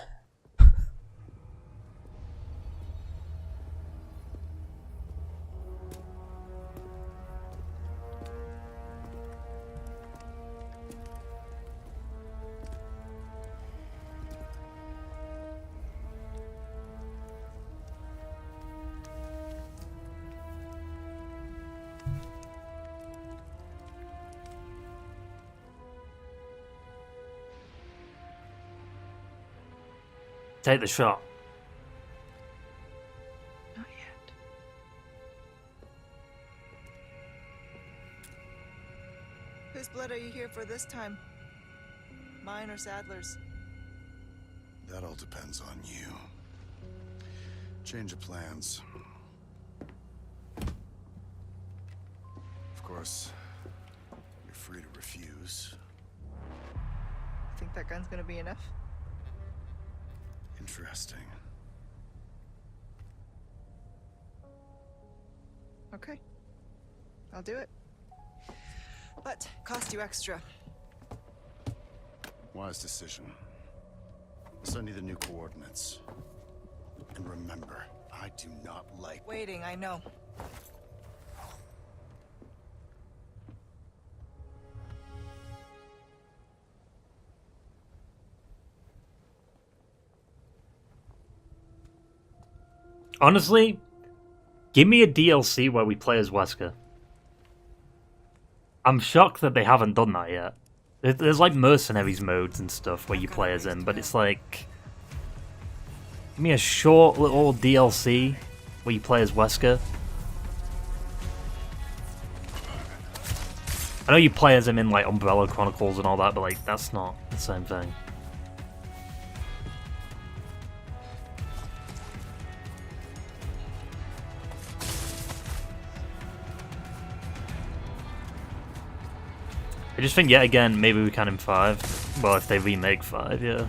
Take the shot. Not yet. Whose blood are you here for this time? Mine or Sadler's? That all depends on you. Change of plans. Of course, you're free to refuse. Think that gun's gonna be enough? Interesting. Okay. I'll do it. But cost you extra. Wise decision. I'll send you the new coordinates. And remember, I do not like Waiting, I know. Honestly, give me a DLC where we play as Wesker. I'm shocked that they haven't done that yet. There's like mercenaries modes and stuff where you play as him, but it's like... Give me a short little DLC where you play as Wesker. I know you play as him in like Umbrella Chronicles and all that, but like that's not the same thing. I just think yet again, maybe we can in 5. Well, if they remake 5, yeah.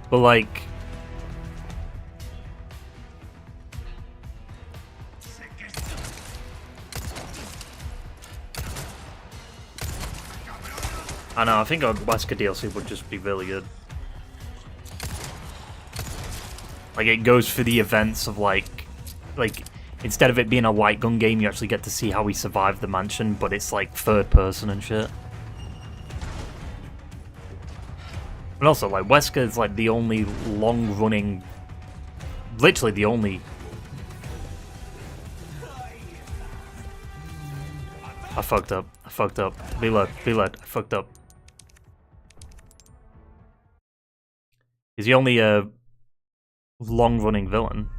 But like... I know, I think a Wesker DLC would just be really good. Like, it goes for the events of, like, Instead of it being a light gun game, you actually get to see how he survived the mansion, but it's like third person and shit. And also, like, Wesker is like the only long-running, literally the only. I fucked up. I fucked up. Be led. I fucked up. He's the only long-running villain.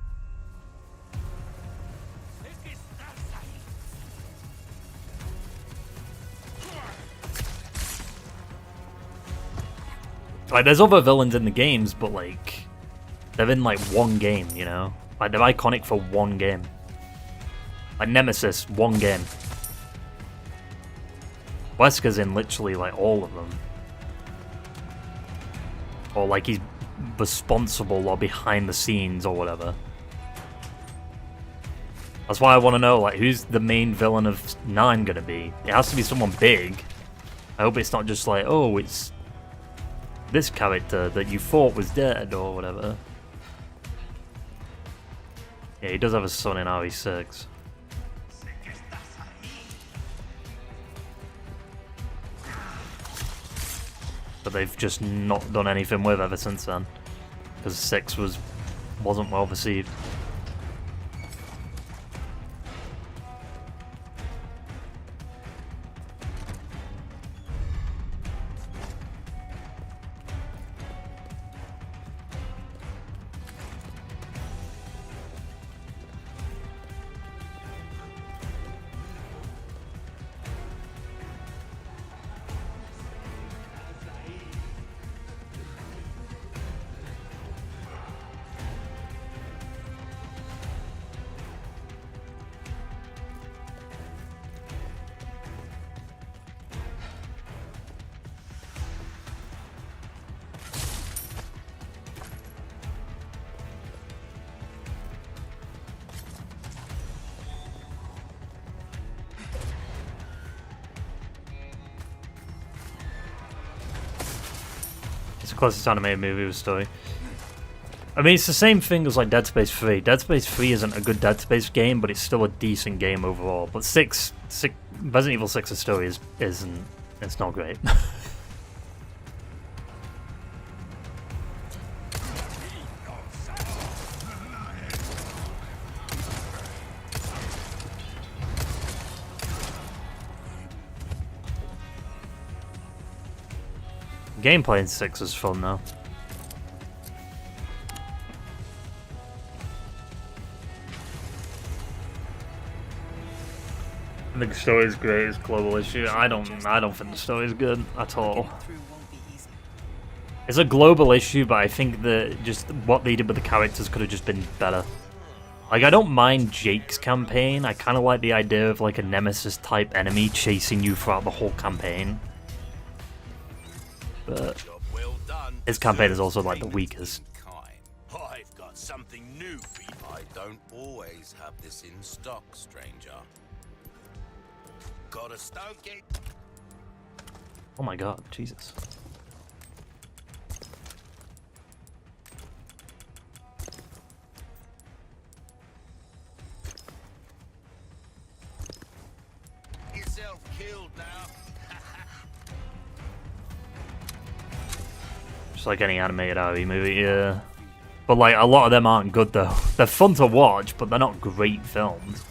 Like, there's other villains in the games, but like, they're in like one game, you know? Like, they're iconic for one game. Like Nemesis, one game. Wesker's in literally like all of them. Or like he's responsible or behind the scenes or whatever. That's why I want to know, like, who's the main villain of 9 gonna be? It has to be someone big. I hope it's not just like, oh, it's this character that you thought was dead or whatever. Yeah, he does have a son in RE6. But they've just not done anything with ever since then, because 6 wasn't well received. It's the closest animated movie with story. I mean, it's the same thing as like Dead Space 3. Dead Space 3 isn't a good Dead Space game, but it's still a decent game overall. But Resident Evil 6's story isn't. It's not great. Gameplay in 6 is fun though. I think the story is great. It's a global issue. I don't think the story is good at all. It's a global issue, but I think that just what they did with the characters could have just been better. Like, I don't mind Jake's campaign. I kind of like the idea of like a Nemesis type enemy chasing you throughout the whole campaign. But his campaign is also like the weakest. I've got something new for you. I don't always have this in stock, stranger. Got a stoke it. Oh my god, Jesus. Yourself killed now. Just like any animated RE movie, yeah. But like, a lot of them aren't good though. They're fun to watch, but they're not great films.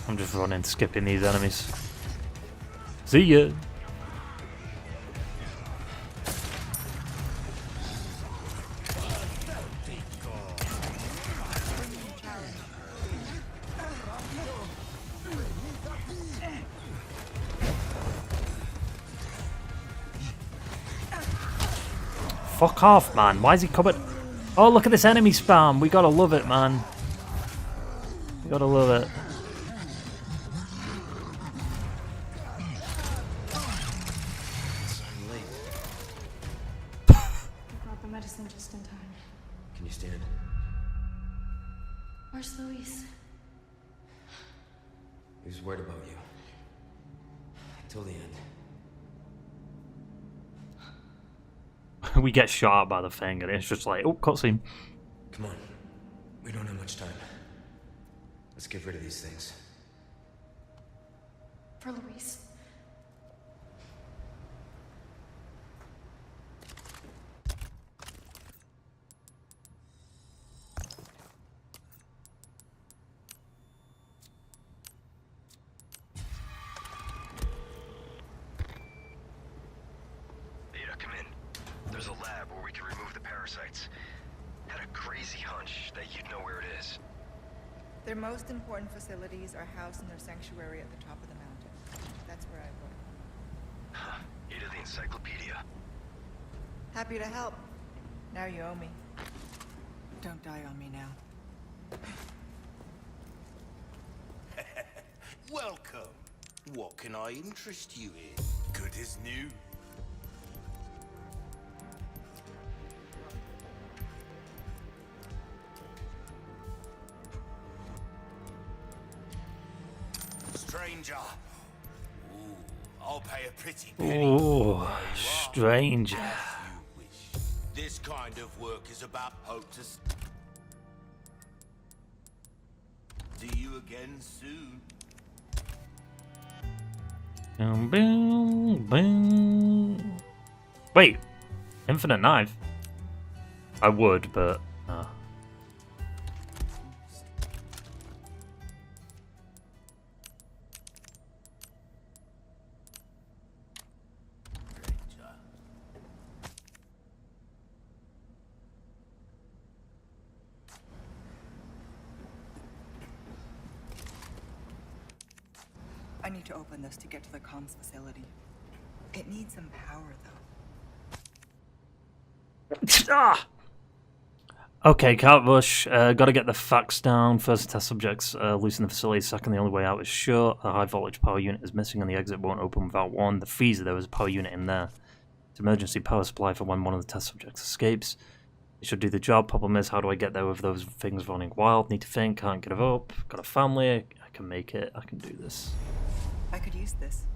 I'm just running, skipping these enemies. See ya! Fuck off, man. Why is he coming? Oh, look at this enemy spam. We gotta love it, man. We gotta love it. I brought the medicine just in time. Can you stand? Where's Luis? He was worried about you. Till the end. We get shot by the thing, and it's just like, oh, cutscene. Come on. We don't have much time. Let's get rid of these things. For Luis. Ada, come in. There's a lab where we can remove the parasites. Had a crazy hunch that you'd know where it is. Their most important facilities are housed in their sanctuary at the top of the mountain. That's where I work. Huh. Ada the encyclopedia. Happy to help. Now you owe me. Don't die on me now. Welcome. What can I interest you in? Good as new. Stranger. Ooh, I'll pay a pretty penny. Oh, stranger. As you wish. This kind of work is about hope to see you again soon. Boom, boom, boom. Wait, infinite knife? I would, but I need to open this to get to the comms facility. It needs some power, though. ah! Okay, can't rush. Gotta get the facts down. First, test subjects loose in the facility. Second, the only way out is short. A high voltage power unit is missing and the exit won't open without one. The freezer, there was a power unit in there. It's emergency power supply for when one of the test subjects escapes. It should do the job. Problem is, how do I get there with those things running wild? Need to think, can't get it up. Got a family, I can make it. I can do this. I could use this.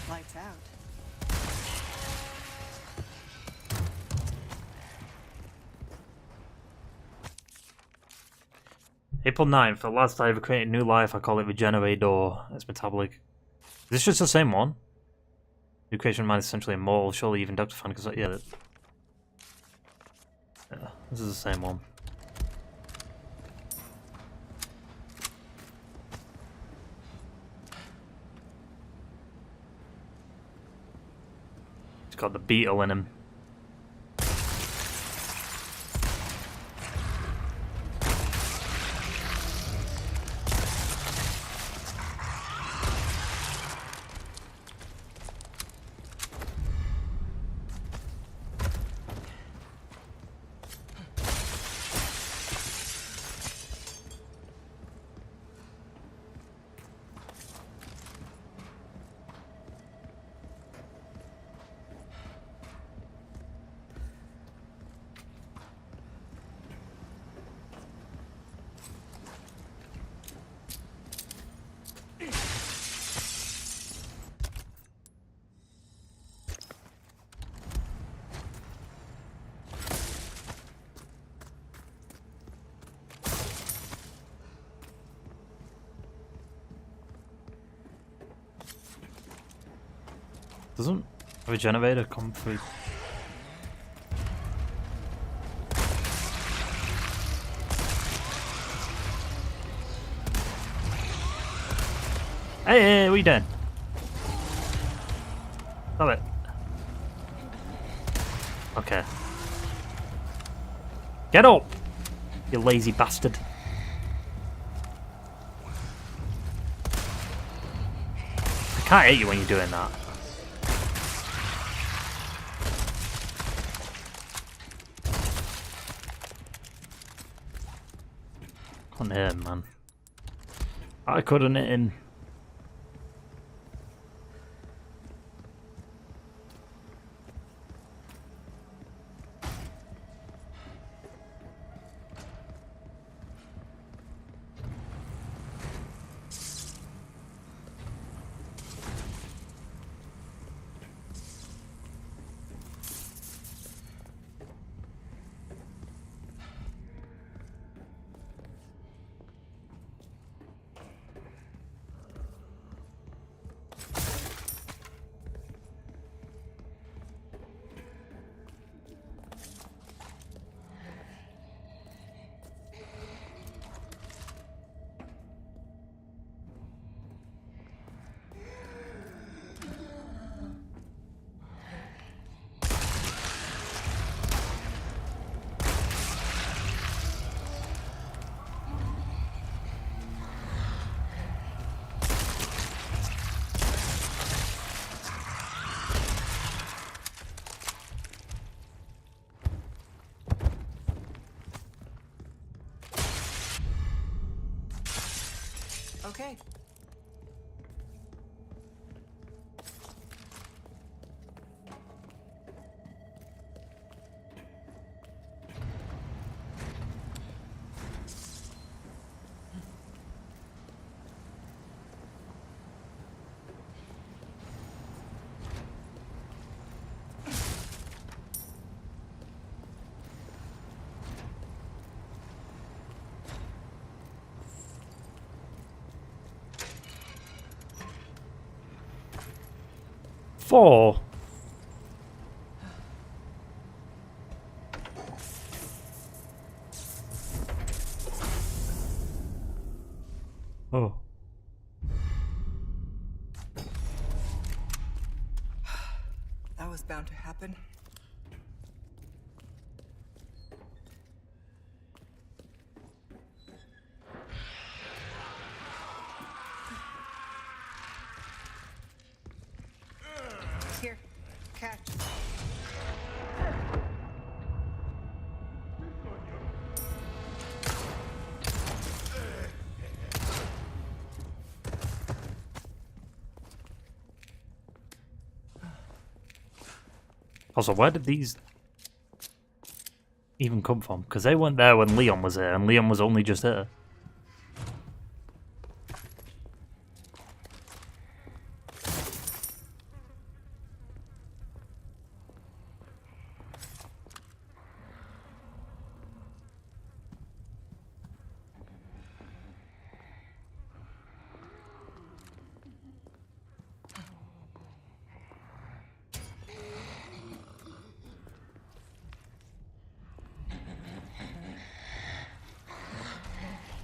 Lights out. April 9th, the last I ever created new life, I call it Regenerate or it's metabolic. Is this just the same one? New creation of mind is essentially immortal, surely even Dr. Fan, because yeah, this is the same one. It's got the beetle in him. Doesn't a regenerator come through? Hey, what are you doing? Stop it. Okay. Get up! You lazy bastard. I can't hit you when you're doing that. Couldn't hit him, man. I couldn't hit him. Okay. Four. Oh. That was bound to happen. Here, catch. Also, where did these even come from? Because they weren't there when Leon was here, and Leon was only just here.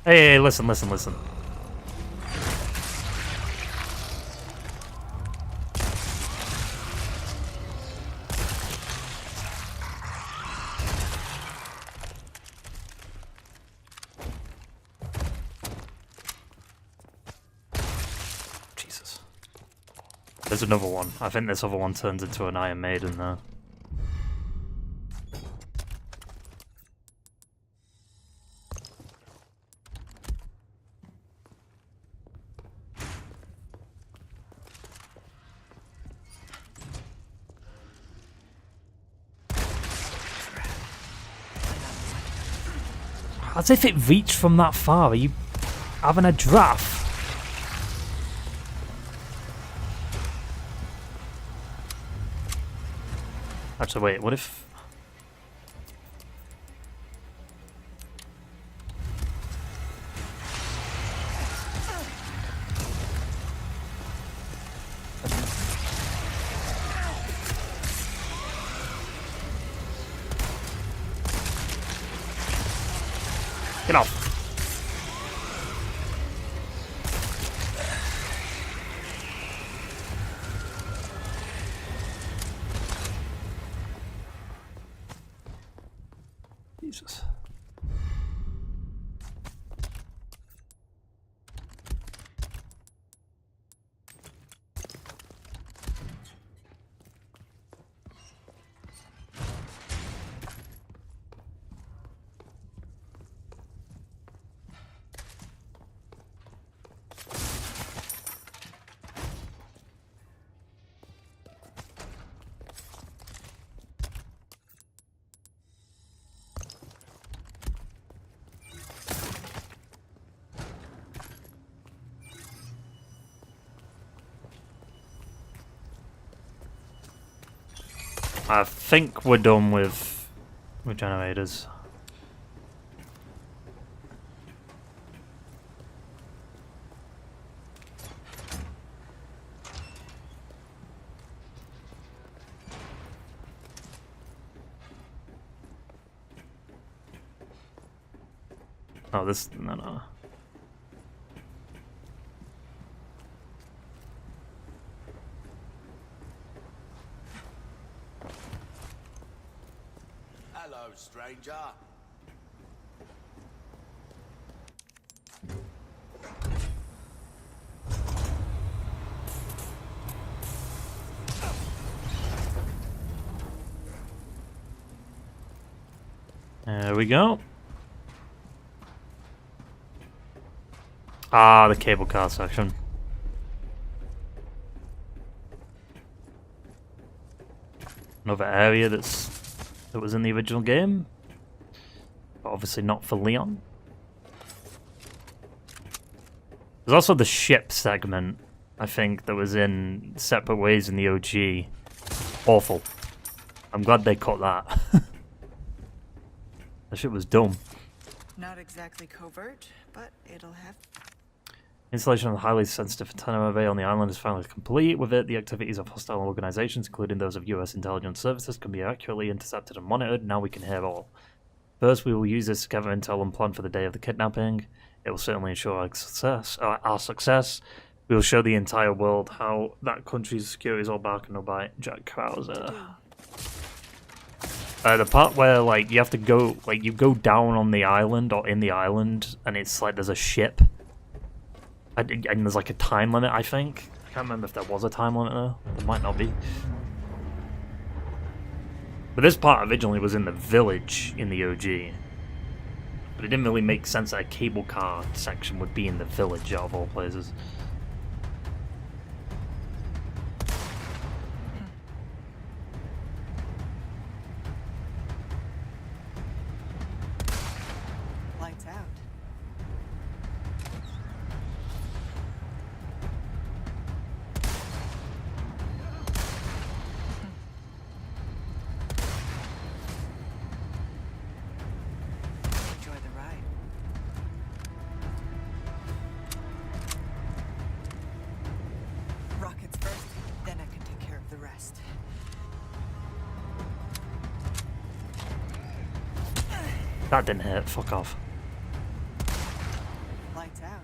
Hey, listen. Jesus. There's another one. I think this other one turns into an Iron Maiden now. As if it reached from that far. Are you having a draft? Actually, wait, what if... Get off. Jesus. I think we're done with generators. Oh, this no. Hello, stranger. There we go. Ah, the cable car section. Another area that was in the original game, but obviously not for Leon. There's also the ship segment, I think, that was in Separate Ways in the OG. Awful. I'm glad they cut that. That shit was dumb. Not exactly covert, but it'll have. Installation of the highly sensitive antenna array on the island is finally complete. With it, the activities of hostile organizations, including those of US intelligence services, can be accurately intercepted and monitored. Now we can hear all. First, we will use this to gather intel and plan for the day of the kidnapping. It will certainly ensure our success. We will show the entire world how that country's security is all bark and no bite. Jack Krauser. The part where like you have to go, like you go down on the island or in the island, and it's like there's a ship. And there's like a time limit, I think. I can't remember if there was a time limit though. There might not be. But this part originally was in the village in the OG. But it didn't really make sense that a cable car section would be in the village out of all places. Lights out. Enjoy the ride. Rockets first, then I can take care of the rest. That didn't hit, fuck off. Lights out.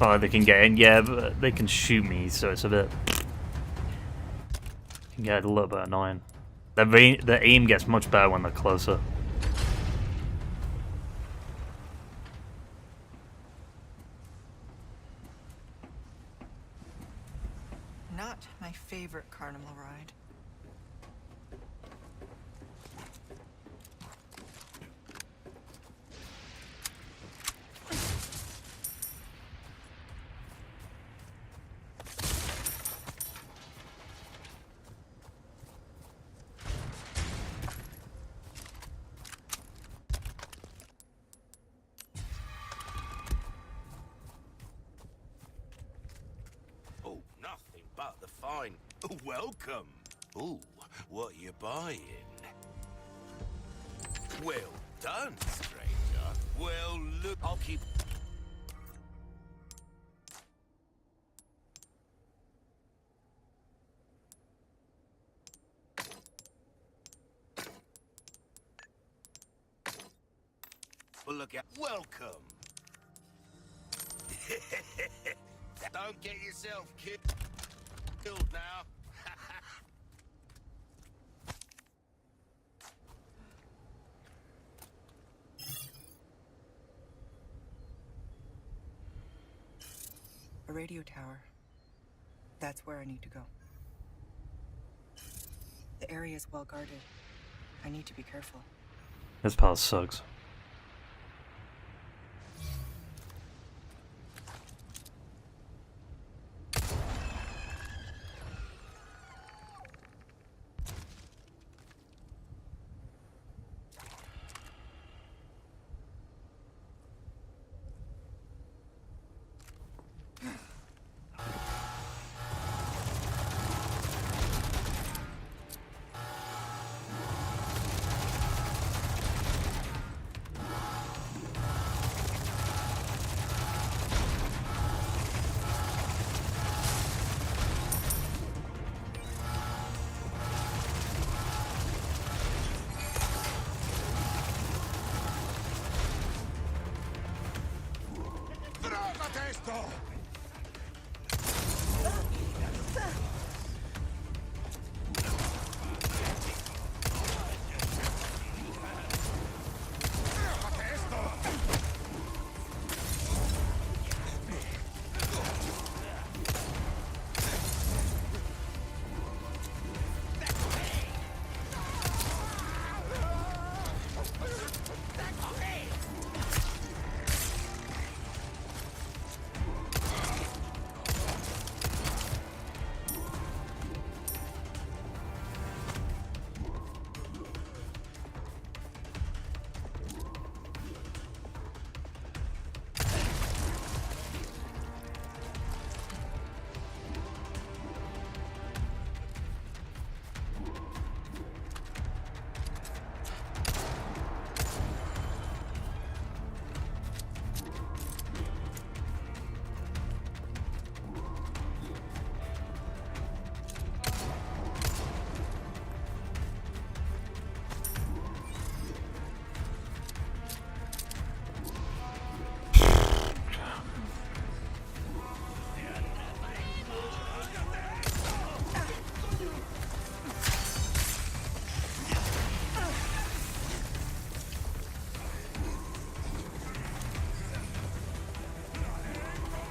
Oh, they can get in, yeah, but they can shoot me, so it's a bit... can get a little bit annoying. The aim gets much better when they're closer. Not my favorite carnival ride. Oh, nothing but the fine. Welcome. Ooh, what you buying? Well done, stranger. Well, look, I'll keep... Well, look at... Welcome. Don't get yourself killed now. A radio tower. That's where I need to go. The area is well guarded. I need to be careful. This part sucks.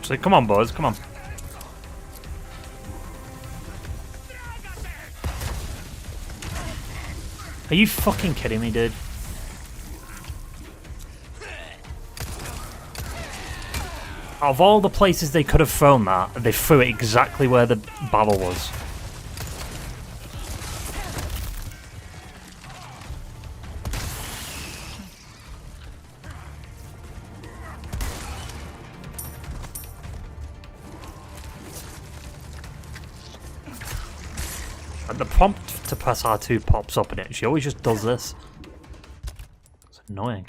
So come on, boys, come on. Are you fucking kidding me, dude? Out of all the places they could have thrown that, they threw it exactly where the barrel was. And the prompt to press R2 pops up in it. She always just does this. It's annoying.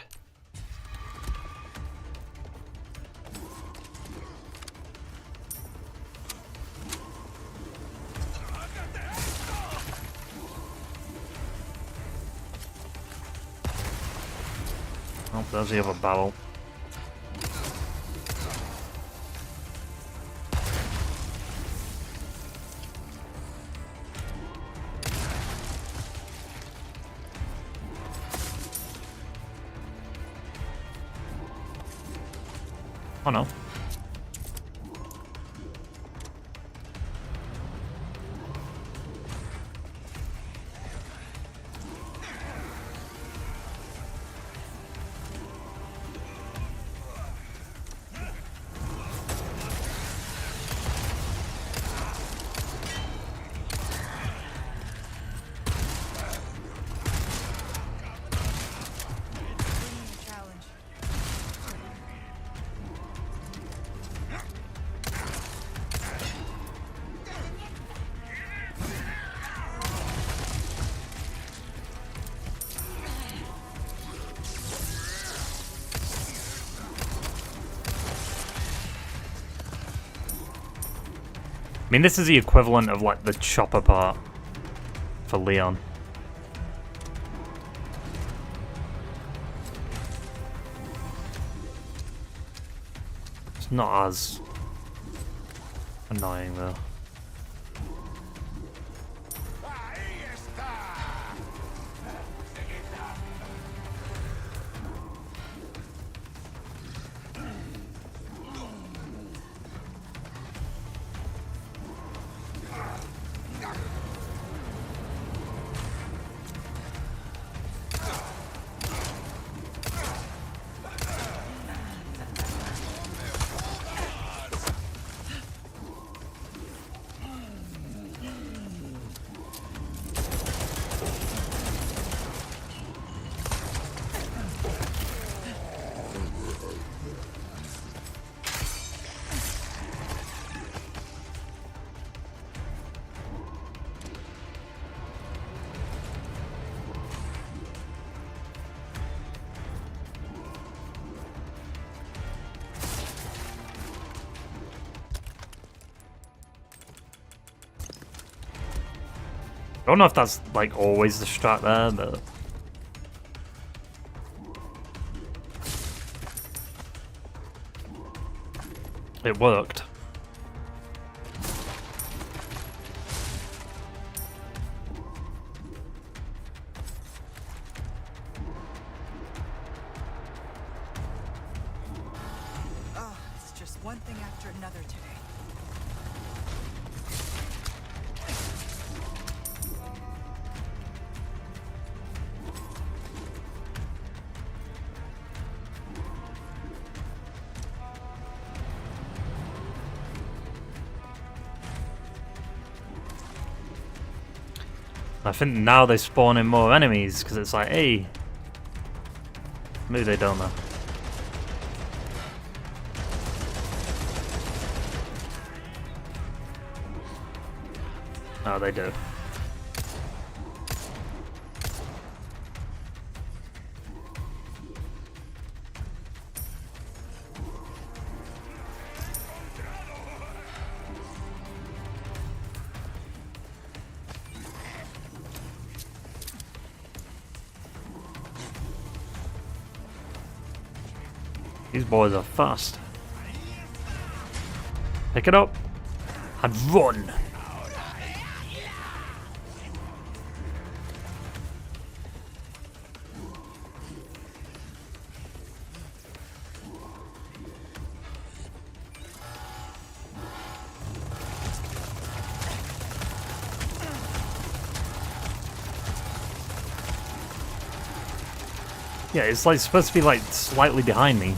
Oh, there's the other barrel. Oh no. I mean, this is the equivalent of, like, the chopper part for Leon. It's not as annoying though. I don't know if that's like always the strat there, but it worked. Oh, it's just one thing after another today. I think now they spawn in more enemies because it's like, hey, maybe they don't though. Oh, they do. These boys are fast. Pick it up and run. Yeah, it's like supposed to be like slightly behind me.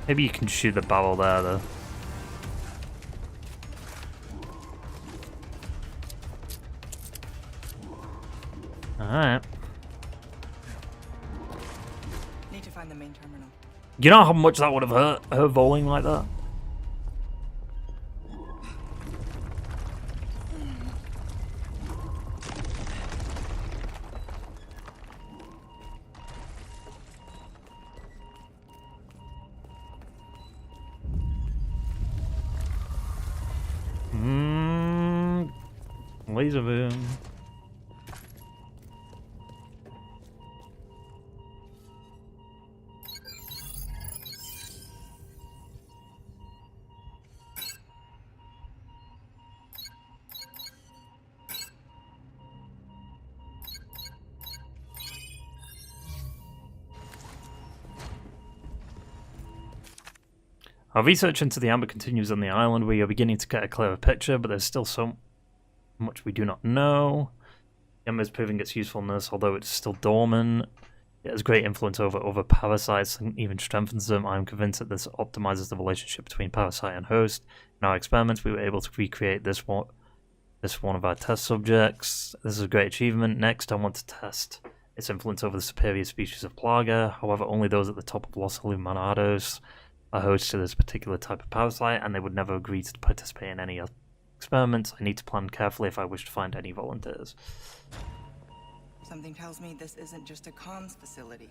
Maybe you can shoot the barrel there, though. Alright. Need to find the main terminal. You know how much that would have hurt, her bowling like that? Laser boom. Our research into the amber continues on the island. We are beginning to get a clearer picture, but there's still so much we do not know. The amber is proving its usefulness, although it's still dormant. It has great influence over other parasites and even strengthens them. I am convinced that this optimizes the relationship between parasite and host. In our experiments, we were able to recreate this one of our test subjects. This is a great achievement. Next, I want to test its influence over the superior species of Plaga. However, only those at the top of Los Illuminados are host to this particular type of parasite, and they would never agree to participate in any experiments. I need to plan carefully if I wish to find any volunteers. Something tells me this isn't just a comms facility.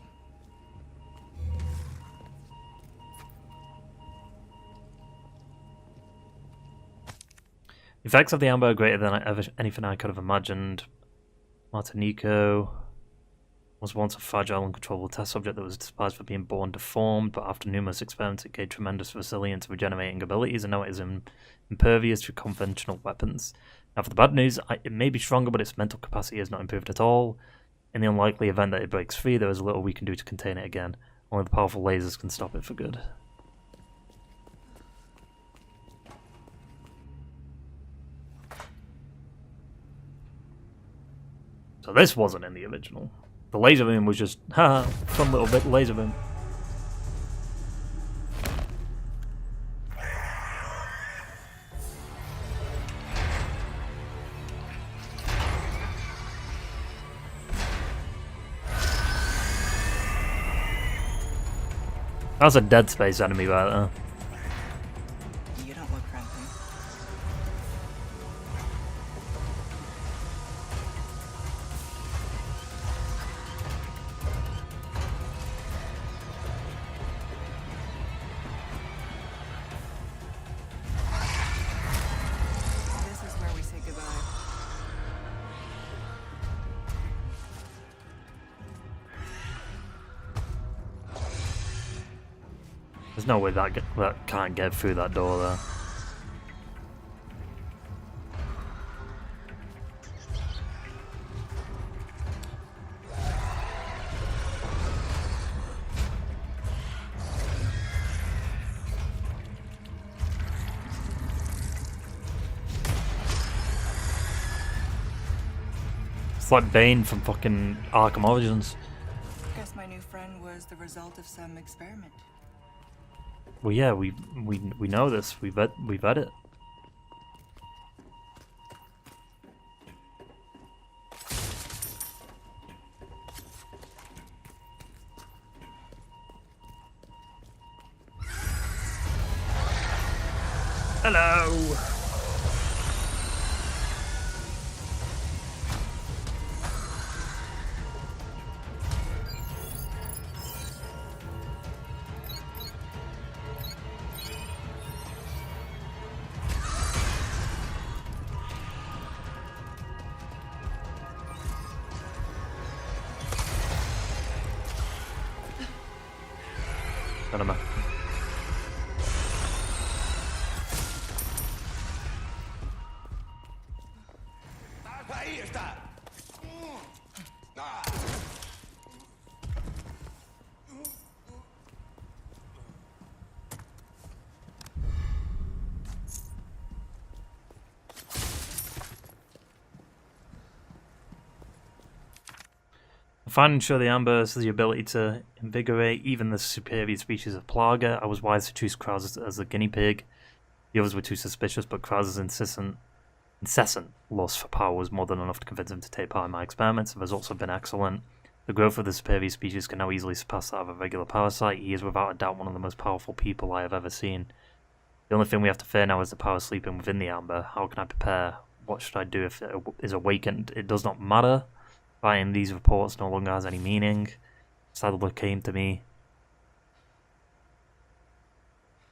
Effects of the amber are greater than anything I could have imagined. Martinico was once a fragile, uncontrollable test subject that was despised for being born deformed, but after numerous experiments it gained tremendous resilience and regenerating abilities, and now it is impervious to conventional weapons. Now for the bad news, it may be stronger, but its mental capacity is not improved at all. In the unlikely event that it breaks free, there is little we can do to contain it again. Only the powerful lasers can stop it for good. So this wasn't in the original. The laser room was just, haha, fun little bit laser room. That's a Dead Space enemy right there. You don't look friendly. This is where we say goodbye. There's no way that can't get through that door there. It's like Bane from fucking Arkham Origins. Guess my new friend was the result of some experiment. Well, yeah, we know this. We've read it. Hello. Caramba. Ahí está. Finding sure the amber has the ability to invigorate even the superior species of Plaga. I was wise to choose Krauser's as the guinea pig. The others were too suspicious, but Krauser's incessant lust for power was more than enough to convince him to take part in my experiments. The results have been excellent. The growth of the superior species can now easily surpass that of a regular parasite. He is without a doubt one of the most powerful people I have ever seen. The only thing we have to fear now is the power sleeping within the amber. How can I prepare? What should I do if it is awakened? It does not matter. Writing these reports no longer has any meaning. Sadler came to me.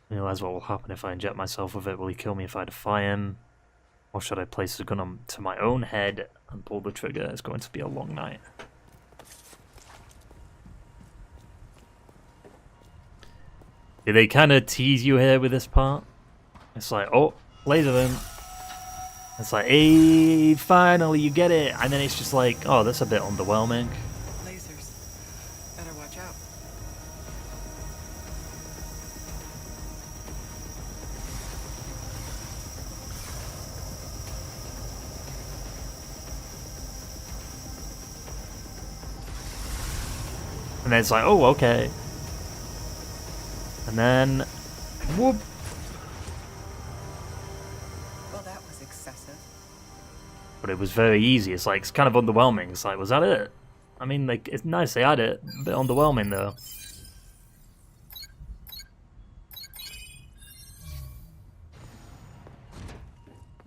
I realize what will happen if I inject myself with it. Will he kill me if I defy him? Or should I place the gun to my own head and pull the trigger? It's going to be a long night. Did they kind of tease you here with this part? It's like, oh, laser room. It's like, hey, finally you get it. And then it's just like, oh, that's a bit underwhelming. Lasers. Better watch out. And then it's like, oh, okay. And then, whoop. Well, that was excessive. But it was very easy. It's like, it's kind of underwhelming. It's like, was that it? I mean, like, it's nice they had it. A bit underwhelming, though.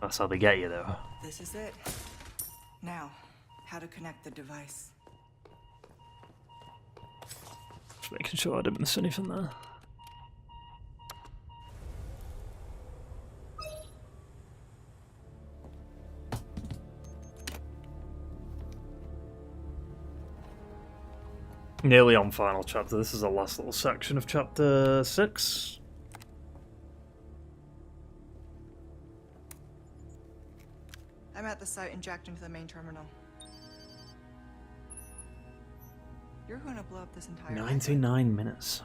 That's how they get you, though. This is it. Now, how to connect the device. Just making sure I didn't miss anything there. Nearly on final chapter. This is the last little section of chapter 6. I'm at the site and jacked into the main terminal. You're going to blow up this entire 99 minutes.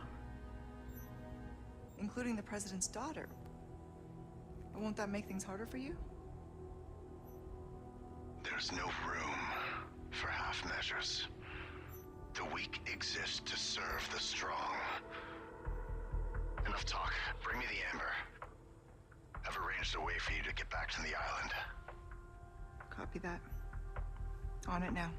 including the president's daughter. Won't that make things harder for you? There's no room for half measures. The weak exist to serve the strong. Enough talk. Bring me the amber. I've arranged a way for you to get back to the island. Copy that. On it now.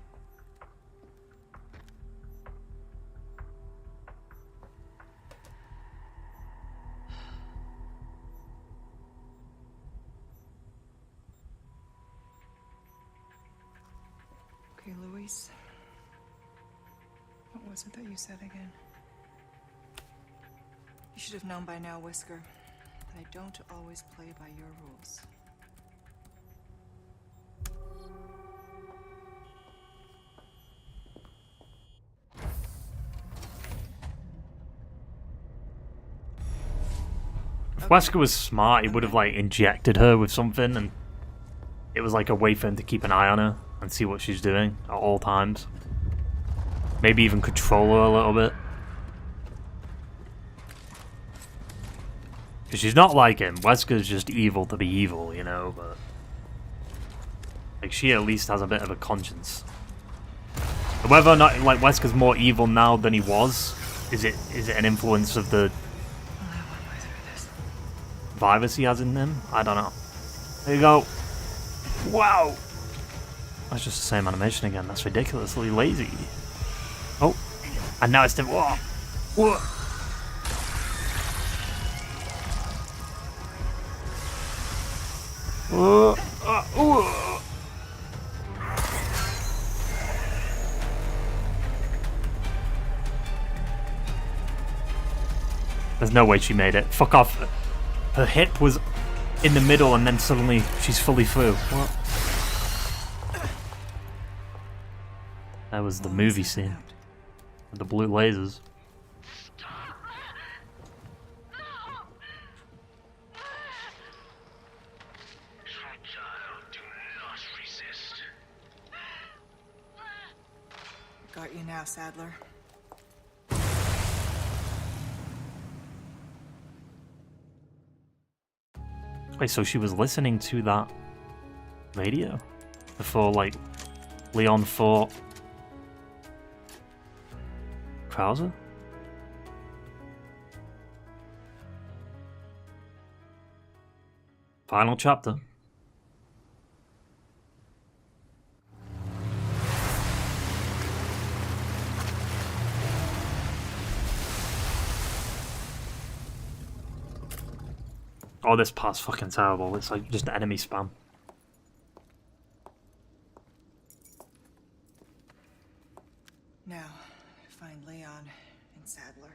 Okay, Luis. What was it that you said again? You should have known by now, Whisker, that I don't always play by your rules. If Wesker was smart, he would have like injected her with something, and it was like a way for him to keep an eye on her and see what she's doing at all times. Maybe even control her a little bit. Because she's not like him. Wesker's just evil to be evil, you know, but like she at least has a bit of a conscience. And whether or not like Wesker's more evil now than he was, is it an influence of the virus he has in him? I don't know. There you go. Wow. That's just the same animation again. That's ridiculously lazy. Oh. And now it's the... Whoa. Whoa. There's no way she made it. Fuck off. Her hip was in the middle and then suddenly she's fully through. What? That was the movie scene. With the blue lasers. Got you now, Sadler. Wait, so she was listening to that radio before, like, Leon fought Krauser? Final chapter. Oh, this part's fucking terrible. It's like just enemy spam. Now, find Leon and Sadler.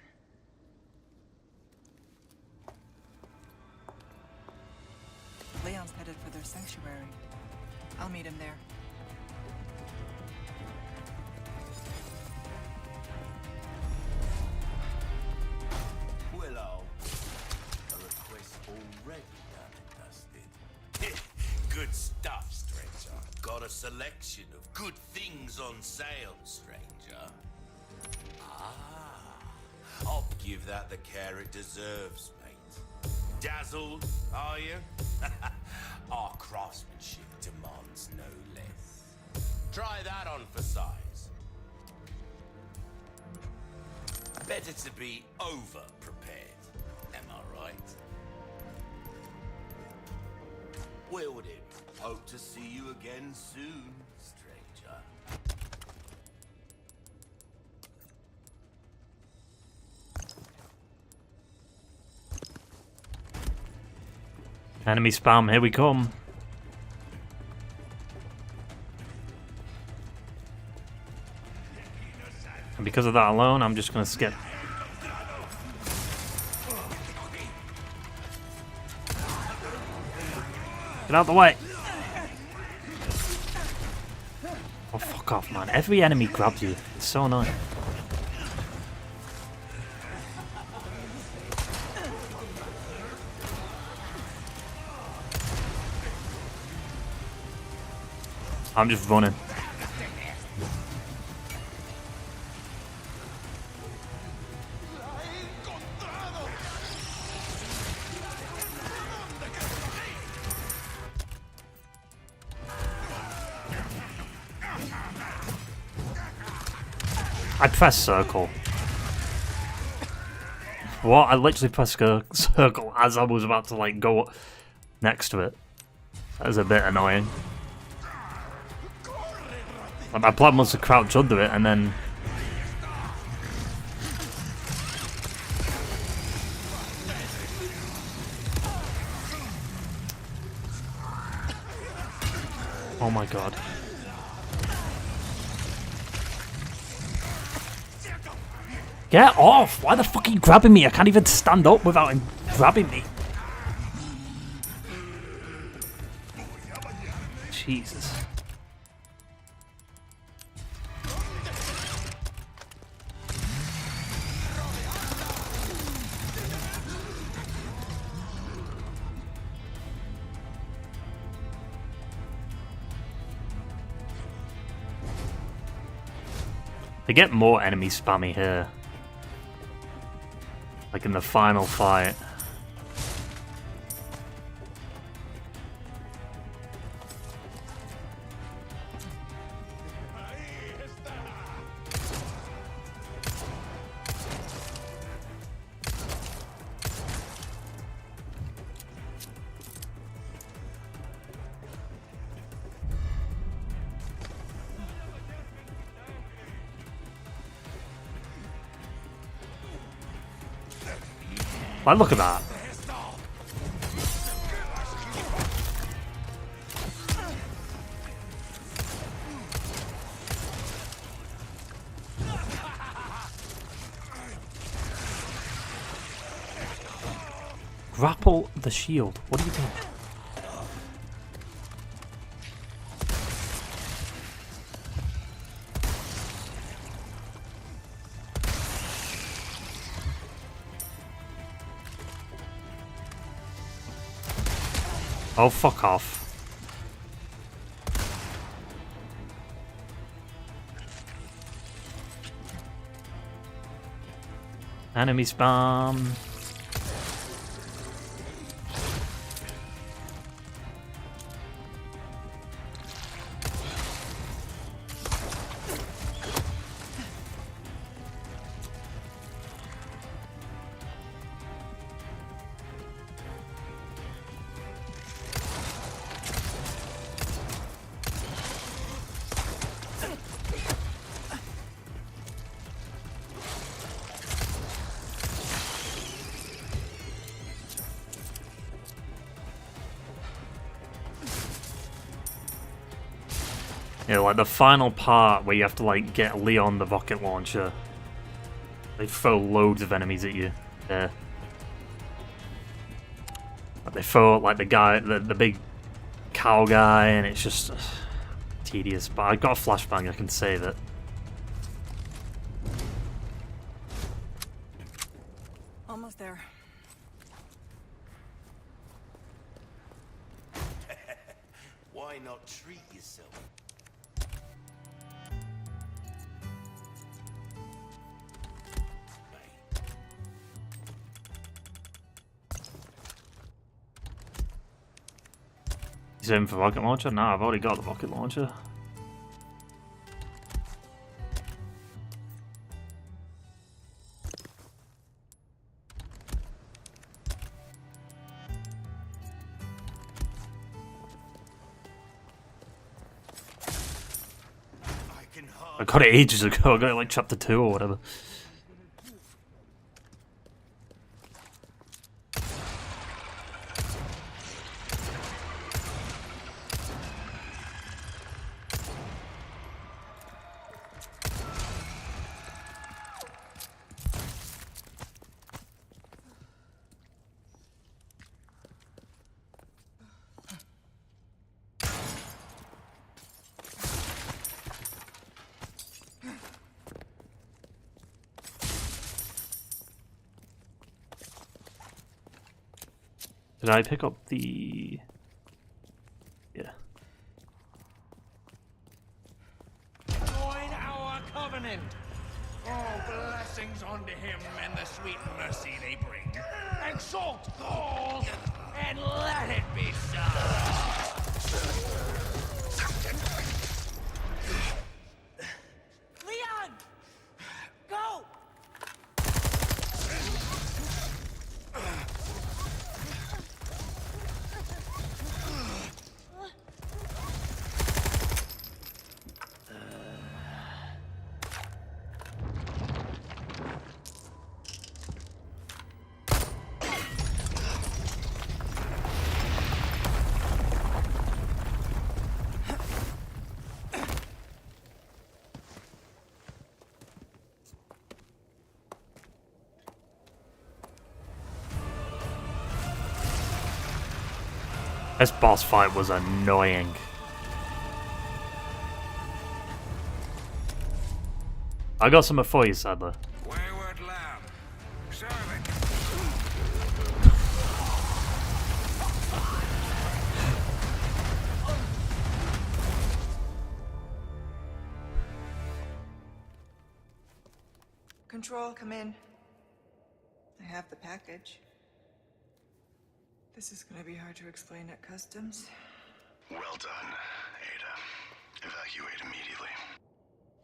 Leon's headed for their sanctuary. I'll meet him there. Willow, a request already done and dusted. Good stuff, stranger. Got a selection of good things on sale, stranger. I'll give that the care it deserves, mate. Dazzled, are you? Our craftsmanship demands no less. Try that on for size. Better to be over-prepared, am I right? Wielded. Hope to see you again soon, stranger. Enemy spam, here we come. And because of that alone, I'm just gonna skip. Get out the way! Oh, fuck off, man. Every enemy grabs you. It's so annoying. I'm just running. I pressed circle. What? I literally pressed circle as I was about to like go next to it. That was a bit annoying. Like, my plan was to crouch under it and then... Oh my god. Get off! Why the fuck are you grabbing me? I can't even stand up without him grabbing me. Jesus. They get more enemy spammy here. Like in the final fight. Like, look at that. Grapple the shield. What are you doing? Oh, fuck off. Enemy spam. Yeah, like the final part where you have to like get Leon the rocket launcher. They throw loads of enemies at you there. Like they throw like the guy, the big cow guy, and it's just tedious. But I got a flashbang, I can save it. Almost there. Why not treat yourself? He's aiming for rocket launcher? No, I've already got the rocket launcher. I got it ages ago, I got it like chapter 2 or whatever. Did I pick up the... Yeah. the sweet mercy they bring. Exalt all, and let it be so. Leon! Go! This boss fight was annoying. I got something for you, Sadler. Wayward lamb, serve it. Control, come in. I have the package. This is gonna be hard to explain at customs. Well done, Ada. Evacuate immediately.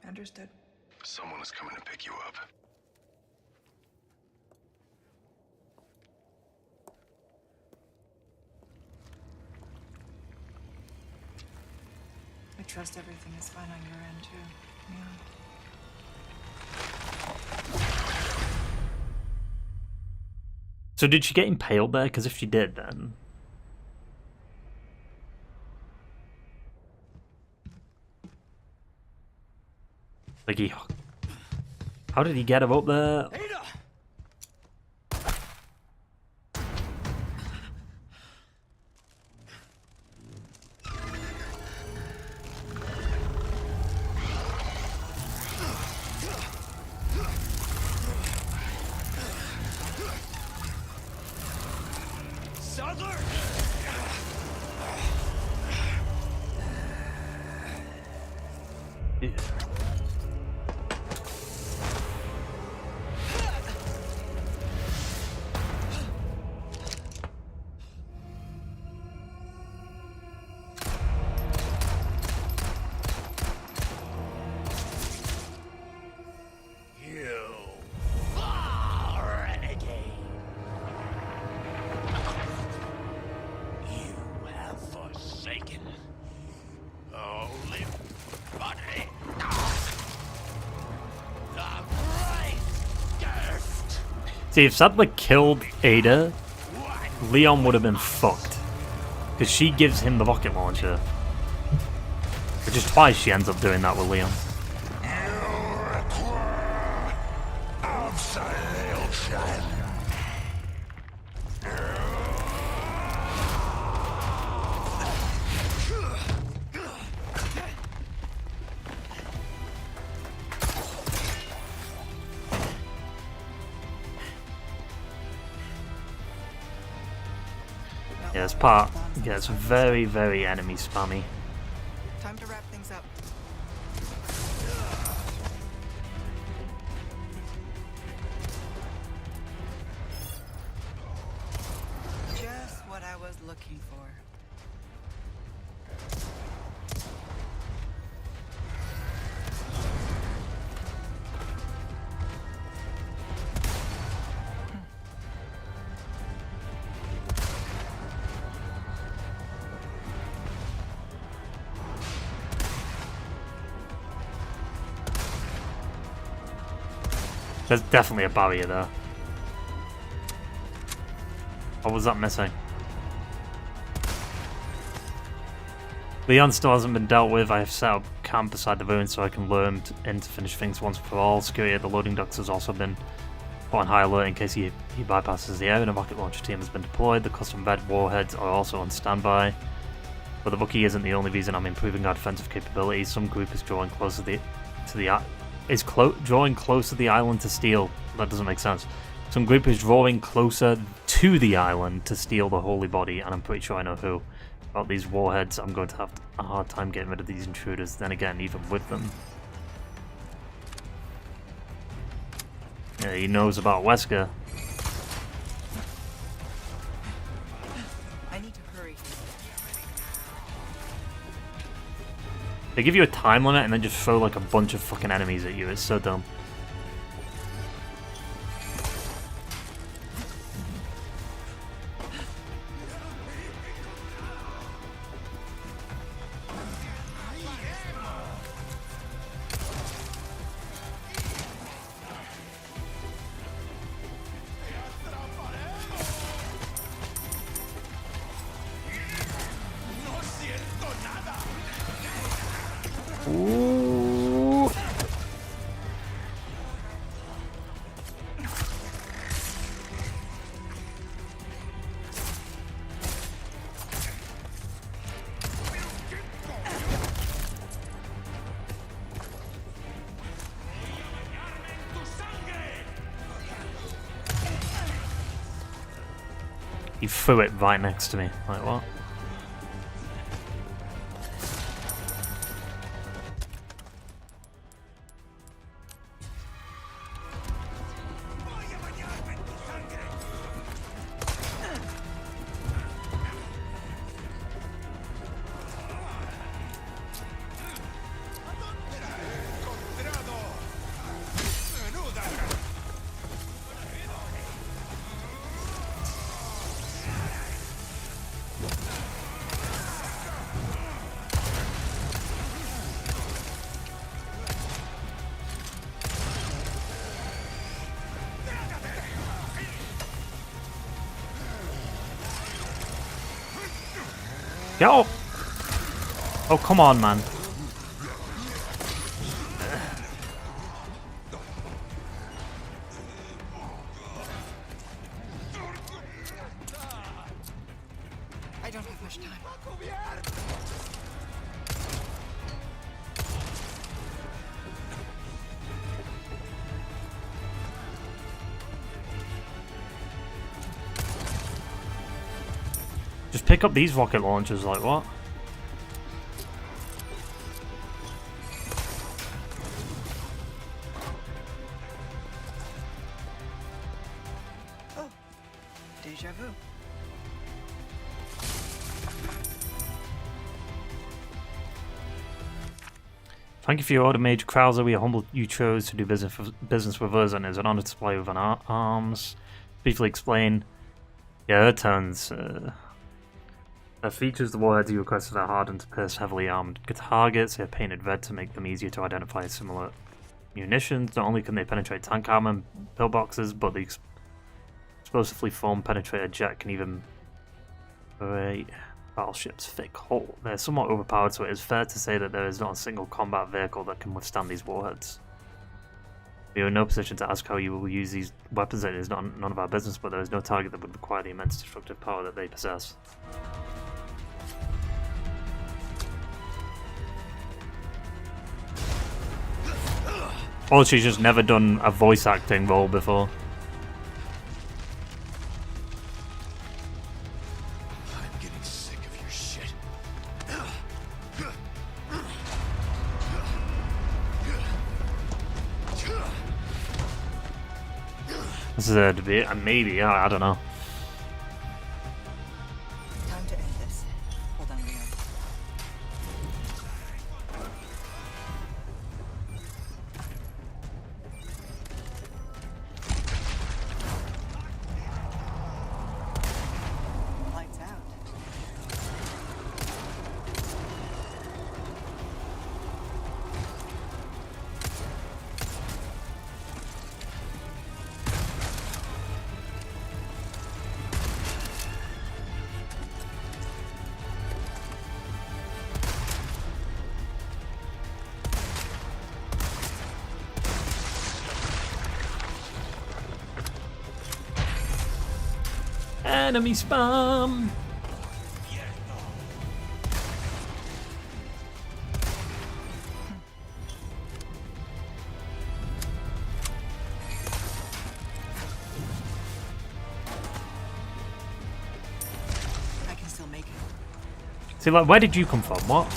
Understood. Someone is coming to pick you up. I trust everything is fine on your end, too. Yeah. So did she get impaled there? Because if she did, then... Like he... How did he get her up there? Ada! Sadler! Yeah. See, if Sadler killed Ada, Leon would have been fucked. Because she gives him the rocket launcher. Which is twice she ends up doing that with Leon. Yeah, this part gets very, very enemy spammy. Time to wrap things up. Just what I was looking for. There's definitely a barrier there. What was that missing? Leon still hasn't been dealt with. I have set up camp beside the ruins so I can lure him in to finish things once for all. Security at the loading docks has also been put on high alert in case he bypasses the air, and a rocket launcher team has been deployed. The custom red warheads are also on standby. But the Wookiee isn't the only reason I'm improving our defensive capabilities. Some group is drawing closer to the island to steal. That doesn't make sense. Some group is drawing closer to the island to steal the holy body, and I'm pretty sure I know who. About these warheads, I'm going to have a hard time getting rid of these intruders. Then again, even with them. Yeah, he knows about Wesker. I need to hurry. They give you a time limit and then just throw like a bunch of fucking enemies at you. It's so dumb. Ooh. He threw it right next to me. Like what? Yo! Oh, come on, man. I don't have much time. Just pick up these rocket launchers, like what? Oh, deja vu. Thank you for your order, Major Krauser. We are humbled you chose to do business with us, and it's an honor to supply you with an arms. Briefly explain. Yeah, her turns. Their features, the warheads you requested are hardened to pierce heavily armed targets. They are painted red to make them easier to identify as similar munitions. Not only can they penetrate tank armor and pillboxes, but the explosively formed penetrator jet can even break battleship's thick hull. They're somewhat overpowered, so it is fair to say that there is not a single combat vehicle that can withstand these warheads. We are in no position to ask how you will use these weapons. It is none of our business, but there is no target that would require the immense destructive power that they possess. Or she's just never done a voice acting role before. I'm getting sick of your shit. This is a debate, and maybe, I don't know. Time to end this. Hold on, Leo. Lights out. Enemy spam! I can still make it. See, like, where did you come from? What?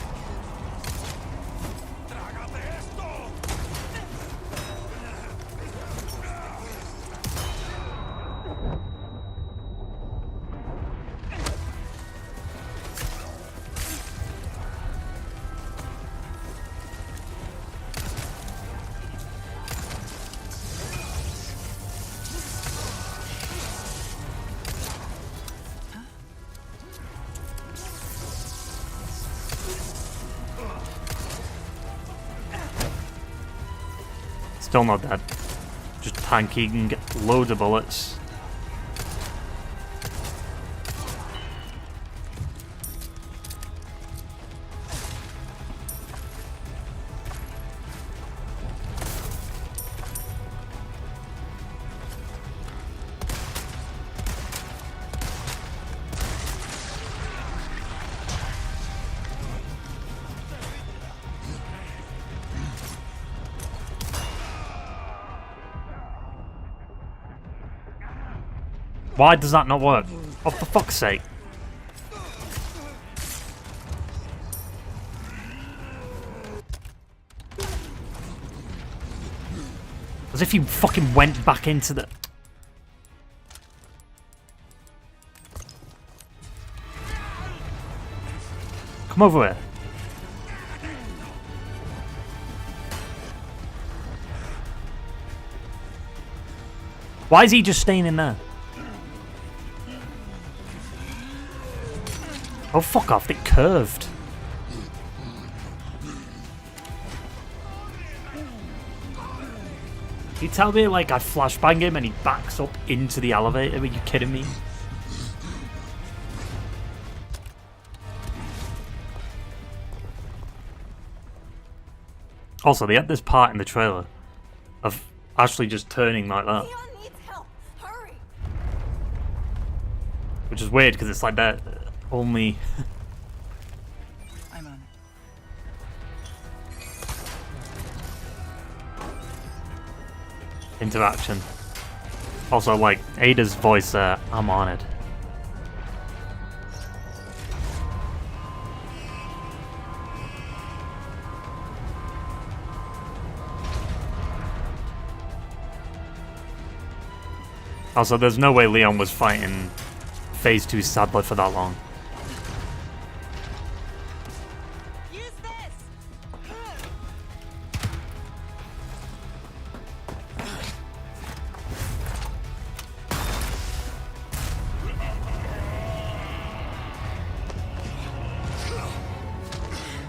Still not dead. Just tanky and get loads of bullets. Why does that not work? Oh, for fuck's sake. As if you fucking went back into the... Come over here. Why is he just staying in there? Oh, fuck off, it curved. You tell me, like, I flashbang him and he backs up into the elevator? Are you kidding me? Also, they had this part in the trailer of Ashley just turning like that. Leon needs help. Hurry. Which is weird, because it's like that only... I'm on it. interaction. Also, like, Ada's voice there, I'm on it. Also, there's no way Leon was fighting Phase 2 Sadler for that long. Use this.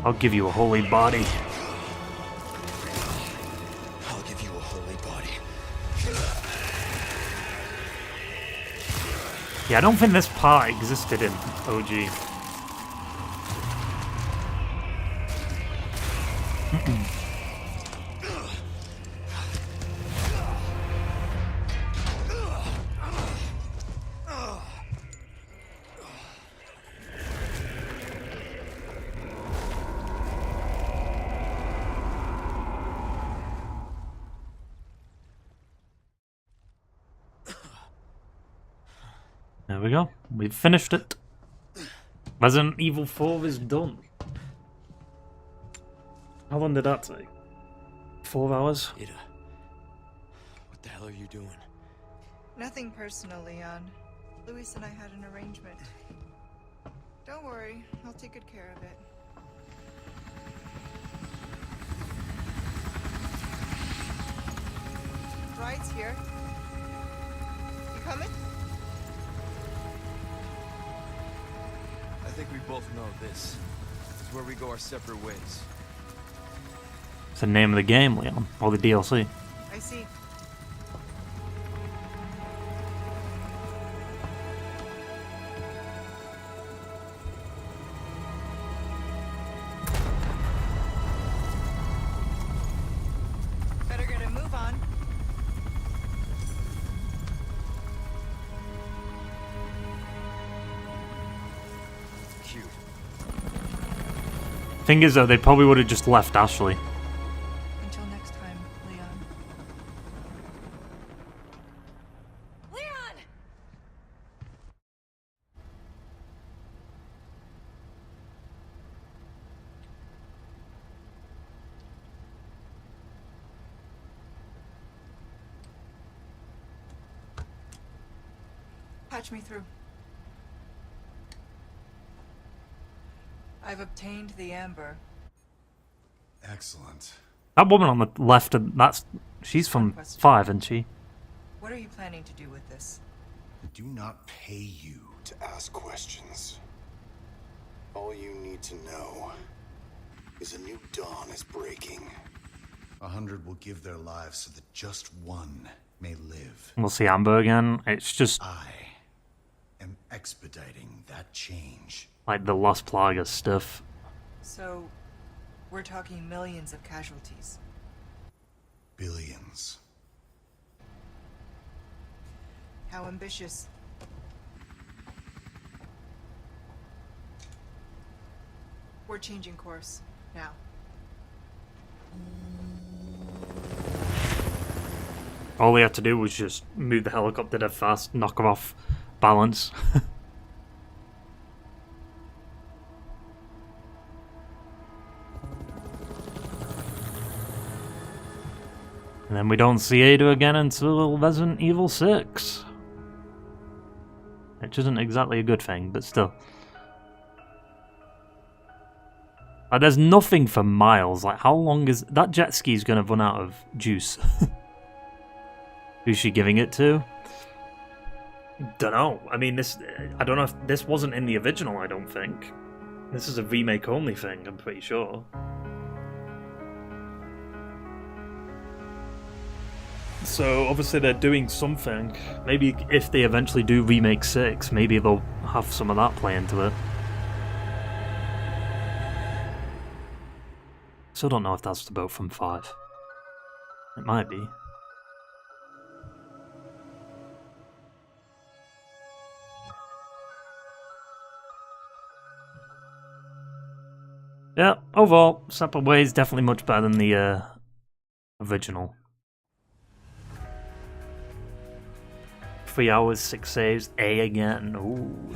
I'll give you a holy body. I'll give you a holy body. Yeah, I don't think this part existed in OG. There we go. We've finished it. Resident Evil 4 is done. How long did that take? 4 hours? Ada, what the hell are you doing? Nothing personal, Leon. Luis and I had an arrangement. Don't worry, I'll take good care of it. Ride's here. You coming? I think we both know this is where we go our separate ways. It's the name of the game, Leon. Or the DLC. I see. Better get a move on. Cute. Thing is, though, they probably would have just left Ashley. Until next time, Leon. Leon! Patch me through. I've obtained the amber. Excellent. That woman on the left, she's from 5, isn't she? What are you planning to do with this? I do not pay you to ask questions. All you need to know is a new dawn is breaking. 100 will give their lives so that just one may live. We'll see Amber again. It's just I am expediting that change. like the Las Plagas stuff. So, we're talking millions of casualties. Billions. How ambitious. We're changing course now. All we had to do was just move the helicopter dead fast, knock her off balance. And then we don't see Ada again until Resident Evil 6. Which isn't exactly a good thing, but still. Like, there's nothing for miles. Like, how long is... That jet ski's gonna run out of juice. Who's she giving it to? Dunno. I mean, this... I don't know if... This wasn't in the original, I don't think. This is a remake-only thing, I'm pretty sure. So, obviously they're doing something. Maybe if they eventually do Remake 6, maybe they'll have some of that play into it. Still don't know if that's the boat from 5. It might be. Yeah, overall, Separate Ways definitely much better than the original. 3 hours, 6 saves, A again. Ooh.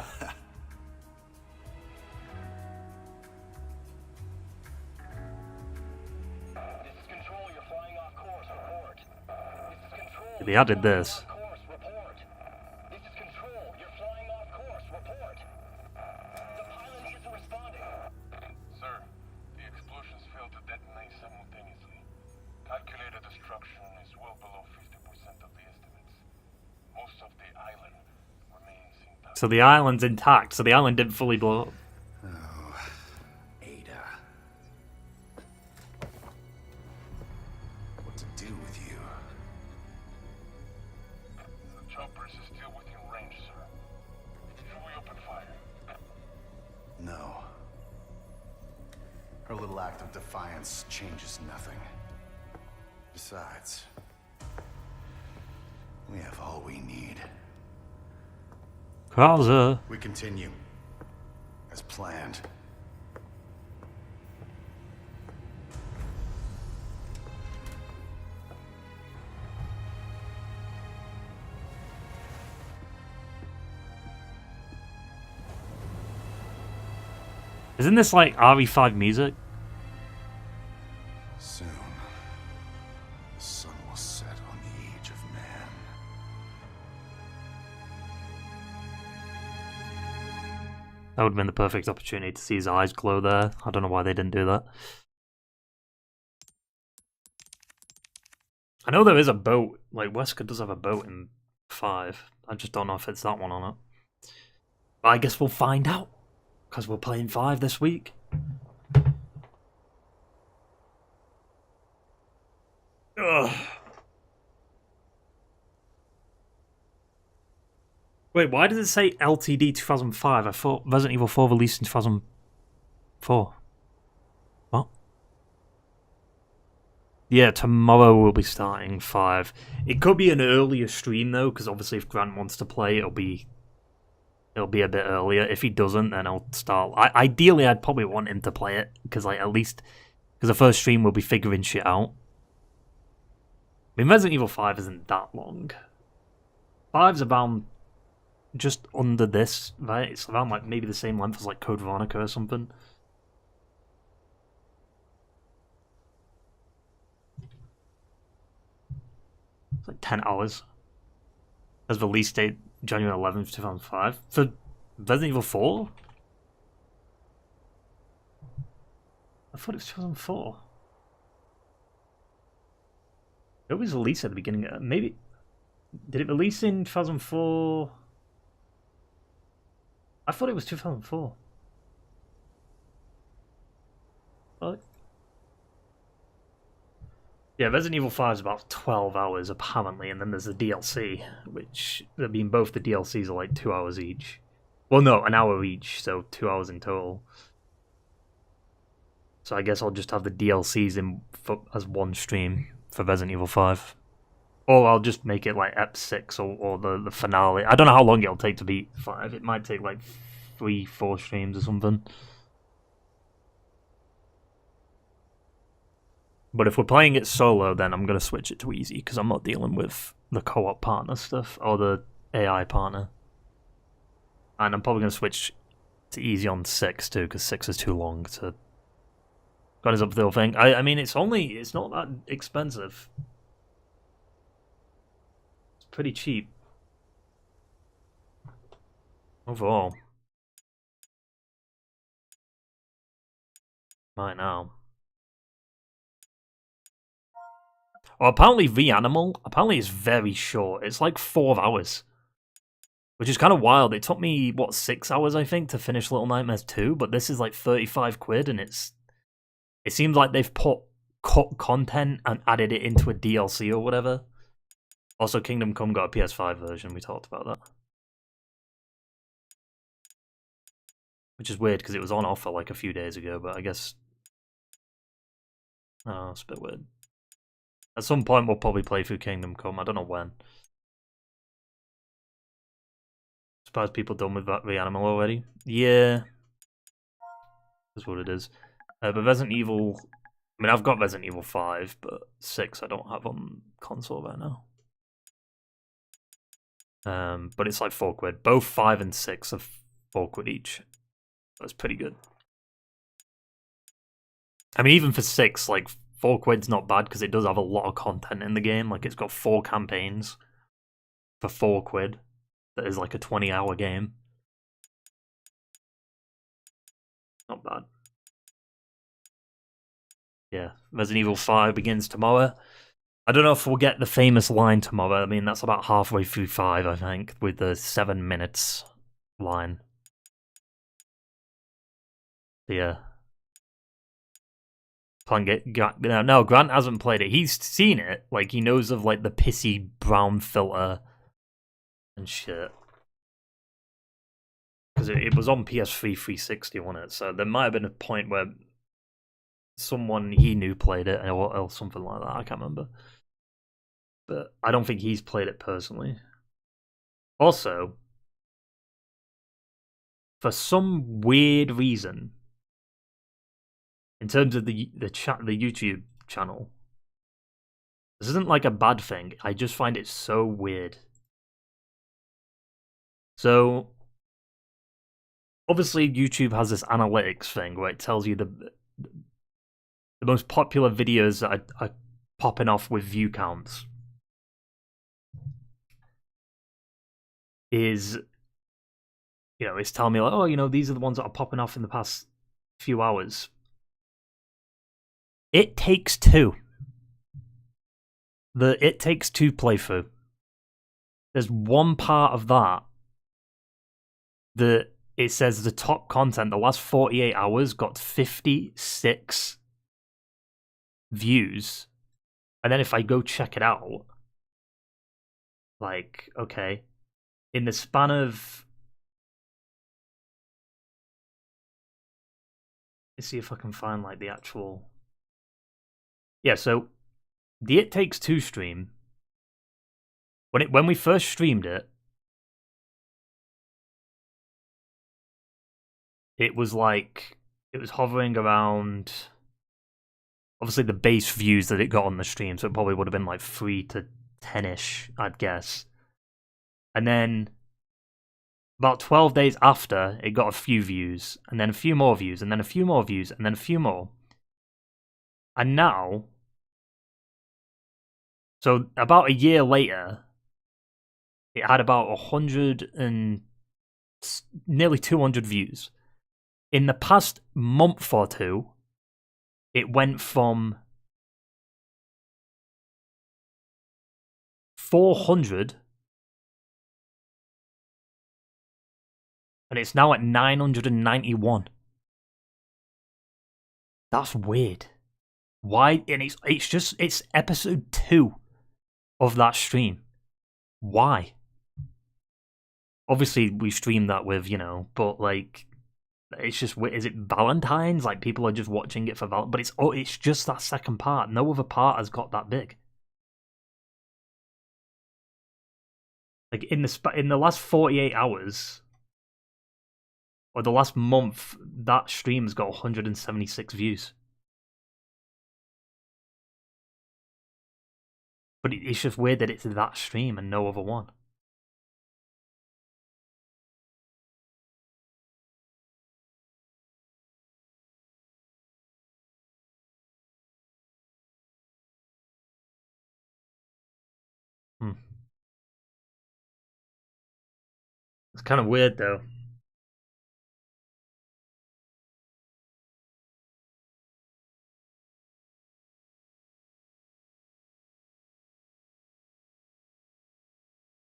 They added this. So the island's intact, so the island didn't fully blow up. Oh, Ada. What to do with you? The choppers is still within range, sir. Should we open fire? No. Her little act of defiance changes nothing. Besides, we have all we need. Krauser. We continue. As planned. Isn't this like RE5 music? Soon, the sun will set on the age of man. That would have been the perfect opportunity to see his eyes glow there. I don't know why they didn't do that. I know there is a boat. Like, Wesker does have a boat in 5. I just don't know if it's that one or not. But I guess we'll find out. Because we're playing 5 this week. Ugh. Wait, why does it say LTD 2005? I thought Resident Evil 4 released in 2004. What? Yeah, tomorrow we'll be starting 5. It could be an earlier stream though, because obviously if Grant wants to play, it'll be a bit earlier. If he doesn't, then I'll start. Ideally, I'd probably want him to play it, because like at least, because the first stream we'll be figuring shit out. I mean, Resident Evil 5 isn't that long. 5's around just under this, right? It's around like maybe the same length as like Code Veronica or something. It's like 10 hours. As release date January 11th, 2005. For Resident Evil 4? I thought it was 2004. It was released at the beginning. Maybe. Did it release in 2004? I thought it was 2004. What? Yeah, Resident Evil 5 is about 12 hours apparently, and then there's the DLC, which, I mean, both the DLCs are like 2 hours each. Well, no, an hour each, so 2 hours in total. So I guess I'll just have the DLCs as one stream for Resident Evil 5. Or I'll just make it like Ep 6 or the finale. I don't know how long it'll take to beat 5. It might take like 3-4 streams or something. But if we're playing it solo, then I'm going to switch it to easy, because I'm not dealing with the co-op partner stuff, or the AI partner. And I'm probably going to switch to easy on 6 too, because 6 is too long to... Got his up the whole thing. I mean, it's not that expensive. It's pretty cheap. Overall. Right now. Well, apparently Reanimal, apparently it's very short. It's like 4 hours. Which is kind of wild. It took me, what, 6 hours, I think, to finish Little Nightmares 2, but this is like 35 quid, and it seems like they've cut content and added it into a DLC or whatever. Also, Kingdom Come got a PS5 version, we talked about that. Which is weird, because it was on offer like a few days ago, but I guess... Oh, it's a bit weird. At some point, we'll probably play through Kingdom Come. I don't know when. Surprised people done with that Reanimal already. Yeah. That's what it is. But Resident Evil... I mean, I've got Resident Evil 5, but 6 I don't have on console right now. But it's like 4 quid. Both 5 and 6 are 4 quid each. That's pretty good. I mean, even for 6, like, 4 quid's not bad, because it does have a lot of content in the game. Like, it's got 4 campaigns for 4 quid. That is like a 20-hour game. Not bad. Yeah, Resident Evil 5 begins tomorrow. I don't know if we'll get the famous line tomorrow. I mean, that's about halfway through 5, I think, with the 7 minutes line. Yeah. No, Grant hasn't played it. He's seen it. Like, he knows of, like, the pissy brown filter and shit. Because it was on PS3 360, wasn't it? So there might have been a point where someone he knew played it, or something like that. I can't remember. But I don't think he's played it personally. Also, for some weird reason, in terms of the YouTube channel, this isn't like a bad thing. I just find it so weird. So, obviously YouTube has this analytics thing where it tells you the most popular videos that are popping off with view counts is, you know, it's telling me like, oh, you know, these are the ones that are popping off in the past few hours. It Takes Two. The It Takes Two playthrough. There's one part of that it says the top content, the last 48 hours got 56 views. And then if I go check it out, like, okay, in the span of... Let's see if I can find, like, the actual... Yeah, so the It Takes Two stream, when we first streamed it, it was like, it was hovering around, obviously the base views that it got on the stream, so it probably would have been like 3 to 10-ish, I'd guess. And then about 12 days after, it got a few views, and then a few more views, and then a few more views, and then a few more. And now, so about a year later, it had about 100 and nearly 200 views. In the past month or two, it went from 400, and it's now at 991. That's weird. Why? And it's episode 2 of that stream. Why? Obviously, we streamed that with, but like, it's just, is it Valentine's? Like, people are just watching it for Valentine's, but it's just that second part. No other part has got that big. Like, in the last 48 hours, or the last month, that stream's got 176 views. But it's just weird that it's that stream and no other one. It's kind of weird, though.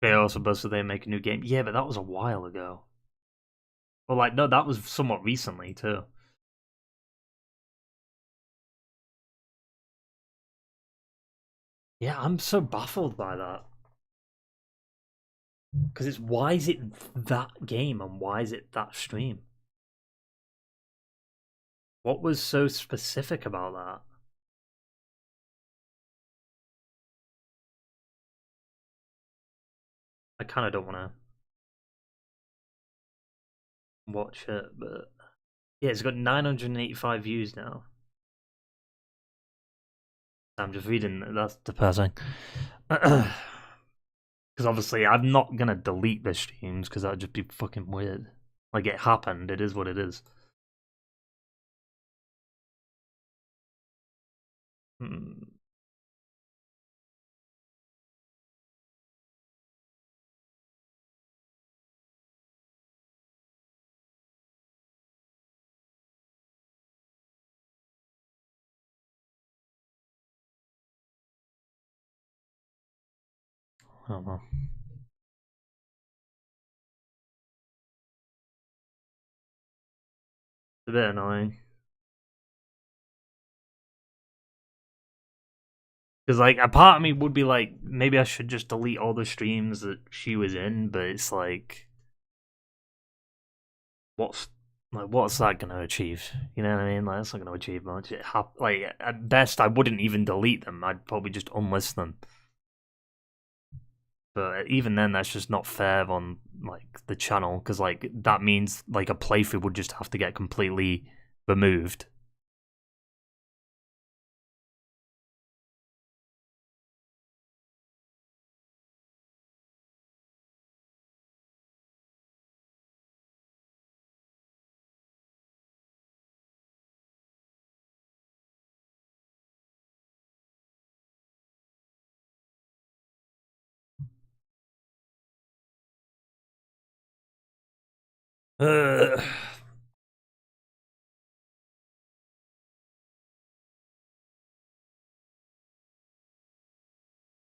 They also boasted they make a new game. Yeah, but that was a while ago. Well, like, no, that was somewhat recently, too. Yeah, I'm so baffled by that. Because it's, why is it that game and why is it that stream? What was so specific about that? I kind of don't want to watch it, but yeah, it's got 985 views now. I'm just reading, that's depressing. Because obviously I'm not going to delete the streams because that would just be fucking weird. Like, it happened, it is what it is. Oh well. It's a bit annoying. Because, like, a part of me would be like, maybe I should just delete all the streams that she was in, but it's like, what's that gonna achieve? You know what I mean? Like, that's not gonna achieve much. Like, at best, I wouldn't even delete them. I'd probably just unlist them. But even then, that's just not fair on, like, the channel, because, like, that means, like, a playthrough would just have to get completely removed.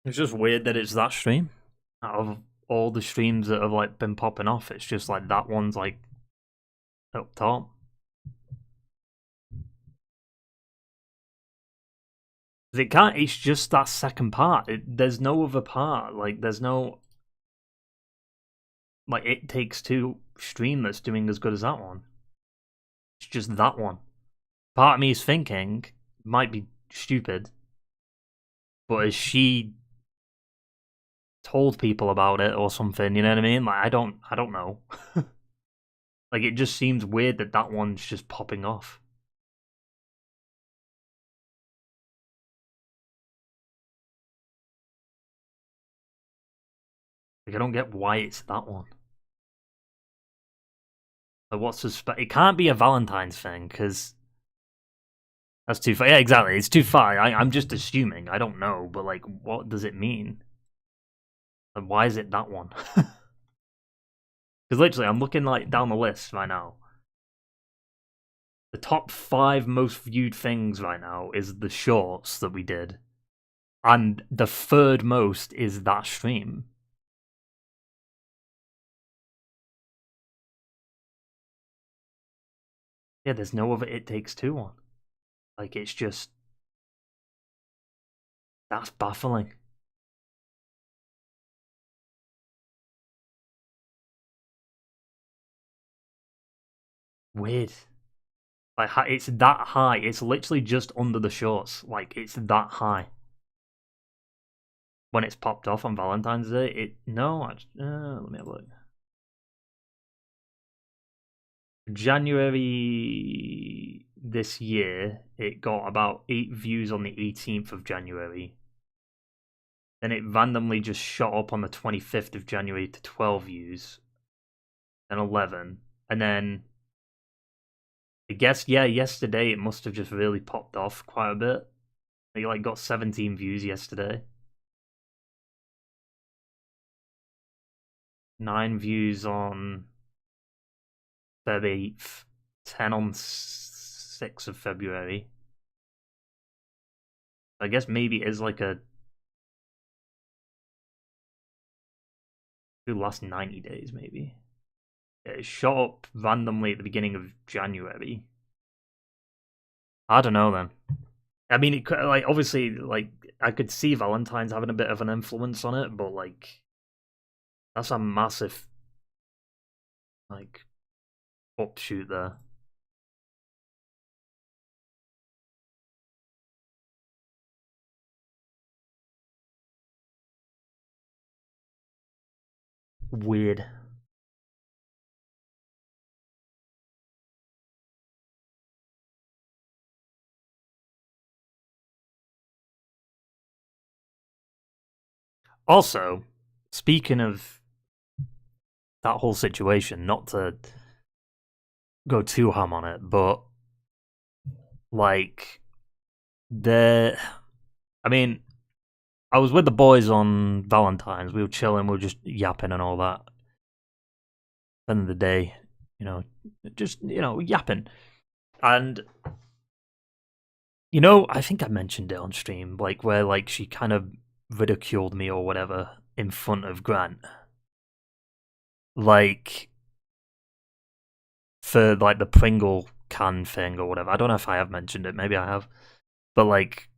It's just weird that it's that stream. Out of all the streams that have, like, been popping off, it's just like that one's, like, up top. It can't. It's just that second part. There's no other part. Like, there's no, like, It Takes Two stream that's doing as good as that one. It's just that one. Part of me is thinking, might be stupid, but has she told people about it or something? You know what I mean? Like, I don't know. Like, it just seems weird that that one's just popping off. Like, I don't get why it's that one. Like, what's it can't be a Valentine's thing, because that's too far. Yeah, exactly. It's too far. I'm just assuming. I don't know, but, like, what does it mean? And why is it that one? Because literally, I'm looking, like, down the list right now. The top 5 most viewed things right now is the shorts that we did, and the third most is that stream. Yeah, there's no other It Takes Two one. Like, it's just That's baffling. Weird. Like, it's that high. It's literally just under the shorts. Like, it's that high. When it's popped off on Valentine's Day, let me have a look. January this year, it got about 8 views on the 18th of January. Then it randomly just shot up on the 25th of January to 12 views. Then 11. And then, I guess, yeah, yesterday it must have just really popped off quite a bit. It like got 17 views yesterday. 9 views on Feb 8th. 10 on 6th of February. I guess maybe it is like the last 90 days, maybe. It shot up randomly at the beginning of January. I don't know then. I mean, it could, like, obviously, like, I could see Valentine's having a bit of an influence on it, but like, that's a massive, like, upshoot there. Weird. Also, speaking of that whole situation, not to go too ham on it, but like, I mean, I was with the boys on Valentine's. We were chilling, we were just yapping and all that. End of the day, just yapping. And I think I mentioned it on stream, like where like she kind of ridiculed me or whatever in front of Grant. Like for like the Pringle can thing or whatever. I don't know if I have mentioned it, maybe I have. But like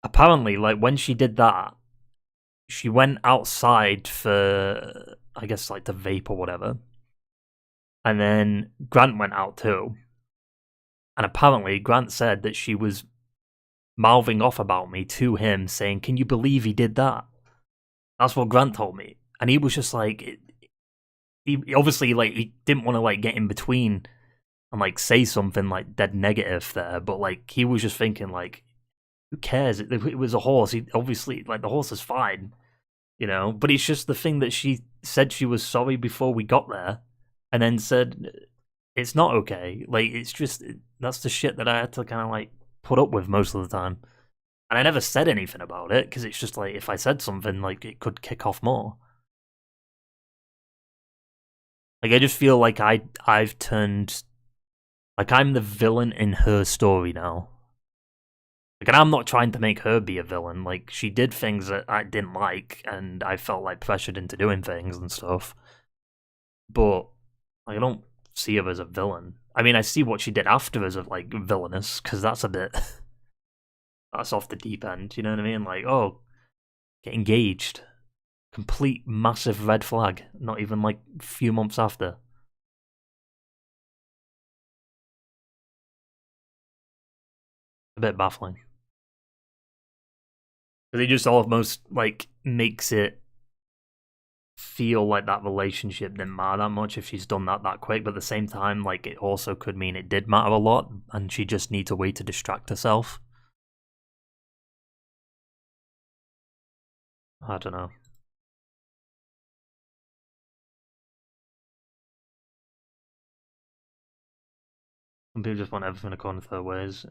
apparently, like when she did that, she went outside for, I guess, like to vape or whatever. And then Grant went out too. And apparently Grant said that she was mouthing off about me to him, saying, "Can you believe he did that?" That's what Grant told me. And he was just like, he obviously, like, he didn't want to, like, get in between and, like, say something, like, dead negative there. But, like, he was just thinking, like, who cares? It was a horse. He obviously, like, the horse is fine, But it's just the thing that she said she was sorry before we got there, and then said it's not okay. Like, it's just, that's the shit that I had to kind of, like, put up with most of the time. And I never said anything about it, because it's just like, if I said something, like, it could kick off more. Like, I just feel like I've turned, like, I'm the villain in her story now. Like, and I'm not trying to make her be a villain. Like, she did things that I didn't like, and I felt, like, pressured into doing things and stuff. But I don't see her as a villain. I mean, I see what she did after as, like, villainous, because that's a bit... that's off the deep end, you know what I mean? Like, oh, get engaged. Complete massive red flag, not even like a few months after. A bit baffling. But it just almost like makes it feel like that relationship didn't matter that much if she's done that quick, but at the same time, like, it also could mean it did matter a lot and she just needs a way to distract herself. I don't know. Some people just want everything according to their ways.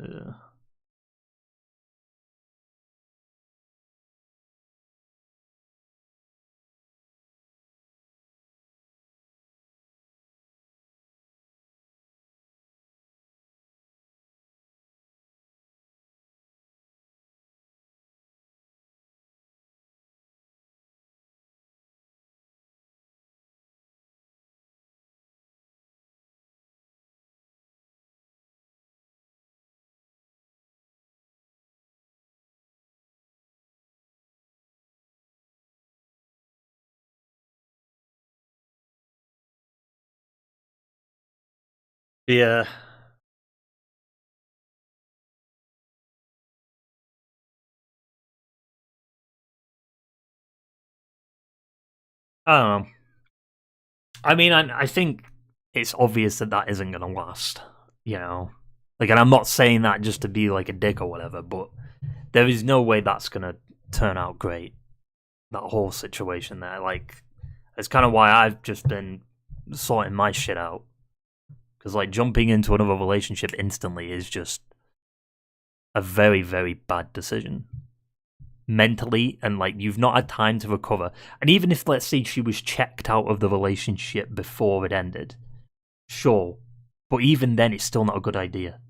Yeah. I don't know. I mean, I think it's obvious that that isn't going to last, you know? Like, and I'm not saying that just to be like a dick or whatever, but there is no way that's going to turn out great. That whole situation there. Like, it's kind of why I've just been sorting my shit out. Because, like, jumping into another relationship instantly is just a very, very bad decision. Mentally, and, like, you've not had time to recover. And even if, let's say, she was checked out of the relationship before it ended, sure. But even then, it's still not a good idea.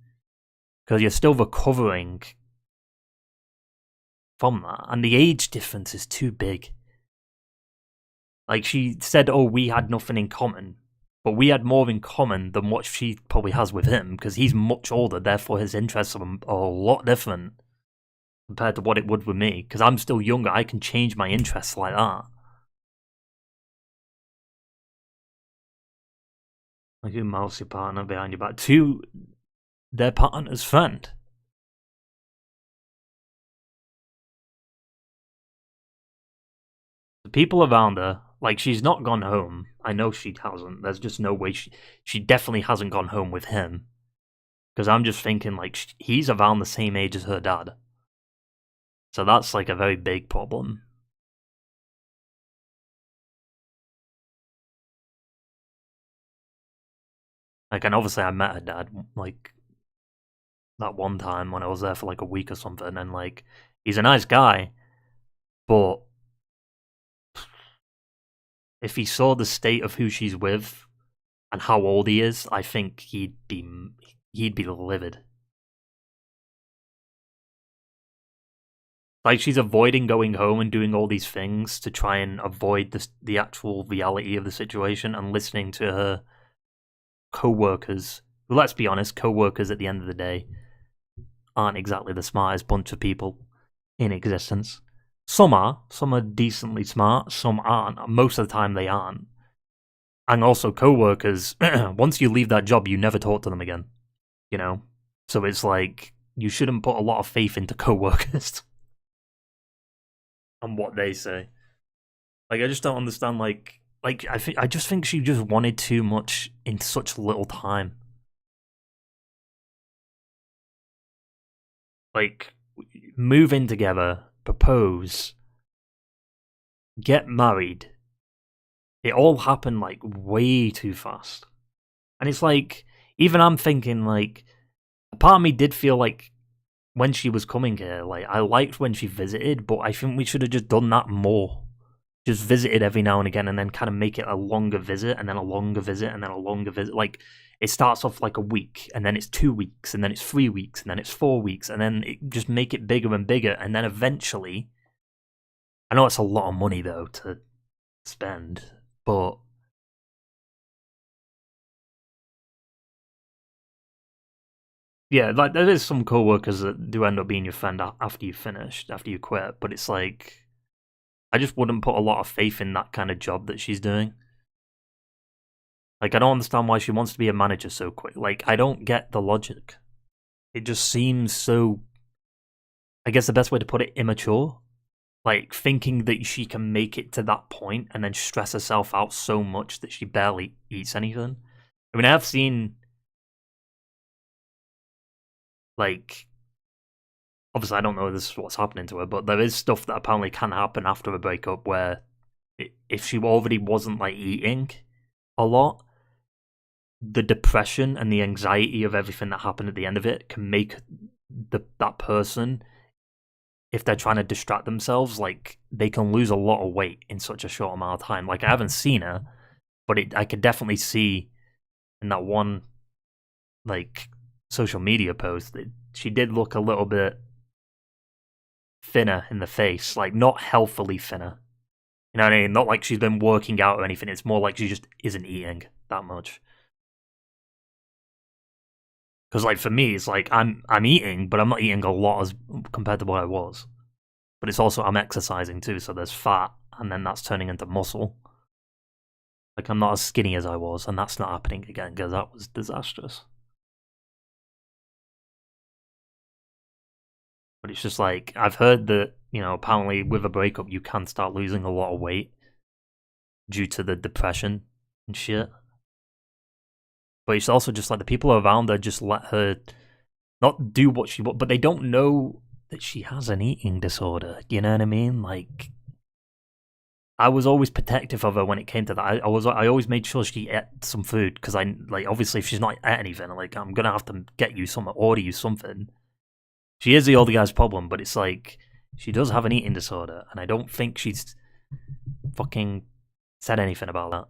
Because you're still recovering from that. And the age difference is too big. Like, she said, oh, we had nothing in common. But we had more in common than what she probably has with him, because he's much older, therefore his interests are a lot different compared to what it would with me. Because I'm still younger, I can change my interests like that. Like, who mouse your partner behind your back? To their partner's friend. The people around her, like, she's not gone home. I know she hasn't. There's just no way she definitely hasn't gone home with him. Because I'm just thinking, like, he's around the same age as her dad. So that's, like, a very big problem. Like, and obviously I met her dad, like, that one time when I was there for, like, a week or something, and, like, he's a nice guy, but if he saw the state of who she's with and how old he is, I think he'd be livid. Like, she's avoiding going home and doing all these things to try and avoid the actual reality of the situation, and listening to her co-workers, who, let's be honest, co-workers at the end of the day aren't exactly the smartest bunch of people in existence. Some are decently smart, some aren't. Most of the time they aren't. And also co-workers, once you leave that job, you never talk to them again, you know? So it's like, you shouldn't put a lot of faith into co-workers and what they say. Like, I just don't understand, like I just think she just wanted too much in such little time. Like, move in together, propose, get married. It all happened, like, way too fast. And it's like, even I'm thinking, like, a part of me did feel like when she was coming here, like, I liked when she visited, but I think we should have just done that more. Just visited every now and again, and then kind of make it a longer visit, and then a longer visit, and then a longer visit. Like, it starts off like a week, and then it's 2 weeks, and then it's 3 weeks, and then it's 4 weeks, and then just make it bigger and bigger, and then eventually, I know it's a lot of money though to spend, but yeah, like, there is some co-workers that do end up being your friend after you finished, after you quit, but it's like, I just wouldn't put a lot of faith in that kind of job that she's doing. Like, I don't understand why she wants to be a manager so quick. Like, I don't get the logic. It just seems so, I guess the best way to put it, immature. Like, thinking that she can make it to that point and then stress herself out so much that she barely eats anything. I mean, I have seen, like, obviously I don't know if this is what's happening to her, but there is stuff that apparently can happen after a breakup where if she already wasn't, like, eating a lot, the depression and the anxiety of everything that happened at the end of it can make that person, if they're trying to distract themselves, like, they can lose a lot of weight in such a short amount of time. Like, I haven't seen her, but I could definitely see in that one, like, social media post that she did look a little bit thinner in the face, like, not healthily thinner. You know what I mean? Not like she's been working out or anything. It's more like she just isn't eating that much. Because, like, for me, it's like I'm eating, but I'm not eating a lot as compared to what I was. But it's also I'm exercising too, so there's fat, and then that's turning into muscle. Like, I'm not as skinny as I was, and that's not happening again, because that was disastrous. But it's just like, I've heard that, you know, apparently with a breakup you can start losing a lot of weight due to the depression and shit. But it's also just like the people around her just let her not do what she wants, but they don't know that she has an eating disorder. You know what I mean? Like, I was always protective of her when it came to that. I always made sure she ate some food, because I, like, obviously if she's not ate anything, like, I'm gonna have to get you some, order you something. She is the older guy's problem, but it's like, she does have an eating disorder, and I don't think she's fucking said anything about that.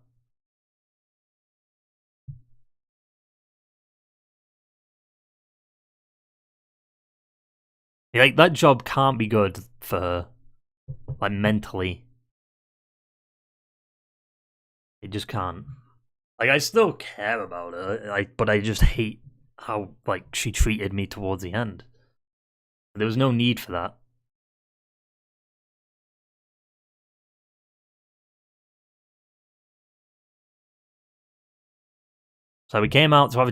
Like, that job can't be good for her, like, mentally. It just can't. Like, I still care about her, like, but I just hate how, like, she treated me towards the end. There was no need for that. So we came out to have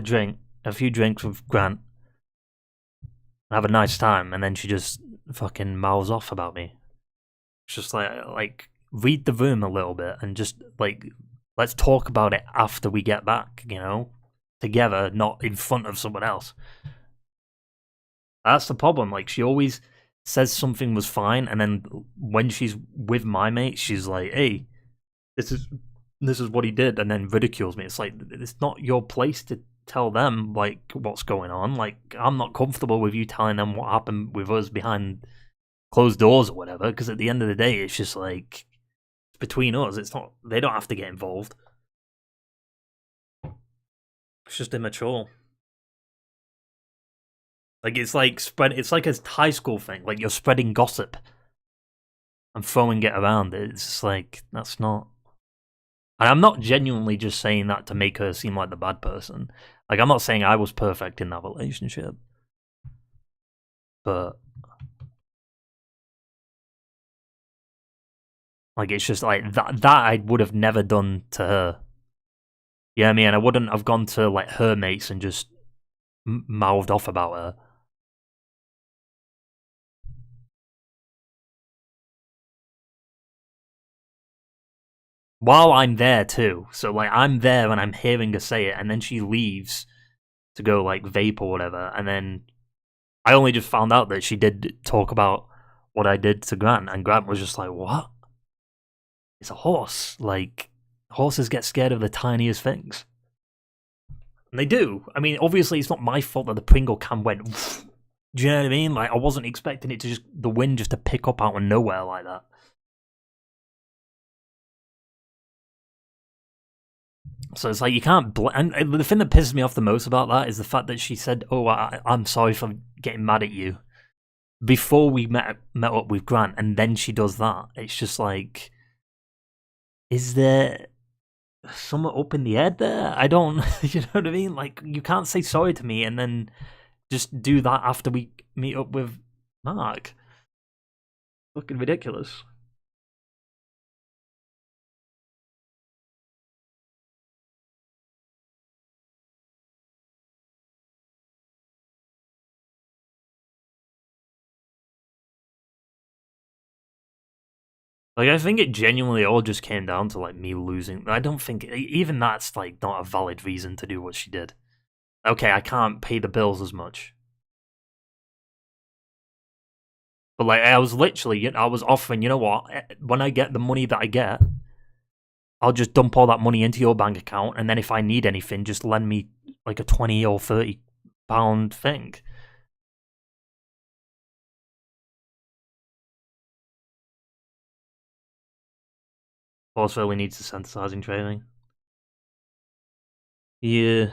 a few drinks with Grant, and have a nice time, and then she just fucking mouths off about me. It's just like, read the room a little bit, and just, like, let's talk about it after we get back, you know? Together, not in front of someone else. That's the problem. Like, she always says something was fine, and then when she's with my mate, she's like, hey, this is what he did, and then ridicules me. It's like, it's not your place to tell them, like, what's going on. Like, I'm not comfortable with you telling them what happened with us behind closed doors or whatever, because at the end of the day, it's just like, it's between us. It's not, they don't have to get involved. It's just immature. Like, it's like a high school thing. Like, you're spreading gossip and throwing it around. It's just like, that's not. And I'm not genuinely just saying that to make her seem like the bad person. Like, I'm not saying I was perfect in that relationship. But, like, it's just like, that I would have never done to her. You know what I mean? I wouldn't have gone to, like, her mates and just mouthed off about her. While I'm there too. So, like, I'm there and I'm hearing her say it, and then she leaves to go, like, vape or whatever, and then I only just found out that she did talk about what I did to Grant, and Grant was just like, what? It's a horse. Like, horses get scared of the tiniest things. And they do. I mean, obviously it's not my fault that the Pringle can went, do you know what I mean? Like, I wasn't expecting it to just, the wind just to pick up out of nowhere like that. So it's like, you can't and the thing that pisses me off the most about that is the fact that she said, oh, I'm sorry for getting mad at you, before we met up with Grant, and then she does that. It's just like, is there something up in the head there? I don't, you know what I mean? Like, you can't say sorry to me and then just do that after we meet up with Mark. Fucking ridiculous. Like, I think it genuinely all just came down to, like, me losing. I don't think, even that's, like, not a valid reason to do what she did. Okay, I can't pay the bills as much. But, like, I was literally, I was offering, you know what, when I get the money that I get, I'll just dump all that money into your bank account, and then if I need anything, just lend me, like, a 20 or 30 pound thing. Horse really needs the synthesizing training. Yeah.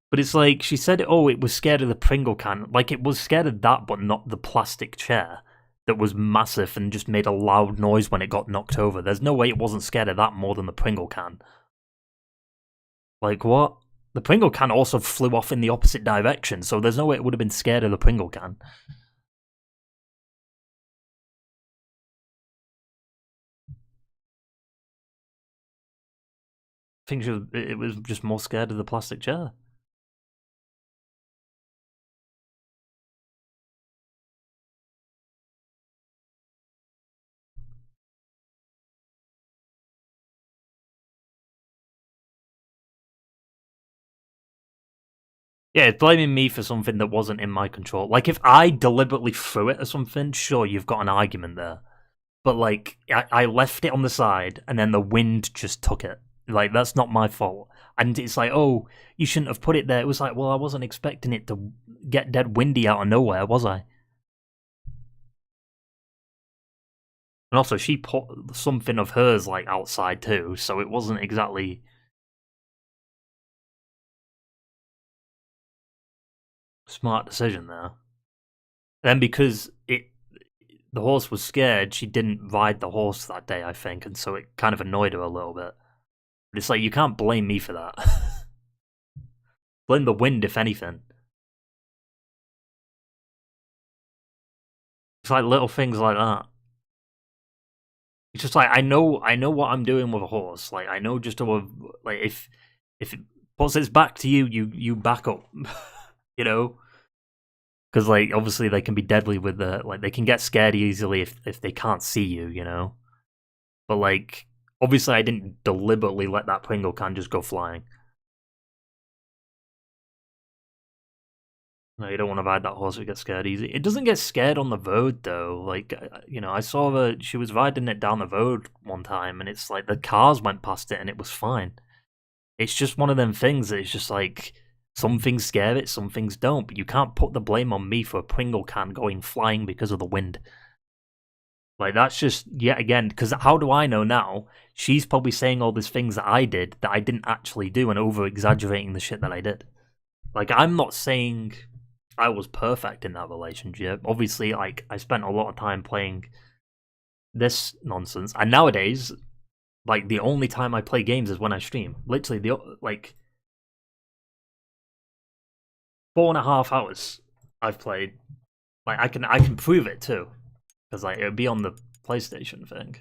But it's like, she said, oh, it was scared of the Pringle can. Like, it was scared of that, but not the plastic chair that was massive and just made a loud noise when it got knocked over. There's no way it wasn't scared of that more than the Pringle can. Like, what? The Pringle can also flew off in the opposite direction, so there's no way it would have been scared of the Pringle can. think it was just more scared of the plastic chair. Yeah, it's blaming me for something that wasn't in my control. Like, if I deliberately threw it or something, sure, you've got an argument there. But, like, I left it on the side, and then the wind just took it. Like, that's not my fault. And it's like, oh, you shouldn't have put it there. It was like, well, I wasn't expecting it to get dead windy out of nowhere, was I? And also, she put something of hers, like, outside too, so it wasn't exactly... smart decision there. Then because the horse was scared, she didn't ride the horse that day, I think, and so it kind of annoyed her a little bit. But it's like, you can't blame me for that. Blame the wind, if anything. It's like little things like that. It's just like, I know what I'm doing with a horse. Like, I know just to, like, if it puts its back to you, you back up. You know? Because, like, obviously they can be deadly with the... like, they can get scared easily if they can't see you, you know? But, like, obviously I didn't deliberately let that Pringle can just go flying. No, you don't want to ride that horse, it gets scared easy. It doesn't get scared on the road, though. Like, you know, I saw her... she was riding it down the road one time, and it's like the cars went past it and it was fine. It's just one of them things that it's just like... some things scare it, some things don't, but you can't put the blame on me for a Pringle can going flying because of the wind. Like, that's just, yet again, because how do I know now? She's probably saying all these things that I did that I didn't actually do and over-exaggerating the shit that I did. Like, I'm not saying I was perfect in that relationship. Obviously, like, I spent a lot of time playing this nonsense, and nowadays, like, the only time I play games is when I stream. Literally, like... 4.5 hours I've played. Like, I can prove it too, because like it would be on the PlayStation thing.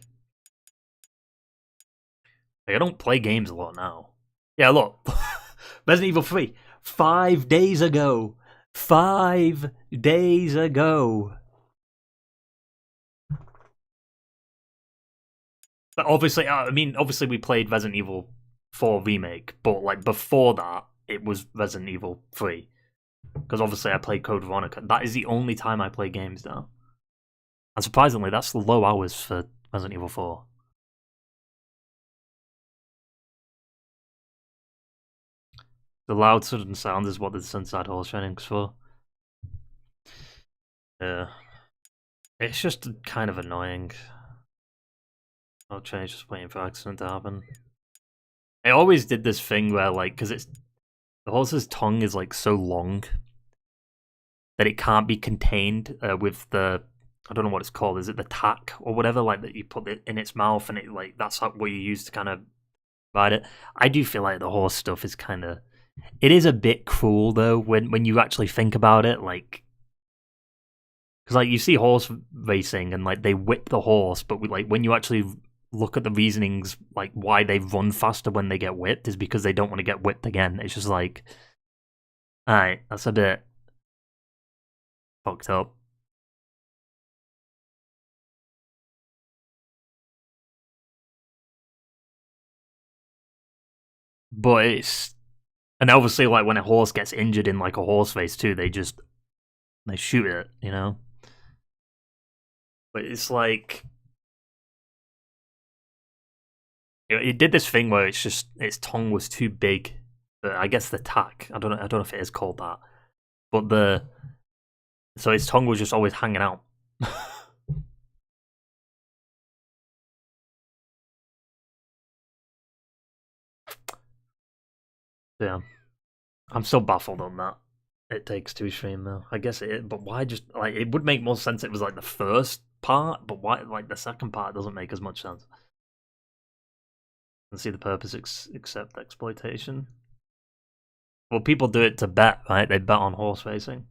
Like, I don't play games a lot now. Yeah, look, Resident Evil 3, 5 days ago. 5 days ago. But obviously, I mean, obviously we played Resident Evil 4 Remake, but like before that, it was Resident Evil 3. Because obviously I played Code Veronica. That is the only time I play games now. And surprisingly, that's the low hours for Resident Evil 4. The loud sudden sound is what the Sunside Horse Training's for. Yeah. It's just kind of annoying. I'll change just waiting for accident to happen. I always did this thing where, like, because it's... the horse's tongue is, like, so long that it can't be contained with the... I don't know what it's called. Is it the tack or whatever? Like, that you put it in its mouth and it, like, that's what you use to kind of ride it. I do feel like the horse stuff is kind of... it is a bit cruel, though, when you actually think about it, like... because, like, you see horse racing and, like, they whip the horse, but, like, when you actually look at the reasonings, like, why they run faster when they get whipped is because they don't want to get whipped again. It's just like... alright, that's a bit... fucked up. But it's... and obviously, like, when a horse gets injured in, like, a horse race, too, they shoot it, you know? But it's like... it did this thing where it's just... its tongue was too big. I guess the tack. I don't know if it is called that. But the... so its tongue was just always hanging out. Yeah. I'm so baffled on that. It Takes Two stream, though. I guess it is, but why just... like, it would make more sense if it was, like, the first part, but why, like, the second part doesn't make as much sense. And see the purpose except exploitation. Well, people do it to bet, right? They bet on horse racing.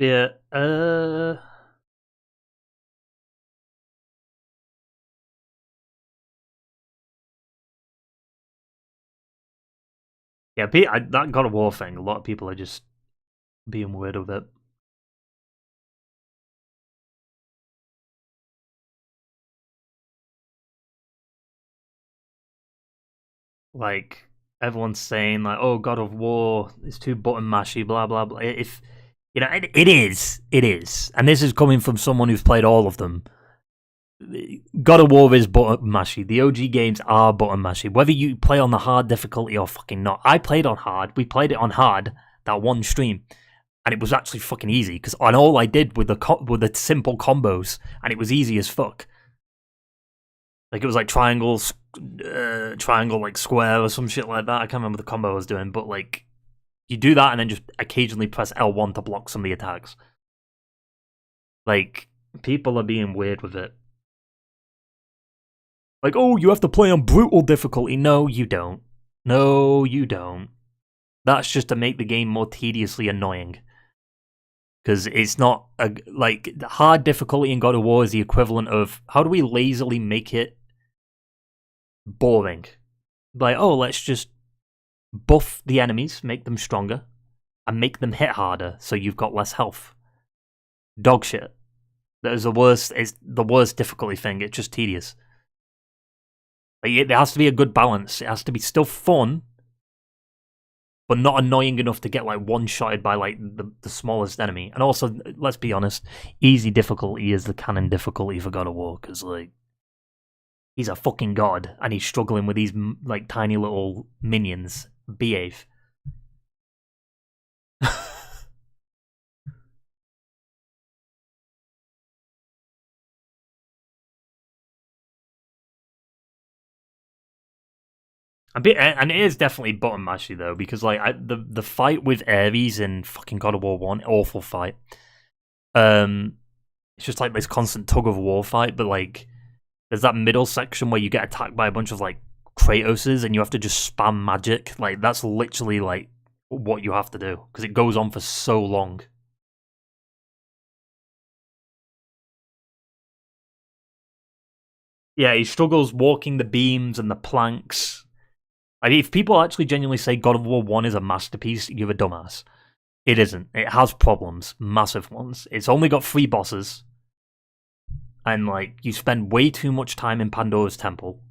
Yeah, yeah, that God of War thing, a lot of people are just being weird with it. Like, everyone's saying, like, oh, God of War is too button mashy, blah, blah, blah. If, you know, it is. And this is coming from someone who's played all of them. God of War is button mashy. The OG games are button mashy. Whether you play on the hard difficulty or fucking not. I played on hard. We played it on hard, that one stream. And it was actually fucking easy. Because on all I did with the simple combos. And it was easy as fuck. Like, it was like triangle, like square or some shit like that. I can't remember the combo I was doing, but like, you do that and then just occasionally press L1 to block some of the attacks. Like, people are being weird with it. Like, oh, you have to play on brutal difficulty. No, you don't. No, you don't. That's just to make the game more tediously annoying. Because it's not, like, hard difficulty in God of War is the equivalent of, how do we lazily make it boring? Like, oh, let's just buff the enemies, make them stronger, and make them hit harder so you've got less health. Dog shit. That is the worst. It's the worst difficulty thing. It's just tedious. Like, there has to be a good balance. It has to be still fun, but not annoying enough to get like one-shotted by like the smallest enemy. And also, let's be honest, easy difficulty is the canon difficulty for God of War, because like, he's a fucking god, and he's struggling with these like tiny little minions. Behave. And it is definitely button mashy though, because like the fight with Ares in fucking God of War 1, awful fight. It's just like this constant tug of war fight, but like there's that middle section where you get attacked by a bunch of like Kratoses and you have to just spam magic. Like, that's literally like what you have to do, because it goes on for so long. Yeah, he struggles walking the beams and the planks. I mean, if people actually genuinely say God of War 1 is a masterpiece, you're a dumbass. It isn't. It has problems, massive ones. It's only got 3 bosses. And, like, you spend way too much time in Pandora's Temple.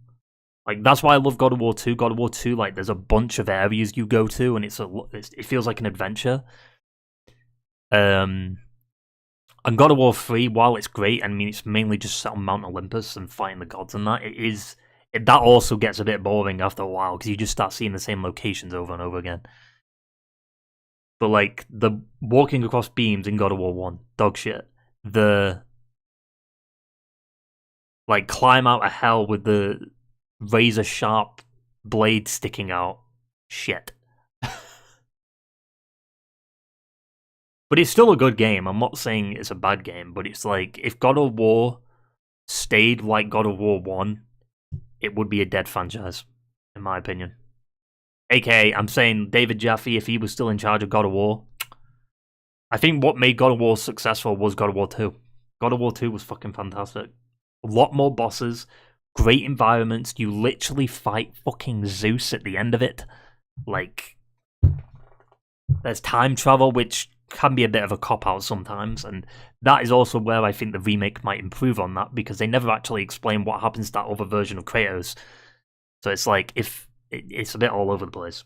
Like, that's why I love God of War 2. God of War 2, like, there's a bunch of areas you go to, and it feels like an adventure. And God of War 3, while it's great, I mean, it's mainly just set on Mount Olympus and fighting the gods and that, that also gets a bit boring after a while, because you just start seeing the same locations over and over again. But, like, the walking across beams in God of War 1, dog shit. The, like, climb out of hell with the razor-sharp blade sticking out, shit. But it's still a good game. I'm not saying it's a bad game, but it's like, if God of War stayed like God of War 1, it would be a dead franchise, in my opinion. AKA, I'm saying David Jaffe, if he was still in charge of God of War, I think what made God of War successful was God of War 2. God of War 2 was fucking fantastic. A lot more bosses, great environments, you literally fight fucking Zeus at the end of it. Like, there's time travel, which can be a bit of a cop-out sometimes, and that is also where I think the remake might improve on that, because they never actually explain what happens to that other version of Kratos. So it's like, it's a bit all over the place.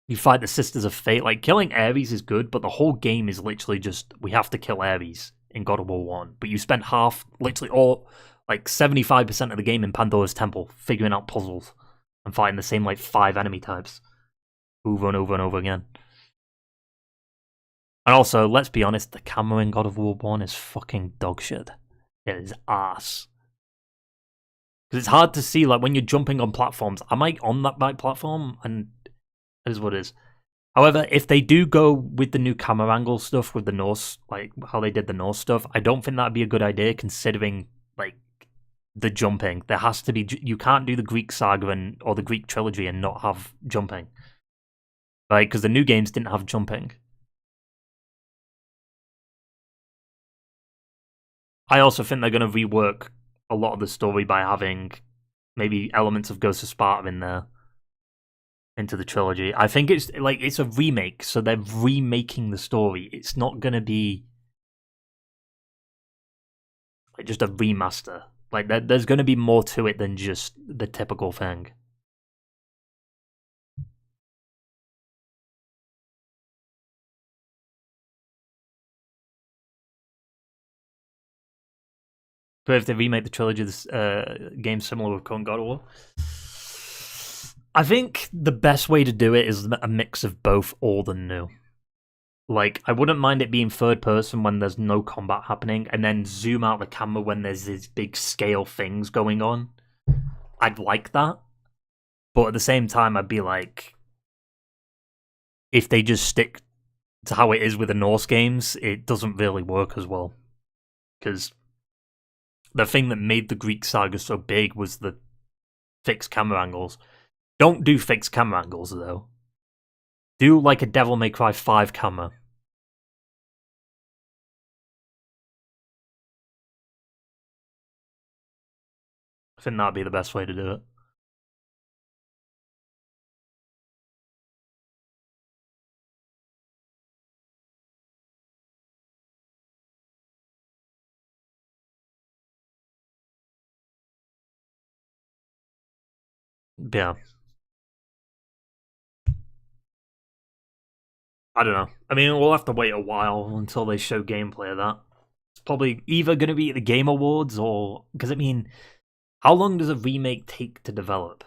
You fight the Sisters of Fate, like, killing Ares is good, but the whole game is literally just, we have to kill Ares in God of War 1, but you spent literally all, like, 75% of the game in Pandora's Temple, figuring out puzzles, and fighting the same, like, 5 enemy types, over and over and over again. And also, let's be honest, the camera in God of War 1 is fucking dog shit. It is ass. Because it's hard to see, like, when you're jumping on platforms, am I on that right platform? And it is what it is. However, if they do go with the new camera angle stuff with the Norse, like, how they did the Norse stuff, I don't think that'd be a good idea, considering, like, the jumping. There has to be, you can't do the Greek saga or the Greek trilogy and not have jumping. Right? Because the new games didn't have jumping. I also think they're going to rework a lot of the story by having maybe elements of Ghost of Sparta in there into the trilogy. I think it's like it's a remake, so they're remaking the story. It's not going to be like just a remaster. Like there's going to be more to it than just the typical thing. So if they remake the trilogy, this game similar with current God of War, I think the best way to do it is a mix of both old and new. Like, I wouldn't mind it being third person when there's no combat happening, and then zoom out the camera when there's these big scale things going on. I'd like that. But at the same time, I'd be like, if they just stick to how it is with the Norse games, it doesn't really work as well. Because the thing that made the Greek saga so big was the fixed camera angles. Don't do fixed camera angles, though. Do like a Devil May Cry 5 camera. I think that'd be the best way to do it. Yeah. I don't know. I mean, we'll have to wait a while until they show gameplay of that. It's probably either going to be at the Game Awards or... Because, I mean, how long does a remake take to develop?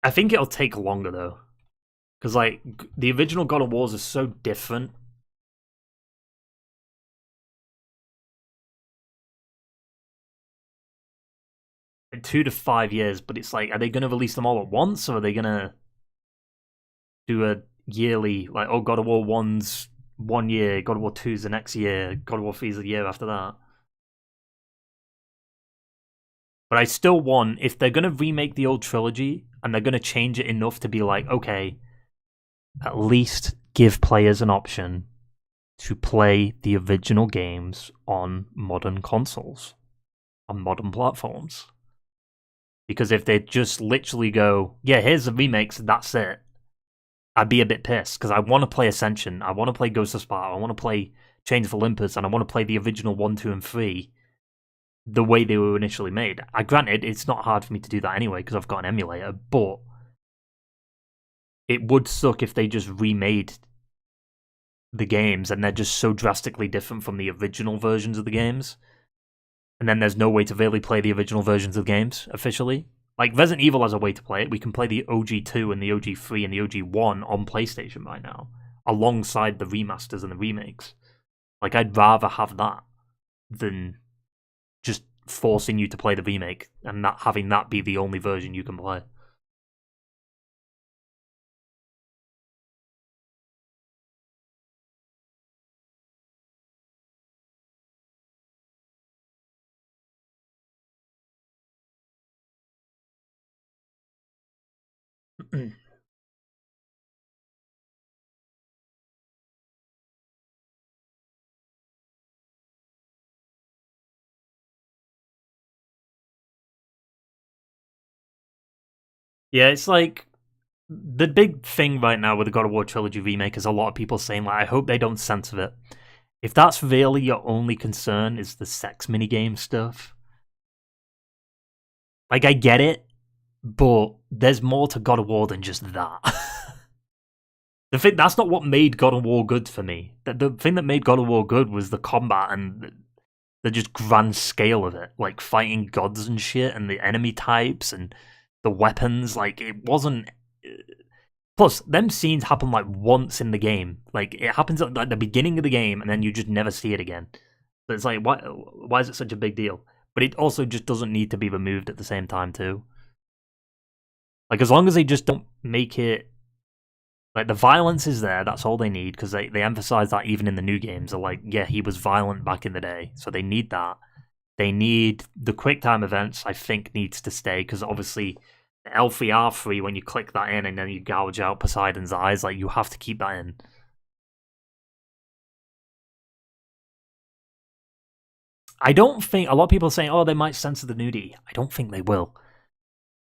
I think it'll take longer, though. Because, like, the original God of Wars is so different. In 2 to 5 years, but it's like, are they going to release them all at once, or are they going to do a yearly, like, oh, God of War 1's 1 year, God of War 2's the next year, God of War 3's the year after that? But I still want, if they're going to remake the old trilogy, and they're going to change it enough to be like, okay, at least give players an option to play the original games on modern consoles, on modern platforms. Because if they just literally go, yeah, here's the remakes, that's it, I'd be a bit pissed, because I want to play Ascension, I want to play Ghost of Sparta, I want to play Chains of Olympus, and I want to play the original 1, 2, and 3 the way they were initially made. Granted, it's not hard for me to do that anyway, because I've got an emulator, but it would suck if they just remade the games, and they're just so drastically different from the original versions of the games. And then there's no way to really play the original versions of games officially. Like, Resident Evil has a way to play it. We can play the OG2 and the OG3 and the OG1 on PlayStation right now, alongside the remasters and the remakes. Like, I'd rather have that than just forcing you to play the remake and not having that be the only version you can play. Yeah, it's like, the big thing right now with the God of War Trilogy remake is a lot of people saying, like, I hope they don't censor it. If that's really your only concern is the sex minigame stuff, like, I get it, but there's more to God of War than just that. The thing, that's not what made God of War good for me. The thing that made God of War good was the combat and the just grand scale of it, like fighting gods and shit, and the enemy types and the weapons. Like, it wasn't. Plus, them scenes happen like once in the game. Like, it happens at like the beginning of the game, and then you just never see it again. So it's like, why is it such a big deal? But it also just doesn't need to be removed at the same time too. Like, as long as they just don't make it, like, the violence is there, that's all they need, because they emphasize that even in the new games. They're like, yeah, he was violent back in the day, so they need that. They need the quick time events, I think, needs to stay, because obviously LVR3 when you click that in and then you gouge out Poseidon's eyes. Like, you have to keep that in. I don't think... A lot of people are saying, oh, they might censor the nudity. I don't think they will.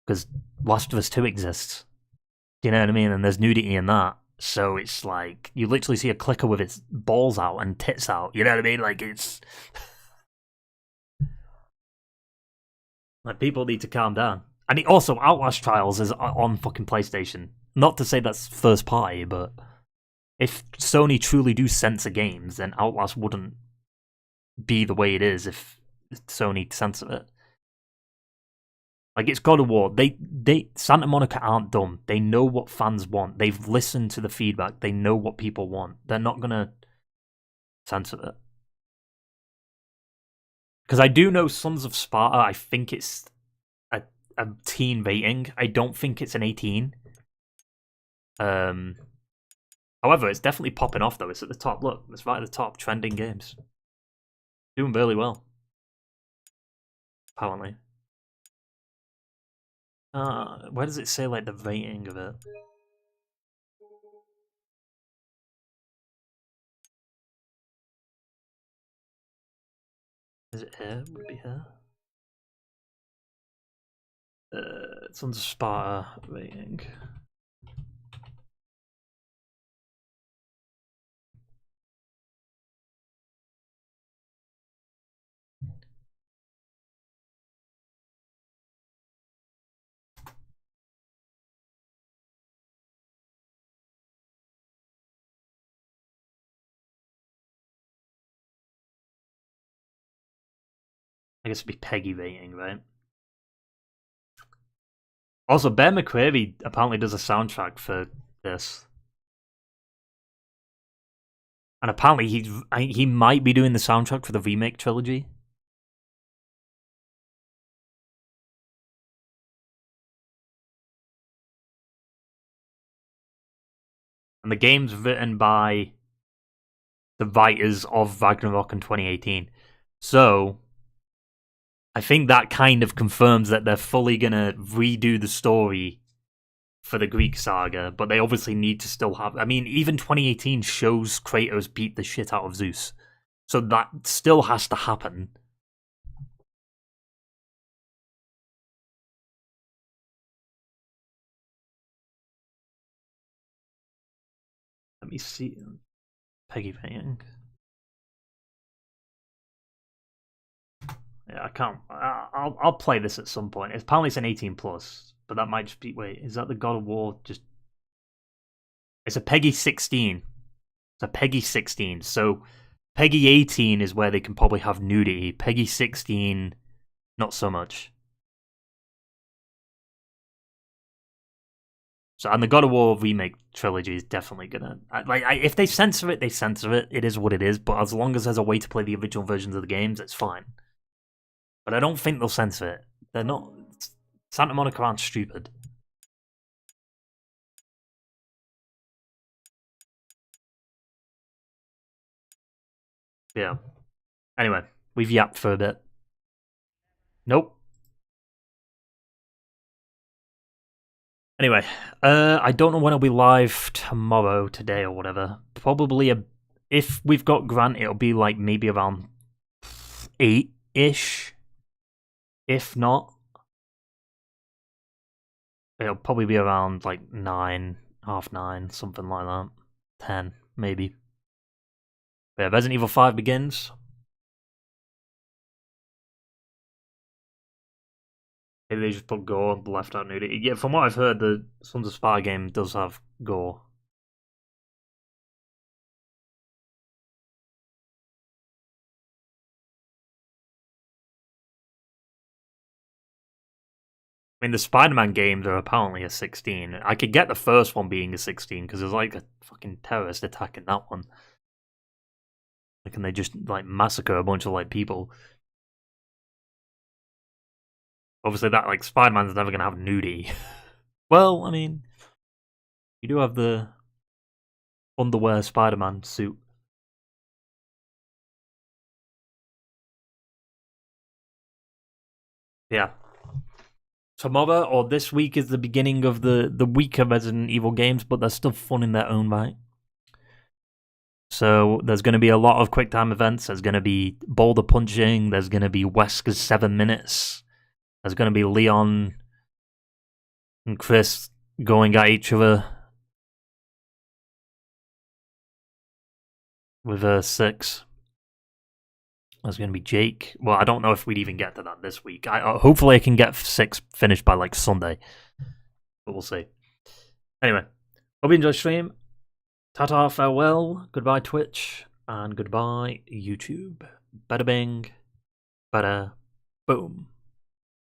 Because Last of Us 2 exists. Do you know what I mean? And there's nudity in that. So it's like, you literally see a clicker with its balls out and tits out. You know what I mean? Like, it's... like, people need to calm down. And also, Outlast Trials is on fucking PlayStation. Not to say that's first party, but if Sony truly do censor games, then Outlast wouldn't be the way it is if Sony censor it. Like, it's God of War. Santa Monica aren't dumb. They know what fans want. They've listened to the feedback. They know what people want. They're not gonna censor it. Because I do know Sons of Sparta, I think it's a teen rating. I don't think it's an 18. However, it's definitely popping off, though. It's at the top. Look, it's right at the top. Trending games. Doing really well. Apparently. Where does it say, like, the rating of it? Is it here? Would it be here? It's under Sparta rating. I guess it'd be Peggy rating, right? Also, Ben McCreary apparently does a soundtrack for this. And apparently he might be doing the soundtrack for the remake trilogy. And the game's written by the writers of Ragnarok in 2018. So, I think that kind of confirms that they're fully gonna redo the story for the Greek saga, but they obviously need to still have... I mean, even 2018 shows Kratos beat the shit out of Zeus. So that still has to happen. Let me see. Peggy rating. Yeah, I can't. I'll play this at some point. Apparently it's an 18 plus, but that might just be... Wait, is that the God of War? Just... It's a Peggy 16. It's a Peggy 16. So Peggy 18 is where they can probably have nudity. Peggy 16, not so much. So, and the God of War remake trilogy is definitely gonna... if they censor it, they censor it. It is what it is. But as long as there's a way to play the original versions of the games, it's fine. But I don't think they'll censor it. They're not... Santa Monica aren't stupid. Yeah. Anyway, we've yapped for a bit. Nope. Anyway, I don't know when I'll be live tomorrow, today, or whatever. Probably if we've got Grant, it'll be like maybe around 8-ish. If not, it'll probably be around like 9, half 9, something like that. 10, maybe. But yeah, Resident Evil 5 begins. Maybe they just put gore on the left out nudity. Yeah, from what I've heard, the Sons of Sparta game does have gore. I mean, the Spider-Man games are apparently a 16. I could get the first one being a 16 because there's like a fucking terrorist attack in that one. Like, and they just like massacre a bunch of like people. Obviously, that like Spider-Man's never gonna have nudity. Well, I mean, you do have the underwear Spider-Man suit. Yeah. tomorrow or this week is the beginning of the weaker Resident Evil games, but they're still fun in their own right. So there's going to be a lot of quick time events. There's going to be boulder punching. There's going to be Wesker's 7 minutes. There's going to be Leon and Chris going at each other with a 6. There's going to be Jake. Well, I don't know if we'd even get to that this week. Hopefully I can get 6 finished by like Sunday. But we'll see. Anyway, hope you enjoyed the stream. Ta-ta, farewell. Goodbye Twitch. And goodbye YouTube. Bada bing. Bada boom.